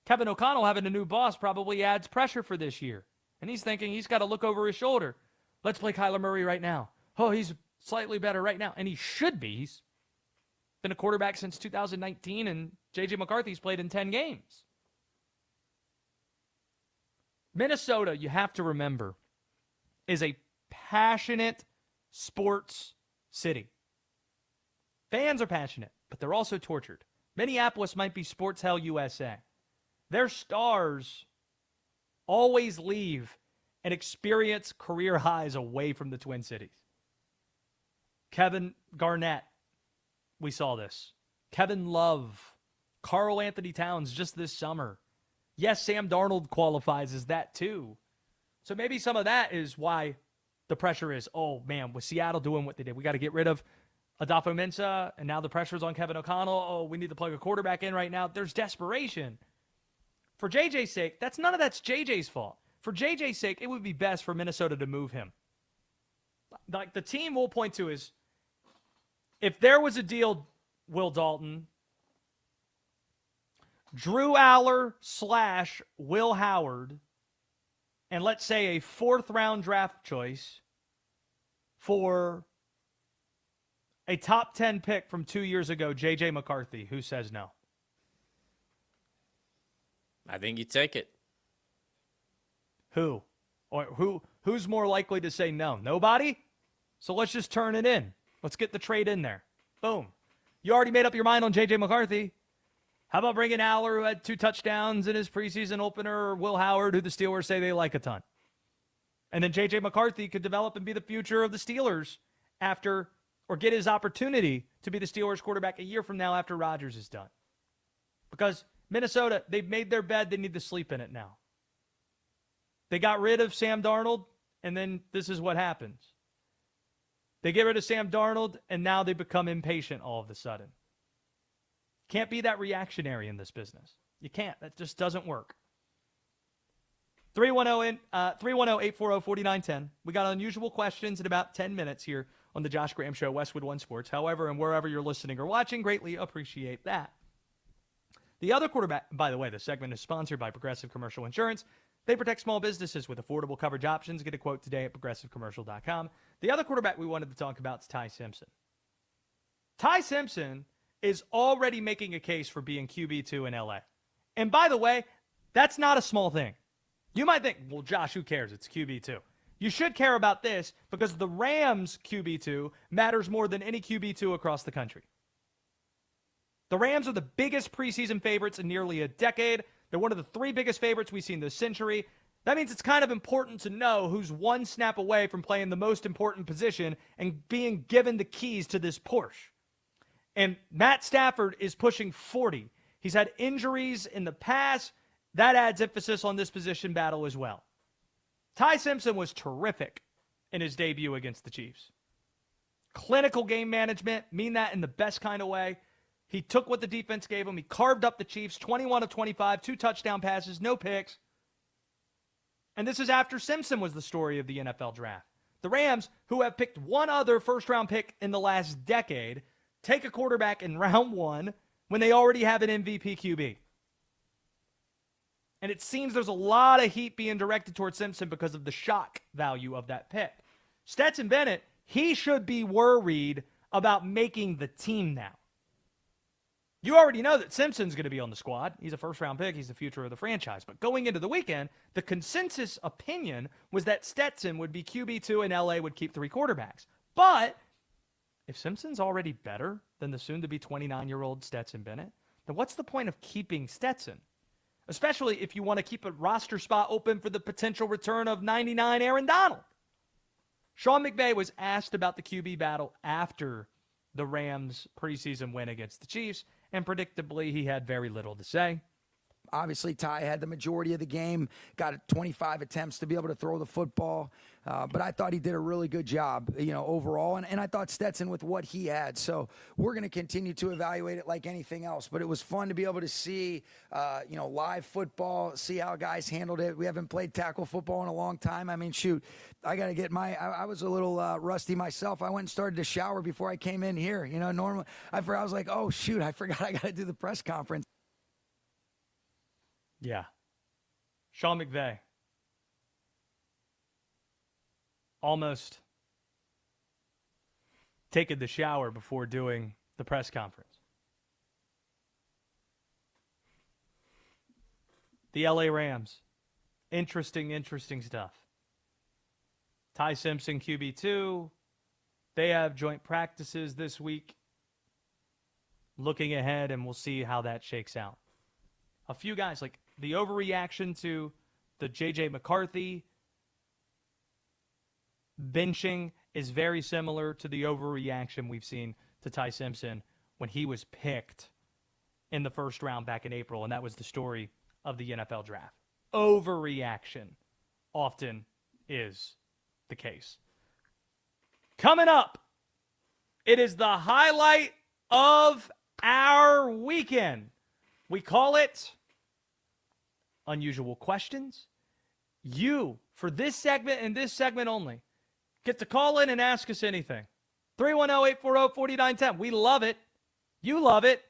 Kevin O'Connell having a new boss probably adds pressure for this year. And he's thinking he's got to look over his shoulder. Let's play Kyler Murray right now. Oh, he's slightly better right now. And he should be. He's been a quarterback since 2019, and J.J. McCarthy's played in 10 games. Minnesota, you have to remember, is a passionate sports city. Fans are passionate, but they're also tortured. Minneapolis might be sports hell USA. Their stars always leave and experience career highs away from the Twin Cities. Kevin Garnett, we saw this. Kevin Love, Karl Anthony Towns just this summer. Yes, Sam Darnold qualifies as that too. So maybe some of that is why the pressure is, oh man, with Seattle doing what they did, we got to get rid of Adolfo-Mensah, and now the pressure's on Kevin O'Connell. Oh, we need to plug a quarterback in right now. There's desperation. For JJ's sake, none of that's JJ's fault. For JJ's sake, it would be best for Minnesota to move him. Like the team we'll point to is, if there was a deal, Will Dalton, Drew Aller / Will Howard, and let's say a 4th-round draft choice for a top 10 pick from 2 years ago, J.J. McCarthy, who says no? I think you take it. Who? Or who's more likely to say no? Nobody? So let's just turn it in. Let's get the trade in there. Boom. You already made up your mind on J.J. McCarthy. How about bringing Aller, who had 2 touchdowns in his preseason opener, or Will Howard, who the Steelers say they like a ton? And then J.J. McCarthy could develop and be the future of the Steelers after, or get his opportunity to be the Steelers quarterback a year from now after Rodgers is done. Because Minnesota, they've made their bed. They need to sleep in it now. They got rid of Sam Darnold, and then this is what happens. They get rid of Sam Darnold, and now they become impatient all of a sudden. Can't be that reactionary in this business. You can't. That just doesn't work. 310-840-4910. We got unusual questions in about 10 minutes here on the Josh Graham Show, Westwood One Sports. However, and wherever you're listening or watching, greatly appreciate that. The other quarterback, by the way, the segment is sponsored by Progressive Commercial Insurance. They protect small businesses with affordable coverage options. Get a quote today at progressivecommercial.com. The other quarterback we wanted to talk about is Ty Simpson. Ty Simpson is already making a case for being QB2 in LA. And by the way, that's not a small thing. You might think, well, Josh, who cares? It's QB2. You should care about this because the Rams QB2 matters more than any QB2 across the country. The Rams are the biggest preseason favorites in nearly a decade. They're one of the 3 biggest favorites we've seen this century. That means it's kind of important to know who's one snap away from playing the most important position and being given the keys to this Porsche. And Matt Stafford is pushing 40. He's had injuries in the past. That adds emphasis on this position battle as well. Ty Simpson was terrific in his debut against the Chiefs. Clinical game management, mean that in the best kind of way. He took what the defense gave him. He carved up the Chiefs, 21 of 25, 2 touchdown passes, no picks. And this is after Simpson was the story of the NFL draft. The Rams, who have picked one other first-round pick in the last decade, take a quarterback in round 1 when they already have an MVP QB. And it seems there's a lot of heat being directed towards Simpson because of the shock value of that pick. Stetson Bennett, he should be worried about making the team now. You already know that Simpson's going to be on the squad. He's a first-round pick. He's the future of the franchise. But going into the weekend, the consensus opinion was that Stetson would be QB2 and LA would keep 3 quarterbacks. But if Simpson's already better than the soon-to-be 29-year-old Stetson Bennett, then what's the point of keeping Stetson? Especially if you want to keep a roster spot open for the potential return of 99 Aaron Donald. Sean McVay was asked about the QB battle after the Rams' preseason win against the Chiefs, and predictably, he had very little to say. Obviously, Ty had the majority of the game, got 25 attempts to be able to throw the football. But I thought he did a really good job, overall. And I thought Stetson with what he had. So we're going to continue to evaluate it like anything else. But it was fun to be able to see, live football, see how guys handled it. We haven't played tackle football in a long time. I mean, shoot, I got to get I was a little rusty myself. I went and started to shower before I came in here. Normally I was like, oh, shoot, I forgot I got to do the press conference. Yeah. Sean McVay. Almost taking the shower before doing the press conference. The LA Rams. Interesting stuff. Ty Simpson, QB2. They have joint practices this week. Looking ahead, and we'll see how that shakes out. A few guys, like the overreaction to the J.J. McCarthy benching is very similar to the overreaction we've seen to Ty Simpson when he was picked in the first round back in April, and that was the story of the NFL draft. Overreaction often is the case. Coming up, it is the highlight of our weekend. We call it Unusual Questions. You, for this segment and this segment only, get to call in and ask us anything. 310-840-4910. We love it. You love it.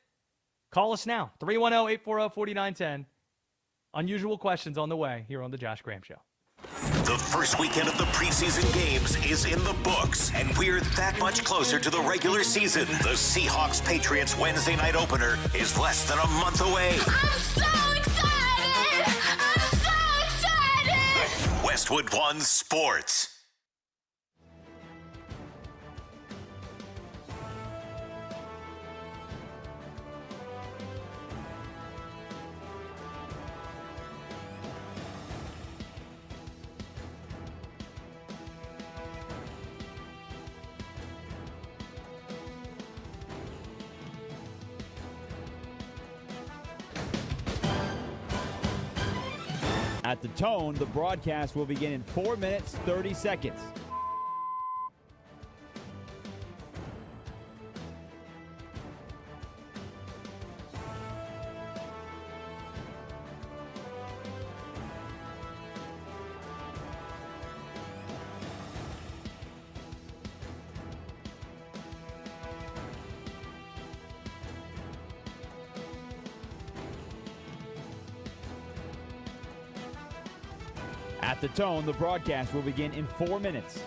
Call us now. 310-840-4910. Unusual Questions on the way here on The Josh Graham Show. The first weekend of the preseason games is in the books, and we're that much closer to the regular season. The Seahawks-Patriots Wednesday night opener is less than a month away. I'm so excited! I'm so excited! Westwood One Sports. At the tone, the broadcast will begin in 4 minutes, 30 seconds. At the tone, the broadcast will begin in 4 minutes.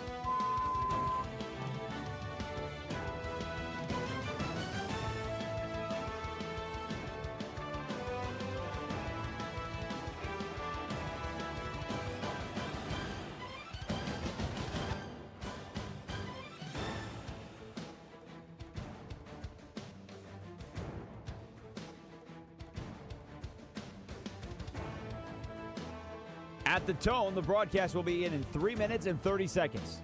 At the tone, the broadcast will be in 3 minutes and 30 seconds.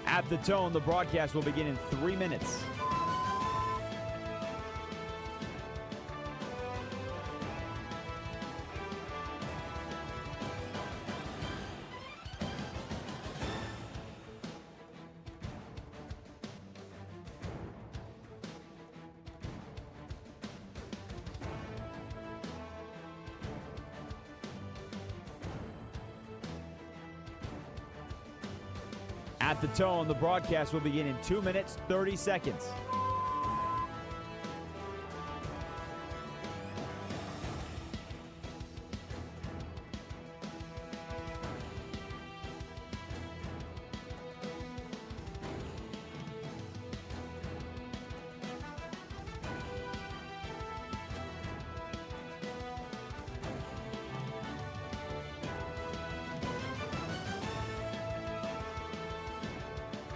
At the tone, the broadcast will begin in 3 minutes. At the tone, the broadcast will begin in 2 minutes, 30 seconds.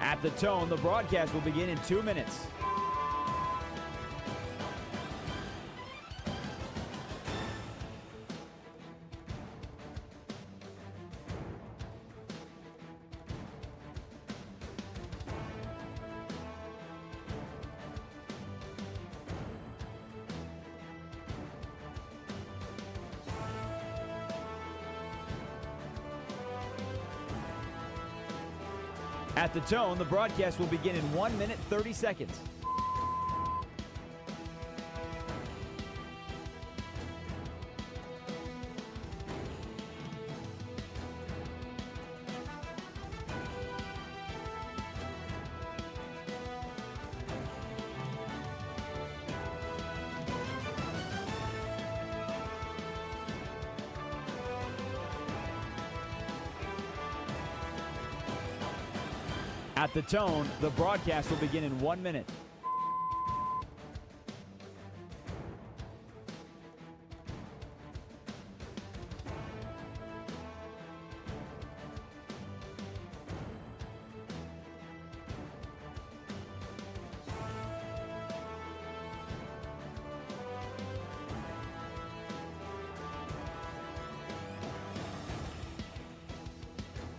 At the tone, the broadcast will begin in 2 minutes. At the tone, the broadcast will begin in 1 minute, 30 seconds. At the tone, the broadcast will begin in 1 minute.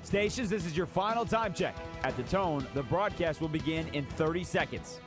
Stations, this is your final time check. At the tone, the broadcast will begin in 30 seconds.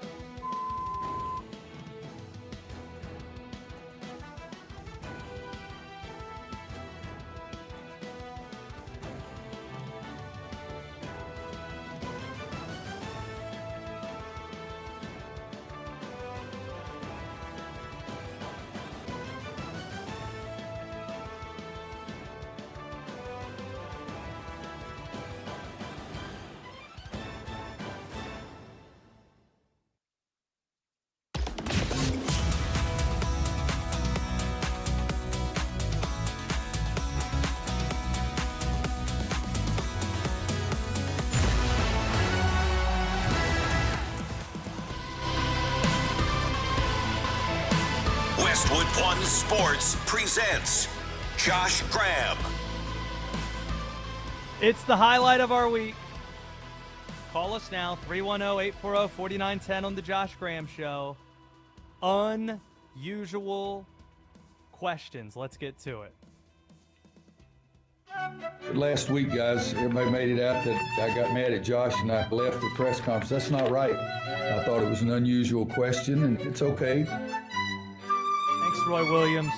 Westwood One Sports presents Josh Graham. It's the highlight of our week. Call us now, 310-840-4910 on the Josh Graham Show. Unusual questions. Let's get to it. Last week, guys, everybody made it out that I got mad at Josh and I left the press conference. That's not right. I thought it was an unusual question, and it's okay. Thanks, Roy Williams.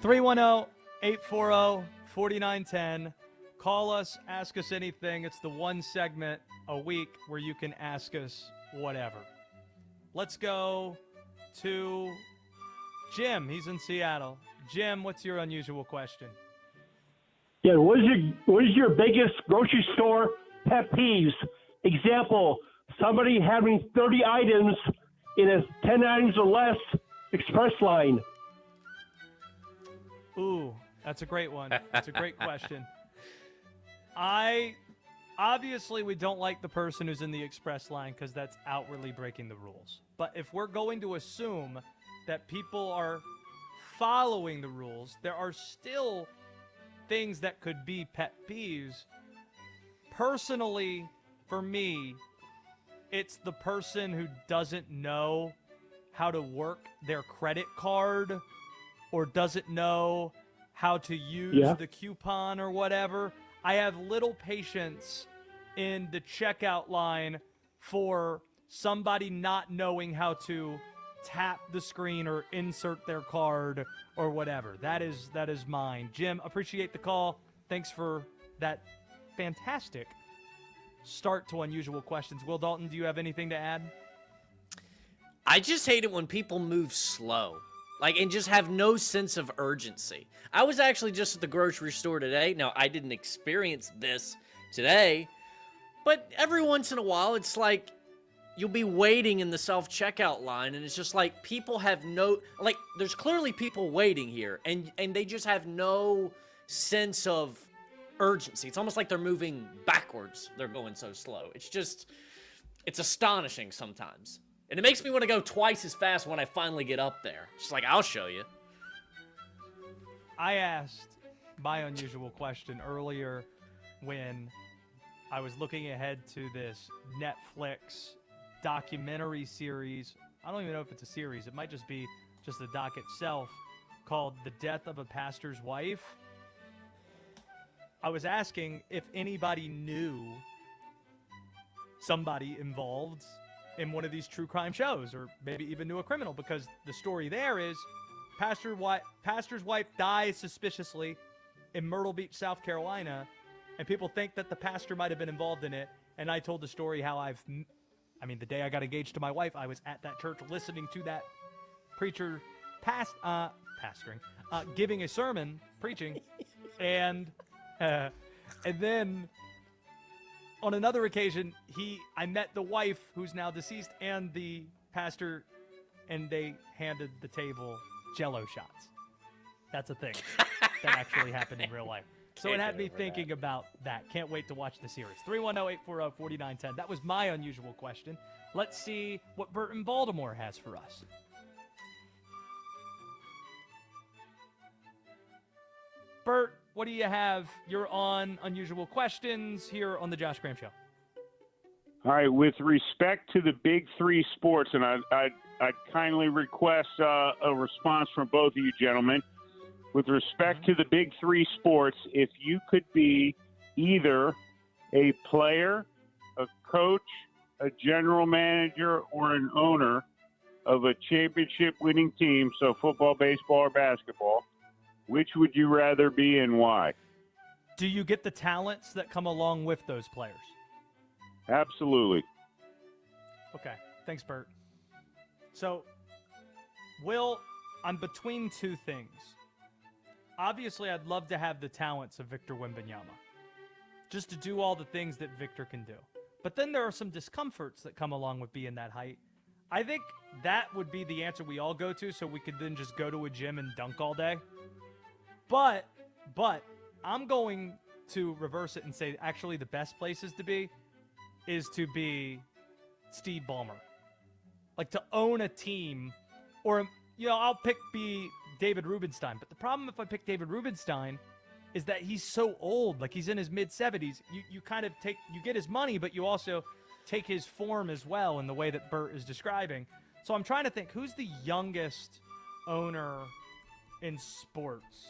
310-840-4910. Call us, ask us anything. It's the one segment a week where you can ask us whatever. Let's go to Jim. He's in Seattle. Jim, what's your unusual question? Yeah, what is your biggest grocery store pet peeves? Example, somebody having 30 items in a 10 items or less express line. Ooh, that's a great one. That's a great question. Obviously, we don't like the person who's in the express line because that's outwardly breaking the rules. But if we're going to assume that people are following the rules, there are still things that could be pet peeves. Personally, for me, it's the person who doesn't know how to work their credit card or doesn't know how to use the coupon or whatever. I have little patience in the checkout line for somebody not knowing how to tap the screen or insert their card or whatever. That is mine. Jim, appreciate the call. Thanks for that fantastic start to unusual questions. Will Dalton, do you have anything to add? I just hate it when people move slow, and just have no sense of urgency. I was actually just at the grocery store today. Now, I didn't experience this today, But every once in a while, it's like you'll be waiting in the self-checkout line, and it's just like people have no, like, there's clearly people waiting here, and they just have no sense of urgency. It's almost like they're moving backwards. They're going so slow. It's astonishing sometimes. And it makes me want to go twice as fast when I finally get up there. It's just like, I'll show you. I asked my unusual question earlier when I was looking ahead to this Netflix documentary series. I don't even know if it's a series. It might just be just the doc itself, called The Death of a Pastor's Wife. I was asking if anybody knew somebody involved in one of these true crime shows, or maybe even knew a criminal, because the story there is pastor's wife dies suspiciously in Myrtle Beach, South Carolina, and people think that the pastor might have been involved in it. And I told the story how the day I got engaged to my wife, I was at that church listening to that preacher pastoring, giving a sermon, preaching, and then on another occasion, I met the wife who's now deceased and the pastor, and they handed the table Jell-O shots. That's a thing that actually happened in real life. So it had me thinking about that. Can't wait to watch the series. 310-840-4910. That was my unusual question. Let's see what Burt in Baltimore has for us. Burt, what do you have? You're on Unusual Questions here on the Josh Graham Show. All right, with respect to the big three sports, and I'd kindly request a response from both of you gentlemen. With respect to the big three sports, if you could be either a player, a coach, a general manager, or an owner of a championship-winning team, so football, baseball, or basketball, which would you rather be and why? Do you get the talents that come along with those players? Absolutely. Okay. Thanks, Burt. So, Will, I'm between two things. Obviously, I'd love to have the talents of Victor Wembanyama, just to do all the things that Victor can do. But then there are some discomforts that come along with being that height. I think that would be the answer we all go to, so we could then just go to a gym and dunk all day. But I'm going to reverse it and say actually the best places to be is to be Steve Ballmer. Like to own a team, or, I'll be David Rubenstein. But the problem if I pick David Rubenstein is that he's so old, like he's in his mid-70s. You kind of you get his money, but you also take his form as well in the way that Burt is describing. So I'm trying to think, who's the youngest owner in sports?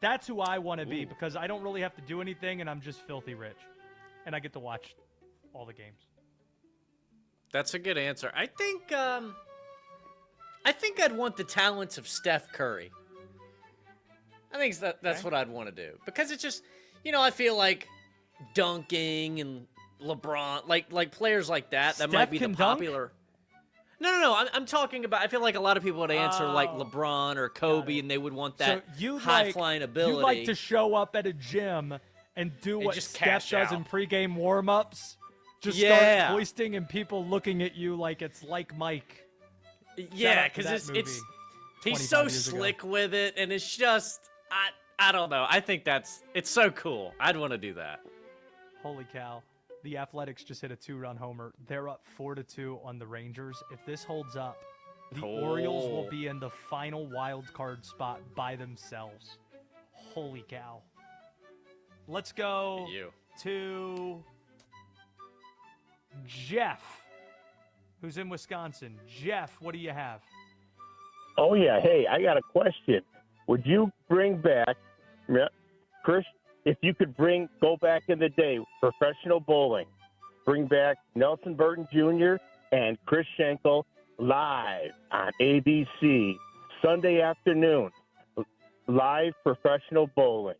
That's who I want to be, because I don't really have to do anything and I'm just filthy rich. And I get to watch all the games. That's a good answer. I think I'd want the talents of Steph Curry. I think that's what I'd want to do, because it's just, I feel like dunking and LeBron, like players like that Steph might be can the popular. Dunk? No. I'm talking about. I feel like a lot of people would answer like LeBron or Kobe, and they would want that high-flying ability. You like to show up at a gym and do what Steph does in pregame warm-ups. Just start hoisting and people looking at you like it's like Mike. Yeah, because he's so slick with it, and it's just I don't know. I think it's so cool. I'd want to do that. Holy cow. The Athletics just hit a 2-run homer. They're up 4-2 on the Rangers. If this holds up, the Orioles will be in the final wild card spot by themselves. Holy cow. Let's go to Jeff, who's in Wisconsin. Jeff, what do you have? Oh, yeah. Hey, I got a question. Would you bring back, Chris, if you could go back in the day, professional bowling, bring back Nelson Burton Jr. and Chris Schenkel live on ABC, Sunday afternoon, live professional bowling.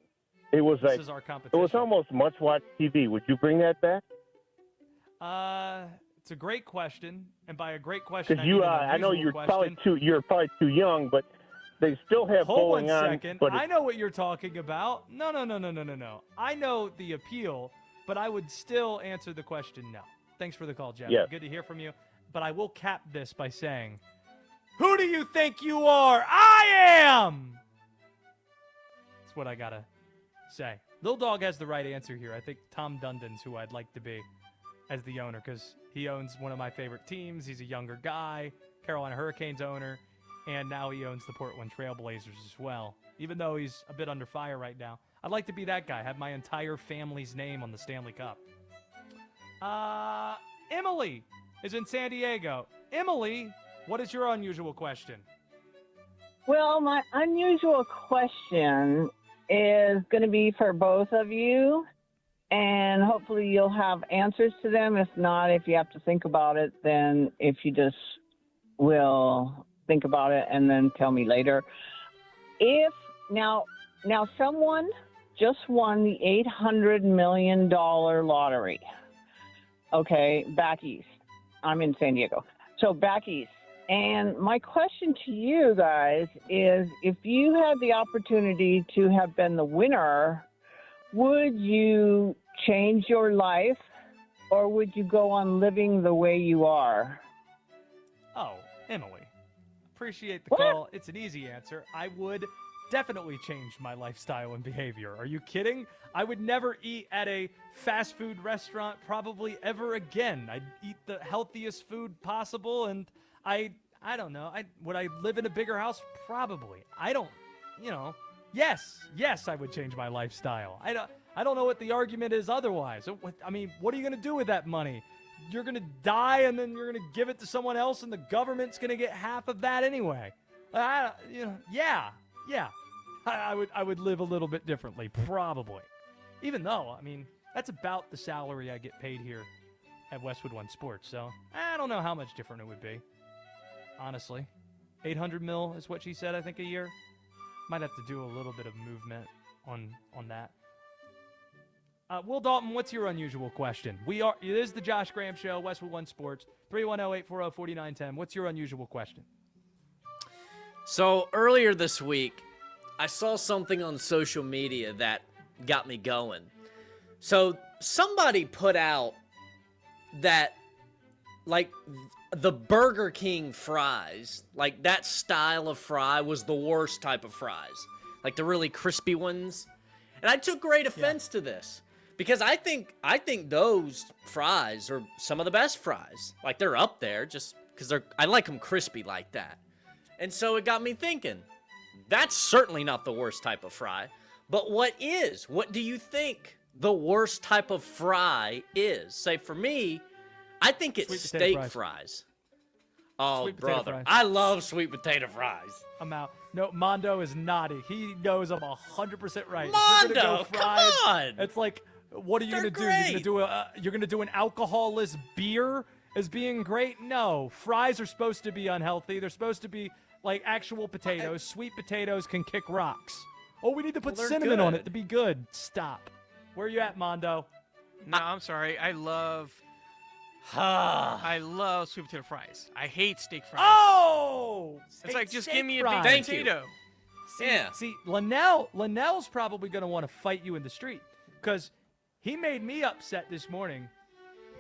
It was This is our competition. It was almost must-watch TV. Would you bring that back? It's a great question, and by a great question, Because I know you're probably too young, but they still have bowling on. Hold 1 second. I know what you're talking about. No. I know the appeal. but I would still answer the question no. Thanks for the call, Jeff. Yes. Good to hear from you. But I will cap this by saying, who do you think you are? I am! That's what I got to say. Little Dog has the right answer here. I think Tom Dundon's who I'd like to be as the owner because he owns one of my favorite teams. He's a younger guy, Carolina Hurricanes owner, and now he owns the Portland Trail Blazers as well. Even though he's a bit under fire right now, I'd like to be that guy, have my entire family's name on the Stanley Cup. Emily is in San Diego. Emily, what is your unusual question? Well, my unusual question is going to be for both of you, and hopefully you'll have answers to them. If not, if you have to think about it, then if you just will think about it and then tell me later. If now someone just won the $800 million lottery. Okay, back east. I'm in San Diego. So back east. And my question to you guys is, if you had the opportunity to have been the winner, would you change your life or would you go on living the way you are? Oh, Emily. Appreciate the call. It's an easy answer. I would definitely change my lifestyle and behavior. Are you kidding? I would never eat at a fast food restaurant probably ever again. I'd eat the healthiest food possible, and I don't know. Would I live in a bigger house? Probably. I don't, yes, I would change my lifestyle. I don't know what the argument is otherwise. I mean, what are you going to do with that money? You're going to die and then you're going to give it to someone else and the government's going to get half of that anyway. I would live a little bit differently, probably. Even though, I mean, that's about the salary I get paid here at Westwood One Sports. So I don't know how much different it would be, honestly. 800 mil is what she said, I think, a year. Might have to do a little bit of movement on that. Will Dalton, what's your unusual question? It is the Josh Graham Show, Westwood One Sports, 310-840-4910. What's your unusual question? So earlier this week, I saw something on social media that got me going. So somebody put out that, like, the Burger King fries, like that style of fry was the worst type of fries, like the really crispy ones. And I took great offense to this because I think those fries are some of the best fries. Like, they're up there just because I like them crispy like that. And so it got me thinking, that's certainly not the worst type of fry. But what is? What do you think the worst type of fry is? Say, for me, I think it's steak fries. Oh, brother. I love sweet potato fries. I'm out. No, Mondo is naughty. He knows I'm 100% right. Mondo, come on! It's like, what are you going to do? You're going to do an alcohol-less beer as being great? No. Fries are supposed to be unhealthy. They're supposed to be like actual potatoes. Sweet potatoes can kick rocks. Oh, we need to put cinnamon on it to be good. Stop. Where are you at, Mondo? No, I'm sorry. I love sweet potato fries. I hate steak fries. Oh! It's like, just give me a big Thank potato. See, Linnell's probably going to want to fight you in the street because he made me upset this morning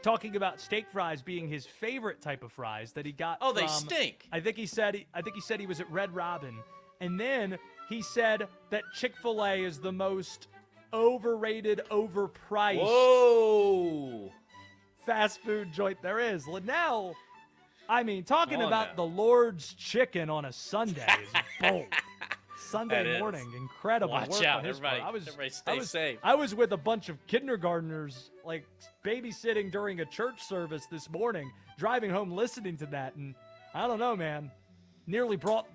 talking about steak fries being his favorite type of fries that he got Oh, they stink. I think he said he was at Red Robin, and then he said that Chick-fil-A is the most overrated, overpriced fast food joint there is. Linnell, I mean, talking about the Lord's chicken on a Sunday is bold. Sunday morning, incredible Watch work out, on his everybody. part. Everybody stay safe. I was with a bunch of kindergartners, like, babysitting during a church service this morning, driving home listening to that, and I don't know, man. Nearly brought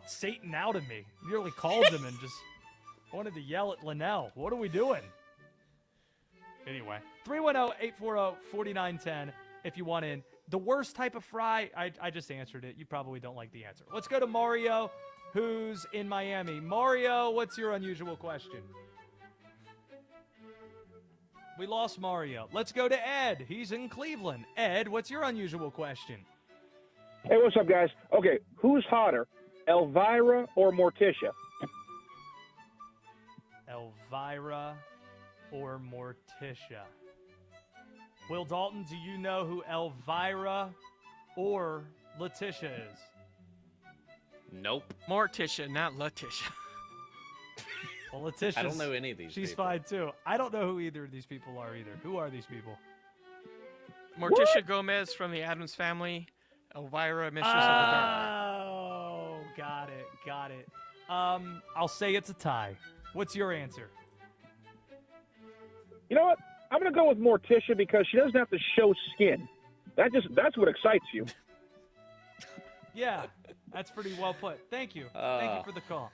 Satan out of me. Nearly called him and just wanted to yell at Linnell. What are we doing? Anyway, 310-840-4910 if you want in. The worst type of fry, I just answered it. You probably don't like the answer. Let's go to Mario, who's in Miami. Mario, what's your unusual question? We lost Mario. Let's go to Ed. He's in Cleveland. Ed, what's your unusual question? Hey, what's up, guys? Okay, who's hotter, Elvira or Morticia? Elvira or Morticia? Will Dalton, do you know who Elvira or Letitia is? Nope. Morticia, not Letitia. Well, Letitia. I don't know any of these She's people. fine too. I don't know who either of these people are either. Who are these people? Morticia Gomez from the Addams Family. Elvira, Mistress of the Dark. Oh, got it. I'll say it's a tie. What's your answer? You know what? I'm going to go with Morticia because she doesn't have to show skin. That's what excites you. Yeah, that's pretty well put. Thank you. Thank you for the call.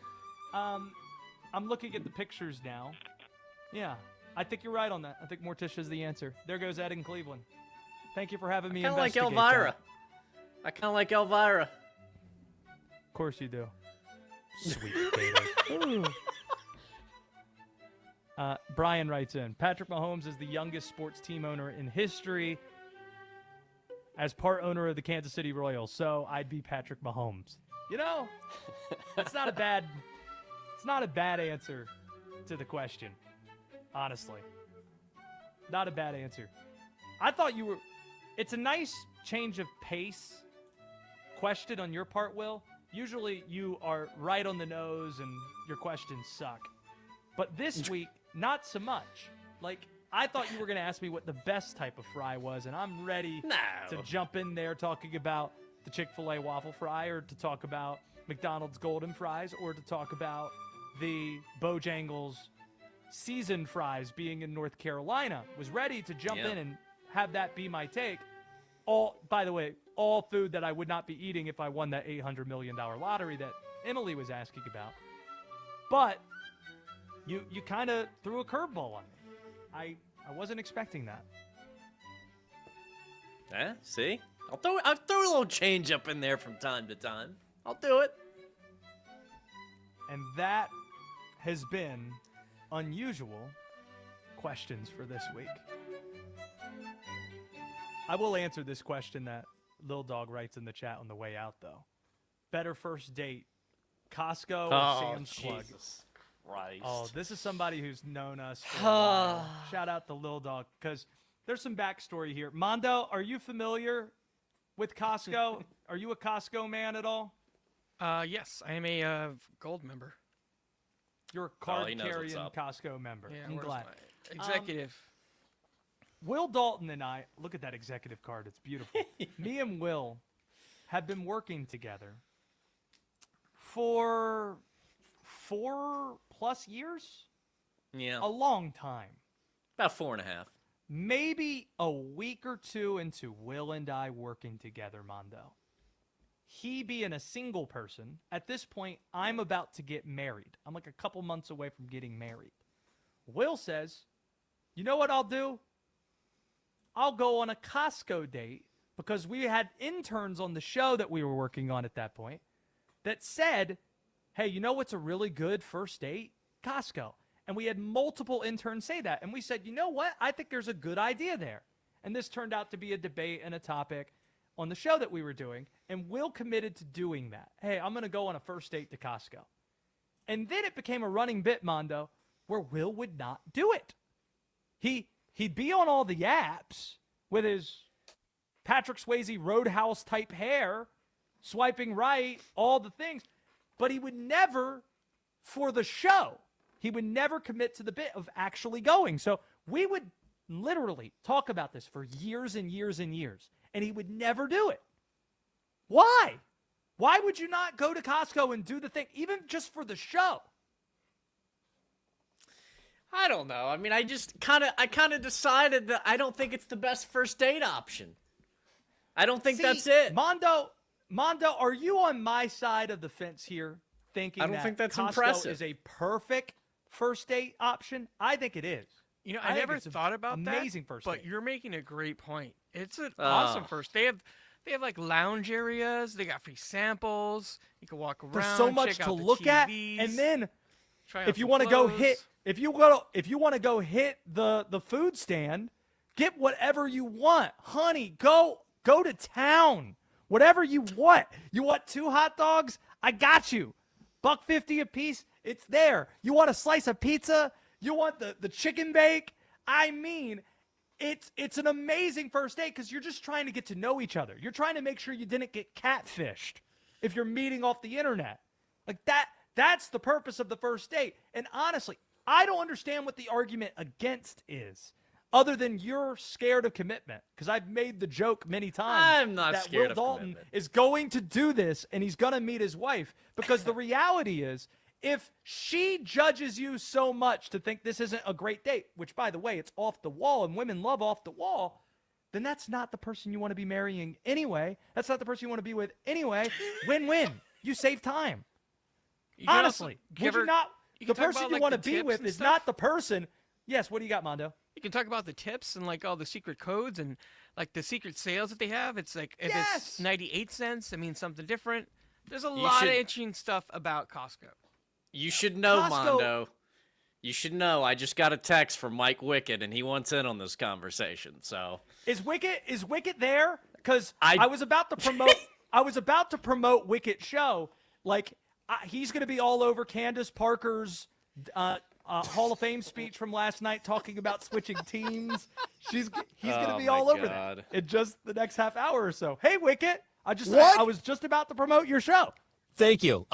I'm looking at the pictures now. Yeah, I think you're right on that. I think Morticia's the answer. There goes Ed in Cleveland. Thank you for having me Kind of like investigate Elvira. that. I kind of like Elvira. Of course you do. Sweet potato. Brian writes in, Patrick Mahomes is the youngest sports team owner in history as part owner of the Kansas City Royals, so I'd be Patrick Mahomes. You know, it's not a bad answer to the question, honestly. Not a bad answer. I thought it's a nice change of pace question on your part, Will. Usually you are right on the nose and your questions suck. But this week, not so much. Like, I thought you were going to ask me what the best type of fry was, and I'm ready to jump in there talking about the Chick-fil-A waffle fry, or to talk about McDonald's golden fries, or to talk about the Bojangles seasoned fries being in North Carolina. Was ready to jump in and have that be my take. By the way, all food that I would not be eating if I won that $800 million lottery that Emily was asking about. But you kind of threw a curveball on me. I wasn't expecting that. See? I'll throw a little change up in there from time to time. I'll do it. And that has been unusual questions for this week. I will answer this question that Lil Dog writes in the chat on the way out, though. Better first date, Costco or Sam's Club? Jesus Christ. Oh, this is somebody who's known us for a while. Shout out to Lil Dog, because there's some backstory here. Mondo, are you familiar with Costco? Are you a Costco man at all? Yes, I am a gold member. You're a card-carrying Costco member. Yeah, I'm where's glad. my executive. Will Dalton and I, look at that executive card. It's beautiful. Me and Will have been working together for 4+ years. Yeah. A long time. About 4.5. Maybe a week or two into Will and I working together, Mondo. He being a single person, at this point, I'm about to get married. I'm like a couple months away from getting married. Will says, you know what I'll do? I'll go on a Costco date, because we had interns on the show that we were working on at that point that said, hey, you know what's a really good first date? Costco. And we had multiple interns say that. And we said, you know what? I think there's a good idea there. And this turned out to be a debate and a topic on the show that we were doing. And Will committed to doing that. Hey, I'm going to go on a first date to Costco. And then it became a running bit, Mondo, where Will would not do it. He'd be on all the apps with his Patrick Swayze Roadhouse type hair, swiping right, all the things. But he would never, for the show, he would never commit to the bit of actually going. So we would literally talk about this for years and years and years, and he would never do it. Why? Why would you not go to Costco and do the thing, even just for the show? I don't know. I mean, I kind of decided that I don't think it's the best first date option. I don't think that's it. Mondo, are you on my side of the fence here, thinking I don't think that's Costco impressive. is a perfect first date option? I think it is. You know, I never thought about that. Amazing first but date. you're making a great point. It's an awesome first. They have like lounge areas. They got free samples. You can walk around. There's so much check to out the look at, TVs, and then try if out you some want to go clothes. hit, if you want to go hit the food stand, get whatever you want, honey. Go to town. Whatever you want. You want 2 hot dogs? I got you. $1.50 a piece. It's there. You want a slice of pizza? You want the chicken bake? I mean, it's an amazing first date because you're just trying to get to know each other. You're trying to make sure you didn't get catfished if you're meeting off the internet. Like that's the purpose of the first date. And honestly, I don't understand what the argument against is, other than you're scared of commitment. Because I've made the joke many times I'm not that scared Will of Dalton commitment. is going to do this and he's going to meet his wife. Because the reality is, if she judges you so much to think this isn't a great date, which, by the way, it's off the wall and women love off the wall, then that's not the person you want to be marrying anyway. That's not the person you want to be with anyway. Win-win. You save time. You can Honestly, also would you not? you The can talk person about, you like, want to the be tips with and is stuff. not the person. Yes, what do you got, Mondo? You can talk about the tips and like all the secret codes and like the secret sales that they have. It's like if it's 98 cents, it means something different. There's a lot of interesting stuff about Costco. You should know, Costco- Mondo. You should know. I just got a text from Mike Wickett, and he wants in on this conversation. So Is Wicket there? Because I was about to promote. I was about to promote Wicket's show. Like he's going to be all over Candace Parker's Hall of Fame speech from last night, talking about switching teams. He's going to be all over that in just the next half hour or so. Hey, Wicket, I was just about to promote your show. Thank you.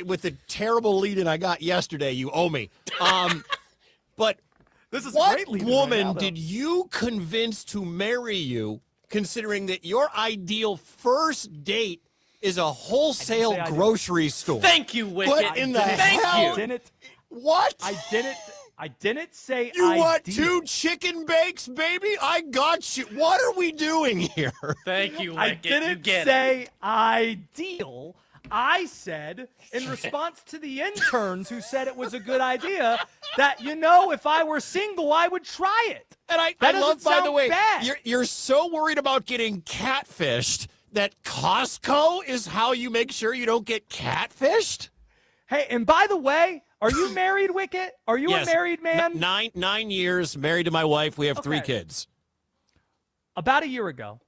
With the terrible lead-in I got yesterday, you owe me. But this is what a great lead-in right woman now, though. did you convince to marry you, considering that your ideal first date is a wholesale grocery store? Thank you, Wicket. What in the hell? I didn't. What? I didn't say You want ideal. 2 chicken bakes, baby? I got you. What are we doing here? Thank you, I Wicket. didn't you get say ideal. I said, in response to the interns who said it was a good idea, that, if I were single, I would try it. And I That love, doesn't by the sound way, bad. you're so worried about getting catfished that Costco is how you make sure you don't get catfished? Hey, and by the way, are you married, Wicket? Are you Yes. a married man? 9 years, married to my wife. We have 3 Okay. kids. About a year ago,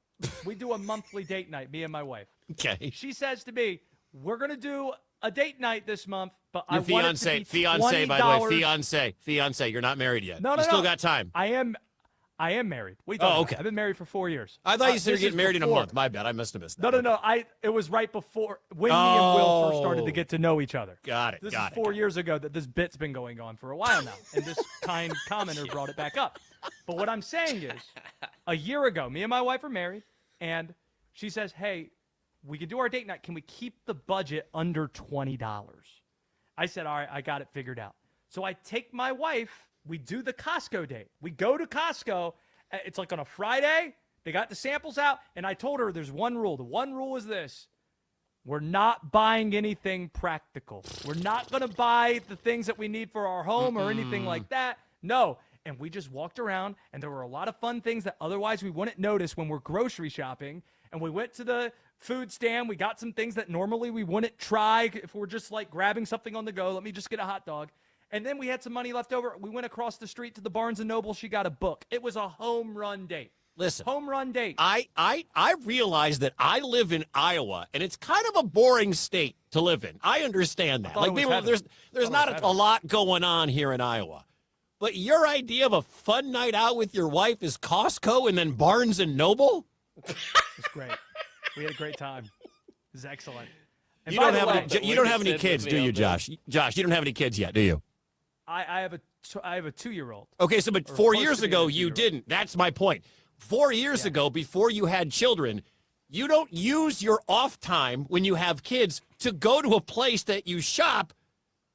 we do a monthly date night, me and my wife. Okay. She says to me, we're going to do a date night this month, but Your I want it to be fiance, by the way, $20. fiance. You're not married yet. No, you still no. got time. I am married. What are you talking Oh, about? okay. I've been married for 4 years. I thought you said you're This getting is married in a before. month. My bad. I must have missed that. No. It was right before when me and Will first started to get to know each other. Got it. This got is 4 years ago that this bit's been going on for a while now, and this kind commenter brought it back up. But what I'm saying is, a year ago, me and my wife were married, and she says, hey, we can do our date night. Can we keep the budget under $20? I said, all right, I got it figured out. So I take my wife, we do the Costco date. We go to Costco. It's like on a Friday. They got the samples out, and I told her there's one rule. The one rule is this. We're not buying anything practical. We're not going to buy the things that we need for our home or anything like that. No. And we just walked around, and there were a lot of fun things that otherwise we wouldn't notice when we're grocery shopping. And we went to the food stand. We got some things that normally we wouldn't try if we're just like grabbing something on the go. Let me just get a hot dog. And then we had some money left over. We went across the street to the Barnes & Noble. She got a book. It was a home run date. Listen. Home run date. I realize that I live in Iowa, and it's kind of a boring state to live in. I understand that. thought it was heaven. There's not a lot going on here in Iowa. But your idea of a fun night out with your wife is Costco and then Barnes & Noble? It was great. We had a great time. It was excellent. And You by don't the have way, any. You don't have any kids, do you, Josh? Josh, you don't have any kids yet, do you? I have a 2-year-old. Okay, so but Or 4 close years to being ago a you 2-year-old. didn't. That's my point. 4 years ago, before you had children, you don't use your off time when you have kids to go to a place that you shop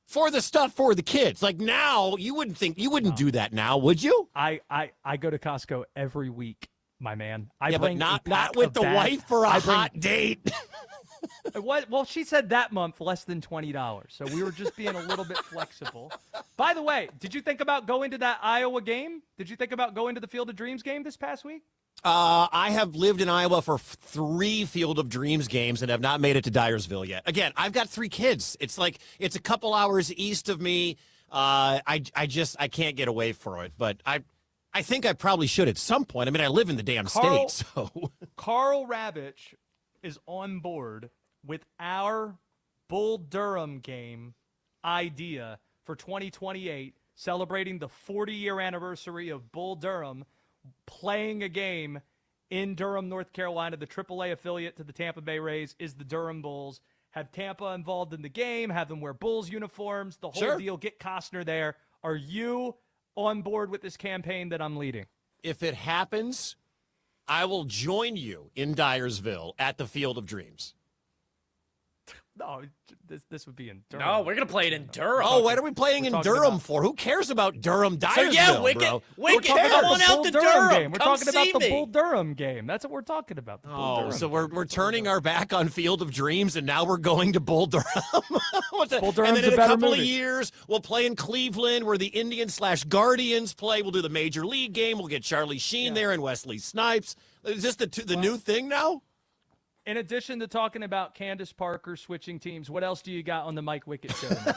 for the stuff for the kids. Like now, you wouldn't do that now, would you? I go to Costco every week, my man. I Yeah, but bring not a pack with of the bags. wife for a I bring- hot date. What? Well, she said that month less than $20, so we were just being a little bit flexible. By the way, did you think about going to that Iowa game? Did you think about going to the Field of Dreams game this past week? I have lived in Iowa for 3 Field of Dreams games and have not made it to Dyersville yet. Again, I've got 3 kids. It's a couple hours east of me. I can't get away from it, but I think I probably should at some point. I mean, I live in the damn state, so. Carl Ravitch is on board with our Bull Durham game idea for 2028, celebrating the 40-year anniversary of Bull Durham. playing a game in Durham, North Carolina. The AAA affiliate to the Tampa Bay Rays is the Durham Bulls. Have Tampa involved in the game, have them wear Bulls uniforms, the whole deal, get Costner there. Are you on board with this campaign that I'm leading? If it happens, I will join you in Dyersville at the Field of Dreams. No, this would be in Durham. No, we're going to play it in Durham. Oh, what are we playing in Durham for? Who cares about Durham, Dyersville, So yeah, bro? we can come on out to Durham. Game. We're Come talking about see the me. Bull Durham game. That's what we're talking about. The Bull Oh, Durham. so we're turning our back on Field of Dreams, and now we're going to Bull Durham. Bull Durham's and then in a a better couple of movie. years, we'll play in Cleveland, where the Indians/Guardians play. We'll do the Major League game. We'll get Charlie Sheen there and Wesley Snipes. Is this the new thing now? In addition to talking about Candace Parker switching teams, what else do you got on the Mike Wickett show?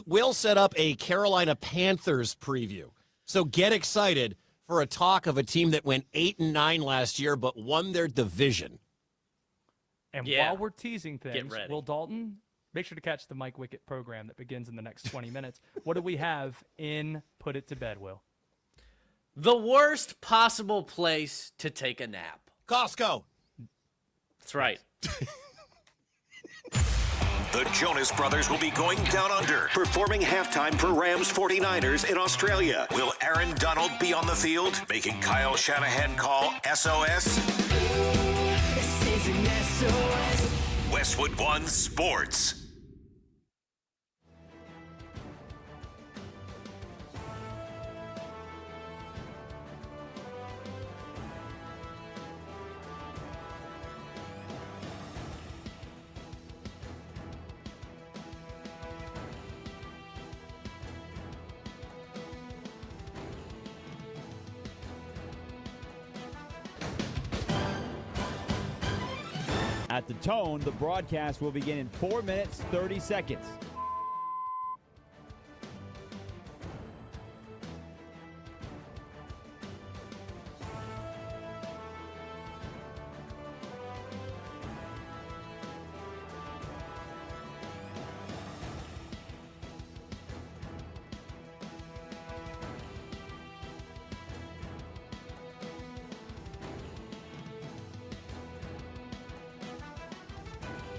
We'll set up a Carolina Panthers preview. So get excited for a talk of a team that went 8-9 last year but won their division. And Yeah. while we're teasing Get things, ready. Will Dalton, make sure to catch the Mike Wickett program that begins in the next 20 minutes. What do we have in Put It to Bed, Will? The worst possible place to take a nap. Costco. That's right. The Jonas Brothers will be going down under, performing halftime for Rams 49ers in Australia. Will Aaron Donald be on the field, making Kyle Shanahan call SOS? Westwood One Sports. At the tone, the broadcast will begin in 4 minutes, 30 seconds.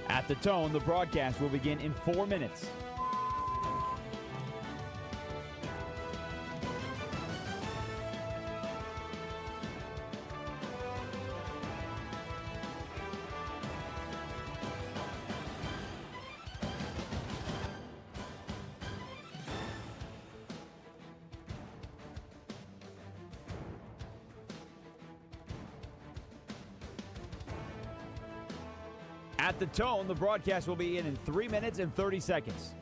At the tone, the broadcast will begin in 4 minutes. At the tone, the broadcast will begin in 3 minutes and 30 seconds.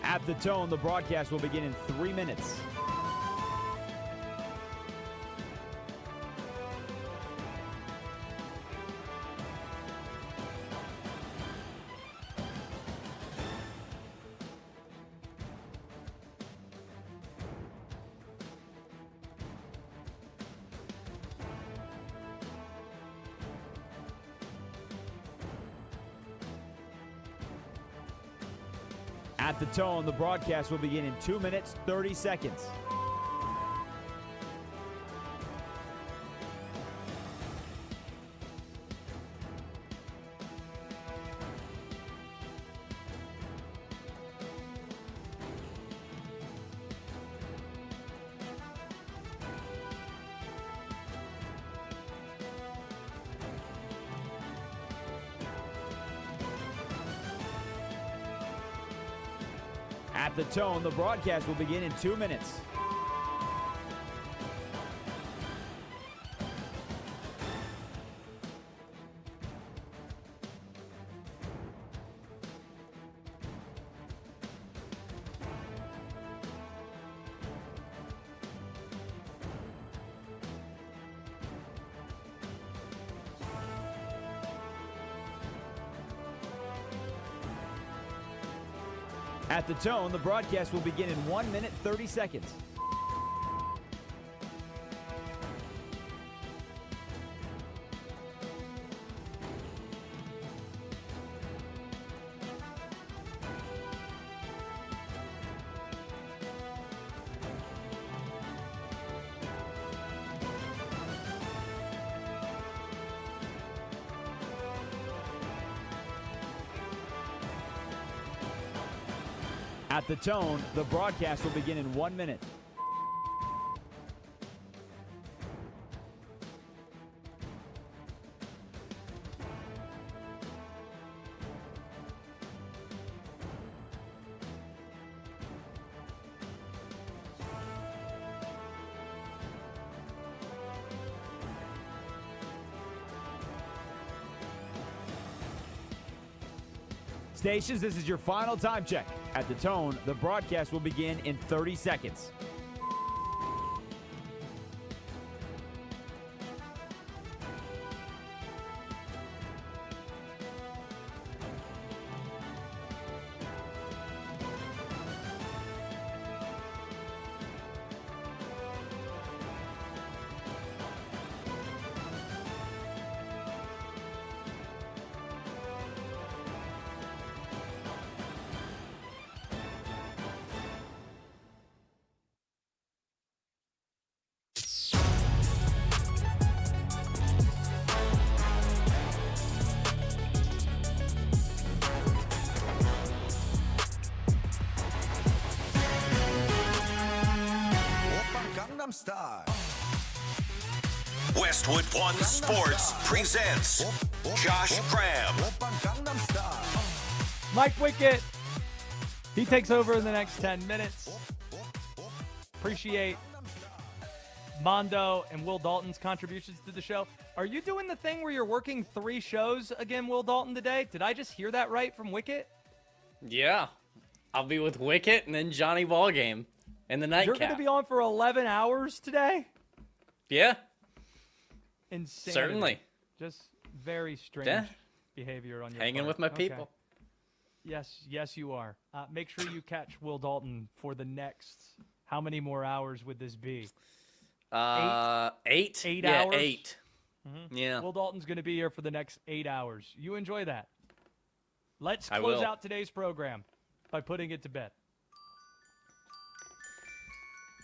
At the tone, the broadcast will begin in 3 minutes. At the tone, the broadcast will begin in 2 minutes, 30 seconds. At the tone, the broadcast will begin in 2 minutes. At the tone, the broadcast will begin in 1 minute, 30 seconds. At the tone, the broadcast will begin in 1 minute. Stations, this is your final time check. At the tone, the broadcast will begin in 30 seconds. Westwood One Sports presents Josh Graham. Mike Wickett, he takes over in the next 10 minutes. Appreciate Mondo and Will Dalton's contributions to the show. Are you doing the thing where you're working 3 shows again, Will Dalton, today? Did I just hear that right from Wickett? Yeah. I'll be with Wickett and then Johnny Ballgame and the nightcap. You're going to be on for 11 hours today? Yeah. Insanity. Certainly. Just very strange behavior on your Hanging part. with my Okay. people. Yes, you are. Make sure you catch Will Dalton for the next, how many more hours would this be? 8? 8 yeah, hours? 8. Yeah. Will Dalton's going to be here for the next 8 hours. You enjoy that. Let's I close will. out today's program by putting it to bed.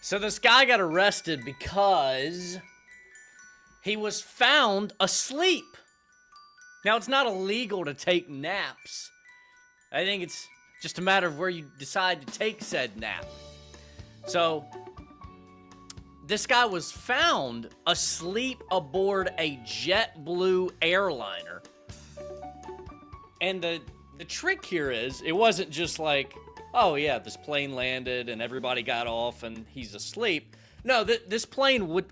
So this guy got arrested because he was found asleep. Now, it's not illegal to take naps. I think it's just a matter of where you decide to take said nap. So, this guy was found asleep aboard a JetBlue airliner. And the trick here is, it wasn't just like, oh yeah, this plane landed and everybody got off and he's asleep. No, this plane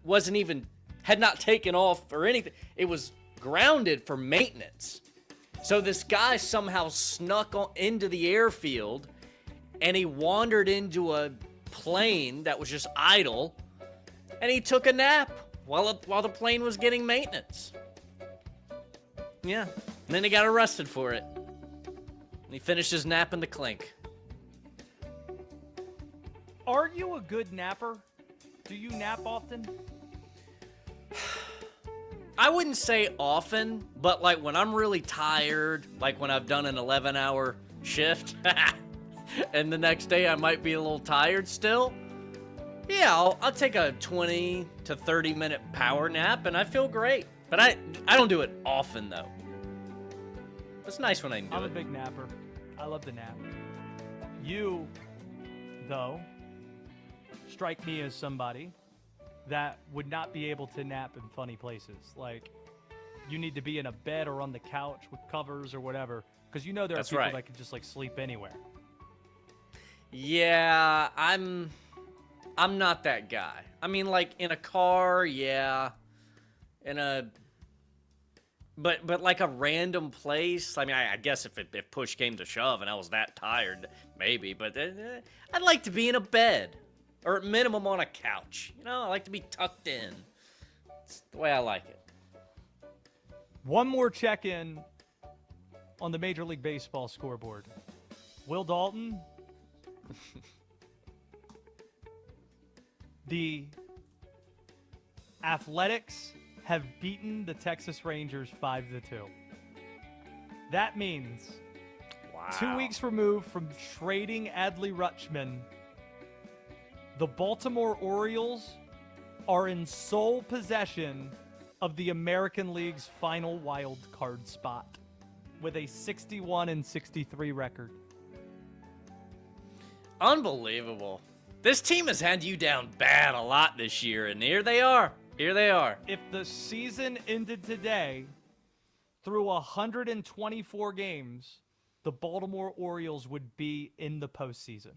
had not taken off or anything. It was grounded for maintenance. So this guy somehow snuck into the airfield and he wandered into a plane that was just idle and he took a nap while the plane was getting maintenance. Yeah. And then he got arrested for it. And he finished his nap in the clink. Are you a good napper? Do you nap often? I wouldn't say often, but like when I'm really tired, like when I've done an 11-hour shift, and the next day I might be a little tired still, yeah, I'll take a 20 to 30-minute power nap, and I feel great. But I don't do it often, though. It's nice when I can do it. I'm a big napper. I love to nap. You, though, strike me as somebody that would not be able to nap in funny places. Like, you need to be in a bed or on the couch with covers or whatever, because you know there are people that can just like sleep anywhere. Yeah, I'm not that guy. I mean, like in a car, yeah. But like a random place. I mean, I guess if push came to shove and I was that tired, maybe. But I'd like to be in a bed. Or at minimum on a couch. You know, I like to be tucked in. It's the way I like it. One more check-in on the Major League Baseball scoreboard. Will Dalton, The Athletics have beaten the Texas Rangers 5-2. That means 2 weeks removed from trading Adley Rutschman, the Baltimore Orioles are in sole possession of the American League's final wild card spot with a 61-63 record. Unbelievable. This team has had you down bad a lot this year, and here they are. Here they are. If the season ended today, through 124 games, the Baltimore Orioles would be in the postseason.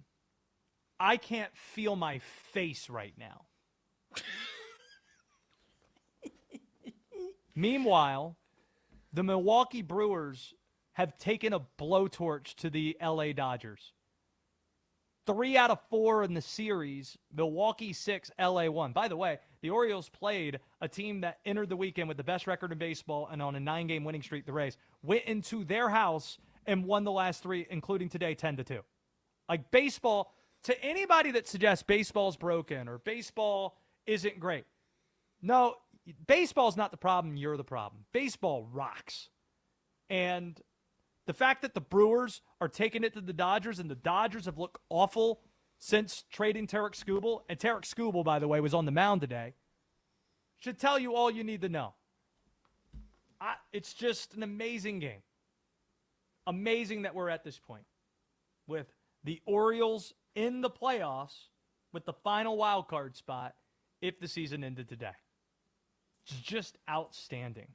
I can't feel my face right now. Meanwhile, the Milwaukee Brewers have taken a blowtorch to the LA Dodgers. 3 out of 4 in the series, Milwaukee 6, LA 1. By the way, the Orioles played a team that entered the weekend with the best record in baseball and on a 9-game winning streak, the Rays, went into their house and won the last 3, including today, 10-2. Like, baseball, to anybody that suggests baseball's broken or baseball isn't great, no, baseball's not the problem, you're the problem. Baseball rocks. And the fact that the Brewers are taking it to the Dodgers, and the Dodgers have looked awful since trading Tarek Skubal, and Tarek Skubal, by the way, was on the mound today, should tell you all you need to know. It's just an amazing game. Amazing that we're at this point with the Orioles in the playoffs with the final wild card spot if the season ended today. It's just outstanding.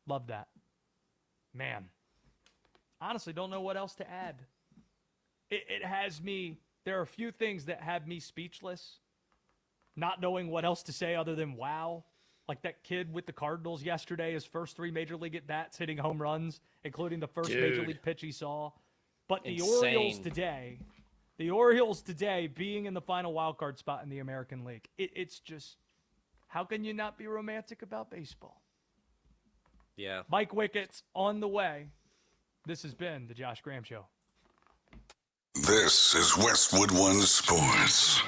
Love that. Man, honestly, don't know what else to add. It has me, there are a few things that have me speechless, not knowing what else to say other than wow. Like that kid with the Cardinals yesterday, his first 3 major league at-bats hitting home runs, including the first major league pitch he saw. But the Orioles today being in the final wild card spot in the American League, it's just, how can you not be romantic about baseball? Yeah. Mike Wickett's on the way. This has been the Josh Graham Show. This is Westwood One Sports.